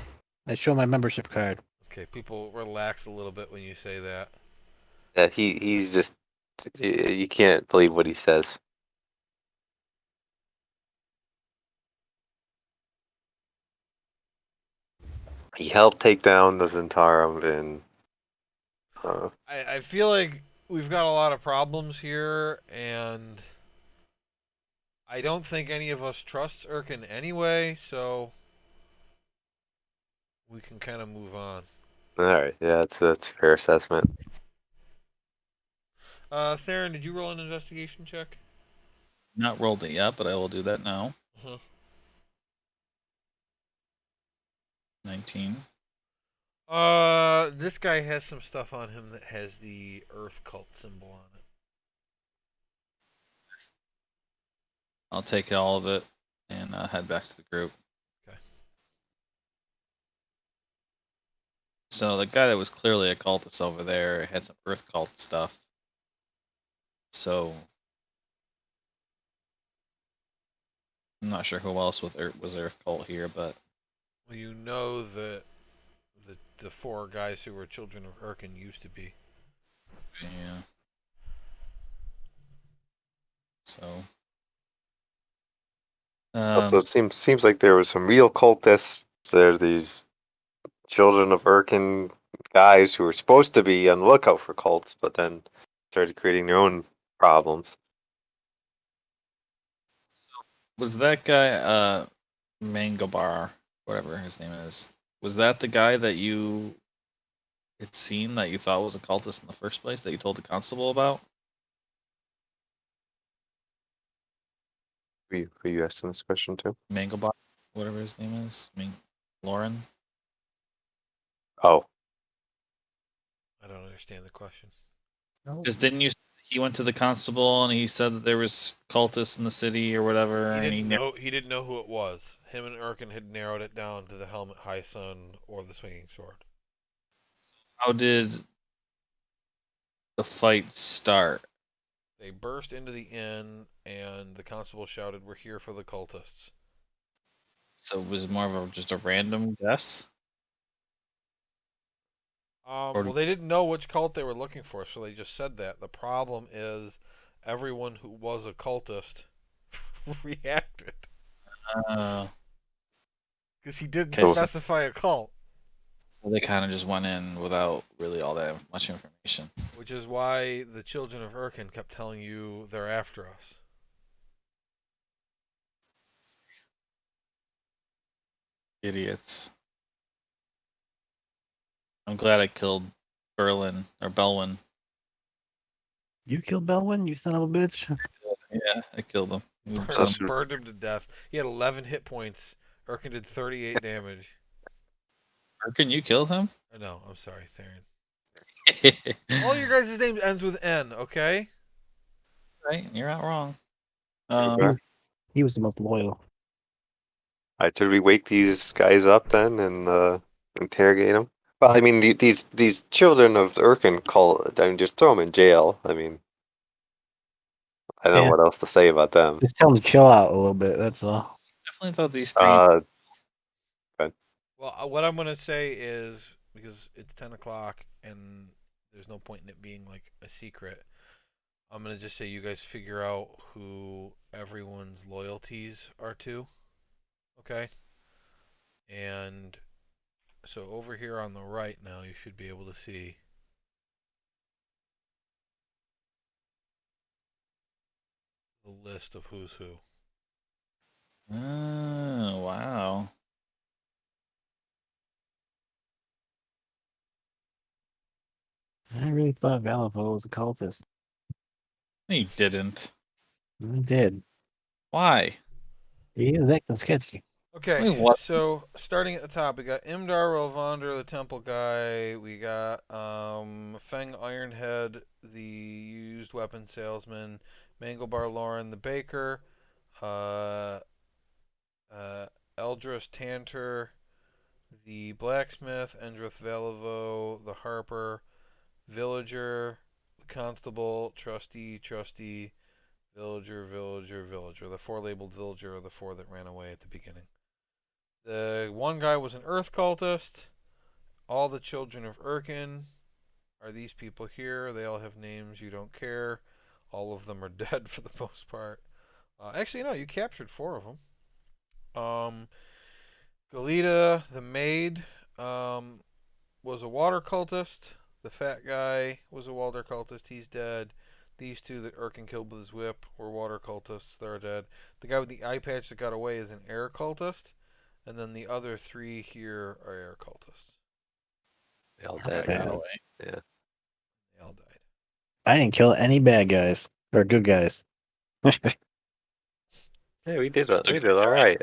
I show my membership card. Okay, people relax a little bit when you say that. Yeah, he's just you can't believe what he says. He helped take down the Zentarum and I feel like we've got a lot of problems here, and I don't think any of us trusts Erkin anyway, so we can kind of move on. all right, yeah, that's a fair assessment. Theron, did you roll an investigation check? Not rolled it yet, but I will do that now. Uh-huh. 19. This guy has some stuff on him that has the Earth cult symbol on it. I'll take all of it and head back to the group. Okay. So the guy that was clearly a cultist over there had some Earth cult stuff. So I'm not sure who else was Earth cult here, but Well, you know that the four guys who were children of Erkin used to be. yeah. So Also, it seems like there was some real cultists. There are these children of Urkin guys who were supposed to be on the lookout for cults, but then started creating their own problems. was that guy Mangobar, whatever his name is, was that the guy that you had seen that you thought was a cultist in the first place that you told the constable about? Were you asking this question too? Mangobar, whatever his name is, Lauren. Oh, I don't understand the question. Because didn't you? He went to the constable and he said that there was cultists in the city or whatever, He and didn't know. He didn't know who it was. Him and Erkin had narrowed it down to the Helmet High Sun or the Swinging Sword. How did the fight start? They burst into the inn, and the constable shouted, "We're here for the cultists." So it was more of just a random guess? Or Well, they didn't know which cult they were looking for, so they just said that. The problem is, everyone who was a cultist reacted uh, because he didn't okay, specify a cult, so they kind of just went in without really all that much information. which is why the children of Urkin kept telling you they're after us. Idiots. I'm glad I killed Berlin or Belwyn. You killed Belwyn, you son of a bitch. Yeah, I killed him. Burned him to death. He had 11 hit points. Urkin did 38 damage. Can you kill him? No, I'm sorry, Theron. All your guys' names ends with N, okay? Right, you're not wrong. He was the most loyal. should we wake these guys up then and interrogate them? Well, I mean, these children of Urkin call. I mean, just throw them in jail. I mean, I don't know Yeah. what else to say about them. Just tell him to chill out a little bit. That's all. Definitely thought these three. Well, what I'm going to say is, because it's 10 o'clock and there's no point in it being like a secret, I'm going to just say you guys figure out who everyone's loyalties are to. Okay? And so over here on the right now, you should be able to see the list of who's who. Oh, wow. I really thought Valvo was a cultist. No, you didn't. I did. Why? He was acting sketchy. Okay, Wait, what? so starting at the top, we got Imdar Relvander, the temple guy. We got Feng Ironhead, the used weapon salesman. Mangelbar Lauren, the baker. Uh, Eldris Tantor, the blacksmith. Endrith Valivo, the harper. Villager, the constable. Trusty. Villager. The 4 labeled villager are the 4 that ran away at the beginning. The one guy was an Earth cultist. All the children of Urkin are these people here. They all have names. You don't care. All of them are dead for the most part. Actually, no, you captured 4 of them. Galita, the maid, was a water cultist. The fat guy was a water cultist. He's dead. These 2 that Urkin killed with his whip were water cultists. They're dead. The guy with the eye patch that got away is an air cultist. And then the other 3 here are air cultists. They all That dead. got away. Yeah. They all died. I didn't kill any bad guys or good guys. Yeah, we did all right.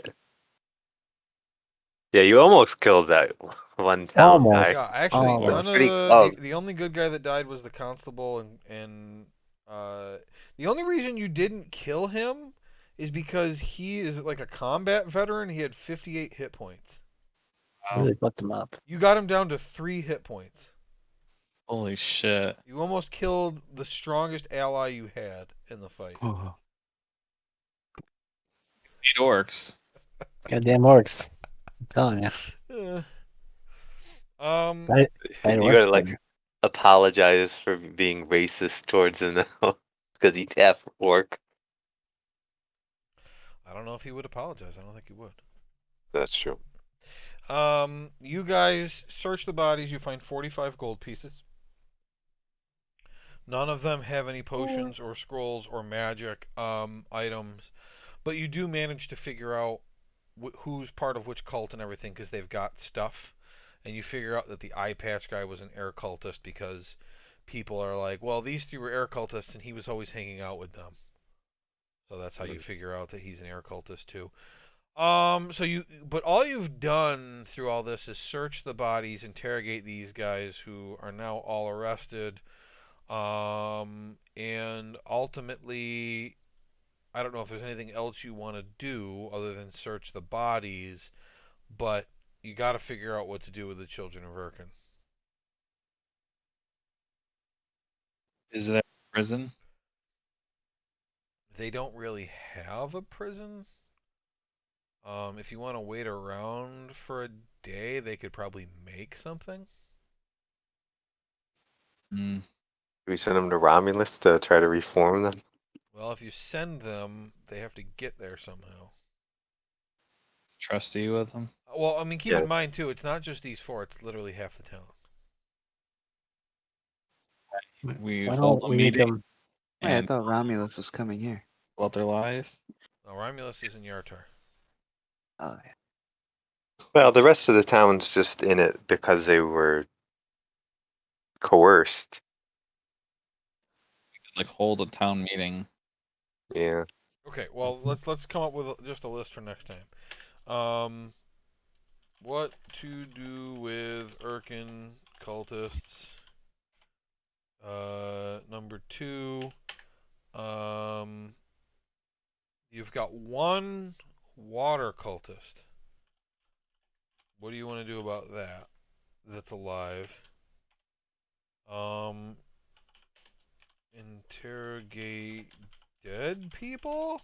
Yeah, you almost killed that one town guy. Almost. Yeah, actually, Almost. none of Pretty the close. the only good guy that died was the constable, and the only reason you didn't kill him is because he is like a combat veteran. He had 58 hit points. Really fucked him up. You got him down to 3 hit points. Holy shit. You almost killed the strongest ally you had in the fight. Oh, 8 orcs. Goddamn orcs. I'm telling you. Eh. I had You orcs gotta for like you. apologize for being racist towards him now because he's half orc. I don't know if he would apologize. I don't think he would. That's true. You guys search the bodies. You find 45 gold pieces. None of them have any potions or scrolls or magic items, but you do manage to figure out who's part of which cult and everything because they've got stuff. And you figure out that the eye patch guy was an air cultist because people are like, well, these 3 were air cultists and he was always hanging out with them. So that's how you figure out that he's an air cultist too. But all you've done through all this is search the bodies, interrogate these guys who are now all arrested, and ultimately, I don't know if there's anything else you want to do other than search the bodies, but you got to figure out what to do with the children of Urkin. Is there a prison? They don't really have a prison. If you want to wait around for a day, they could probably make something. Hmm. Do we send them to Romulus to try to reform them? Well, if you send them, they have to get there somehow. Trusty with them? Well, I mean, keep Yeah. in mind too, it's not just these 4; it's literally half the town. We Why hold don't a we make meeting them? wait, I and thought Romulus was coming here. about their lies. No, Romulus is in Yartar. Oh, yeah. Well, the rest of the town's just in it because they were coerced. Like hold a town meeting. Yeah. Okay, well, let's come up with just a list for next time. What to do with Urkin cultists? Number 2. You've got 1 water cultist. What do you want to do about that? That's alive. Interrogate dead people.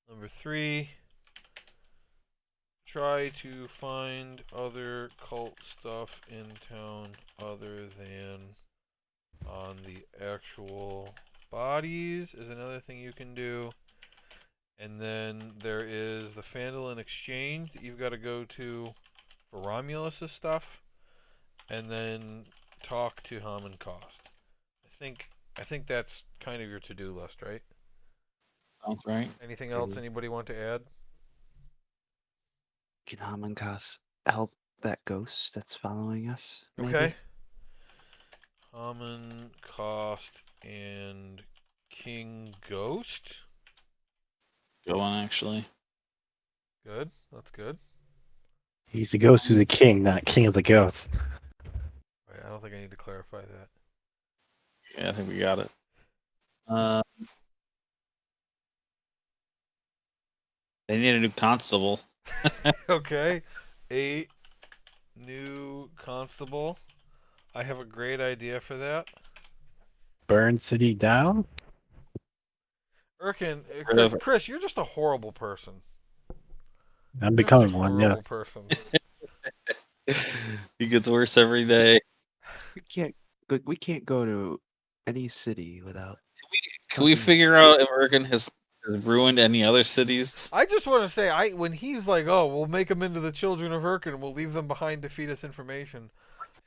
Number 3. Try to find other cult stuff in town other than on the actual bodies is another thing you can do. And then there is the Phandalin Exchange that you've got to go to for Romulus' stuff. And then talk to Hammond Cost. I think that's kind of your to-do list, right? Sounds right. Anything else Mhm. anybody want to add? Can Hamankas help that ghost that's following us? Maybe? Okay. Common Cost and King Ghost. Go on, actually. Good. That's good. He's the ghost who's a king, not king of the ghosts. Right, I don't think I need to clarify that. Yeah, I think we got it. They need a new constable. Okay. 8 new constable. I have a great idea for that. Burn city down? Erkin, Rid of- Chris, you're just a horrible person. I'm You're just becoming a one, horrible yes. person. He gets worse every day. We can't go to any city without. Can we fucking- figure out if Ergen has ruined any other cities? I just want to say, when he's like, "Oh, we'll make them into the children of Urkin and we'll leave them behind to feed us information,"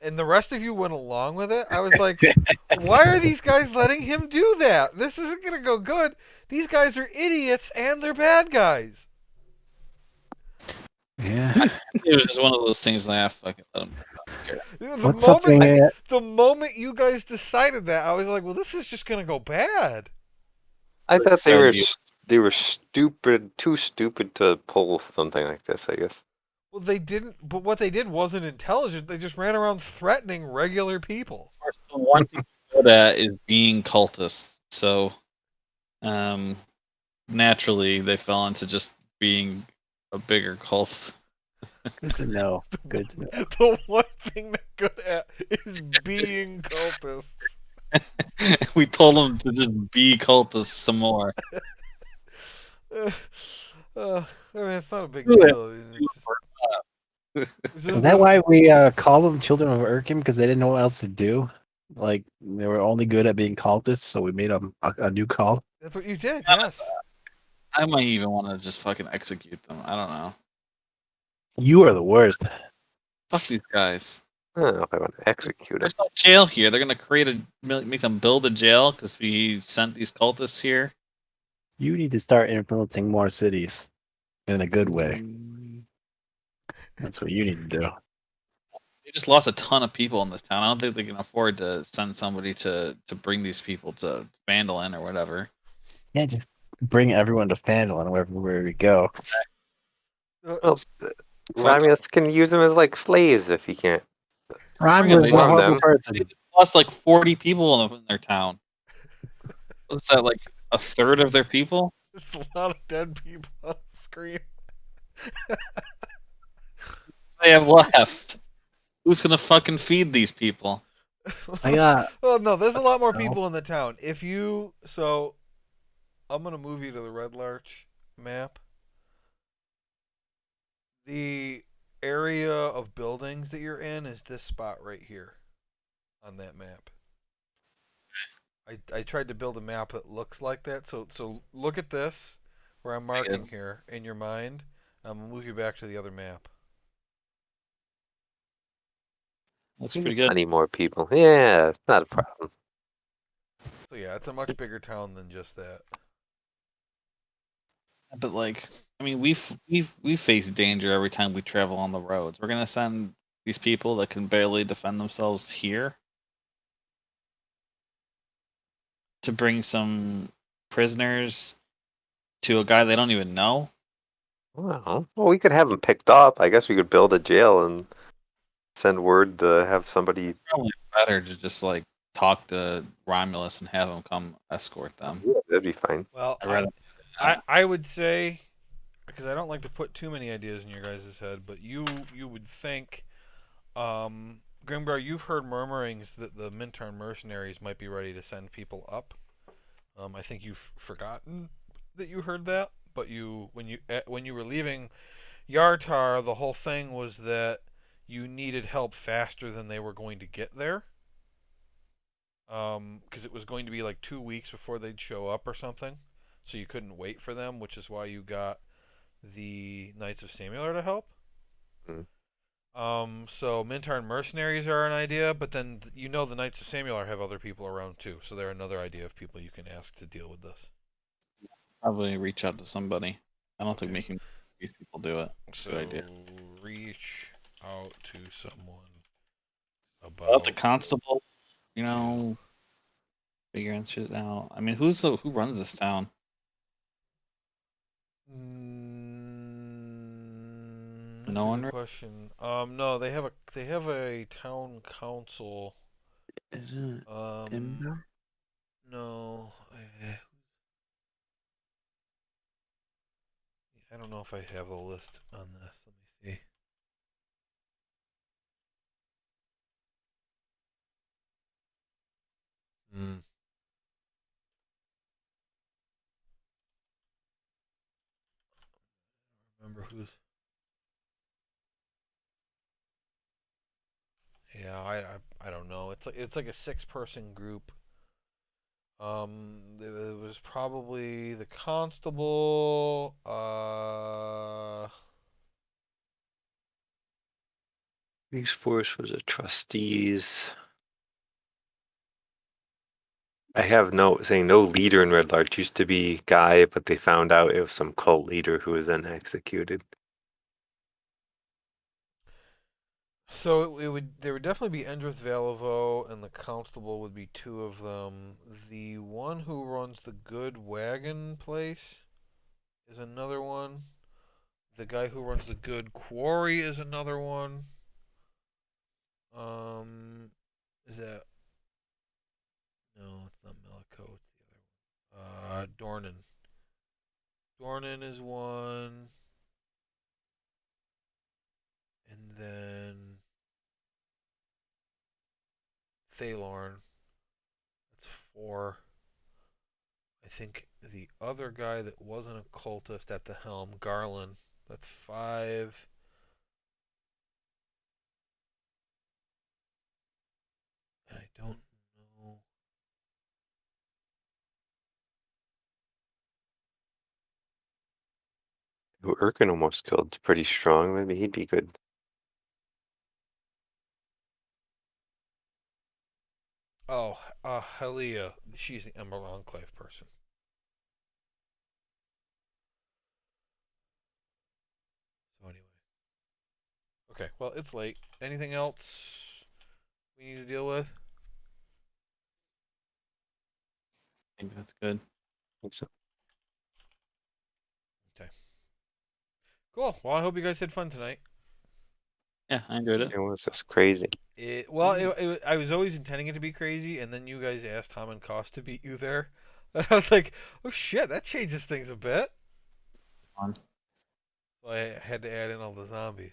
and the rest of you went along with it, I was like, "Why are these guys letting him do that? This isn't gonna go good. These guys are idiots and they're bad guys." Yeah. It was just one of those things that I fucking let him. What's something that The moment you guys decided that, I was like, "Well, this is just gonna go bad." I thought they Good were idea. they were stupid, too stupid to pull something like this. I guess. Well, they didn't. But what they did wasn't intelligent. They just ran around threatening regular people. The one thing we're good at is being cultists. So, naturally, they fell into just being a bigger cult. good to know. Good to know. The one thing they're good at is being cultists. We told them to just be cultists some more. I mean, it's not a big Yeah. deal. It's Is just that this- why we call them children of Urkim? Because they didn't know what else to do? Like, they were only good at being cultists, so we made them a new cult? That's what you did, yes. I might even want to just fucking execute them. I don't know. You are the worst. Fuck these guys. I don't know if I want to execute it. There's no jail here. They're gonna make them build a jail because we sent these cultists here. You need to start influencing more cities in a good way. That's what you need to do. They just lost a ton of people in this town. I don't think they can afford to send somebody to bring these people to Vandalin or whatever. Yeah, just bring everyone to Fandolin wherever we go. Well, I mean, let's can use them as like slaves if you can't. I'm Bring a it, warn horrible them. person. They just lost like 40 people in their town. What's that, like a third of their people? It's a lot of dead people on the screen. They have left. Who's gonna fucking feed these people? I got Well, no, there's a lot more people in the town. I'm gonna move you to the Red Larch map. The area of buildings that you're in is this spot right here on that map. I tried to build a map that looks like that. So look at this where I'm marking here in your mind. I'm gonna move you back to the other map. Looks pretty good. Plenty more people. Yeah, it's not a problem. So yeah, it's a much bigger town than just that. But like, I mean, we face danger every time we travel on the roads. We're gonna send these people that can barely defend themselves here to bring some prisoners to a guy they don't even know. Well, we could have them picked up. I guess we could build a jail and send word to have somebody. Probably better to just like talk to Romulus and have him come escort them. Yeah, that'd be fine. Well, I'd rather. I would say, because I don't like to put too many ideas in your guys' head, but you would think, Grimgar, you've heard murmurings that the Mintarn mercenaries might be ready to send people up. I think you've forgotten that you heard that, but when you were leaving Yartar, the whole thing was that you needed help faster than they were going to get there. Because it was going to be like 2 weeks before they'd show up or something. So you couldn't wait for them, which is why you got the Knights of Samular to help. So Mintarn mercenaries are an idea, but then the Knights of Samular have other people around too, so they're another idea of people you can ask to deal with this. Probably reach out to somebody. I don't think Okay. making these people do it. It's a good idea. Reach out to someone About the about constable, You know, figuring shit out. I mean, who runs this town? That's No a one. good question. No, they have a town council. Isn't it Um, Timber? no, I don't know if I have a list on this. Let me see. Hmm. Remember who's? Yeah, I don't know. It's like a 6-person group. It was probably the constable. Police force was a trustees. I have no saying no leader in Red Larch. Used to be guy, but they found out it was some cult leader who was then executed. So it would there would definitely be Endrith Valivo, and the constable would be 2 of them. The one who runs the good wagon place is another one. The guy who runs the good quarry is another one. Is that no? It's not Melico. It's the other one. Dornan. Dornan is one, and then Thalorn. That's 4. I think the other guy that wasn't a cultist at the helm, Garland. That's 5. And I don't know. Who Erkin almost killed. Pretty strong. Maybe he'd be good. Oh, Helia. She's the Emerald Enclave person. So anyway. Okay, well, it's late. Anything else we need to deal with? I think that's good. So, Okay. Cool. Well, I hope you guys had fun tonight. Yeah, I enjoyed it. it was just crazy. I was always intending it to be crazy, and then you guys asked Tom and Koss to beat you there. And I was like, oh shit, that changes things a bit. Fun. So I had to add in all the zombies.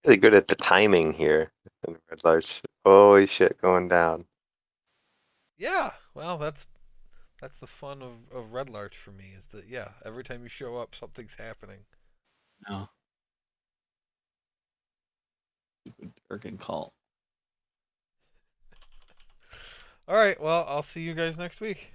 Really good at the timing here in Red Larch. Holy shit, going down. Yeah, well, that's the fun of Red Larch for me is that yeah, every time you show up, something's happening. No. Stupid Durkin cult. All right, well, I'll see you guys next week.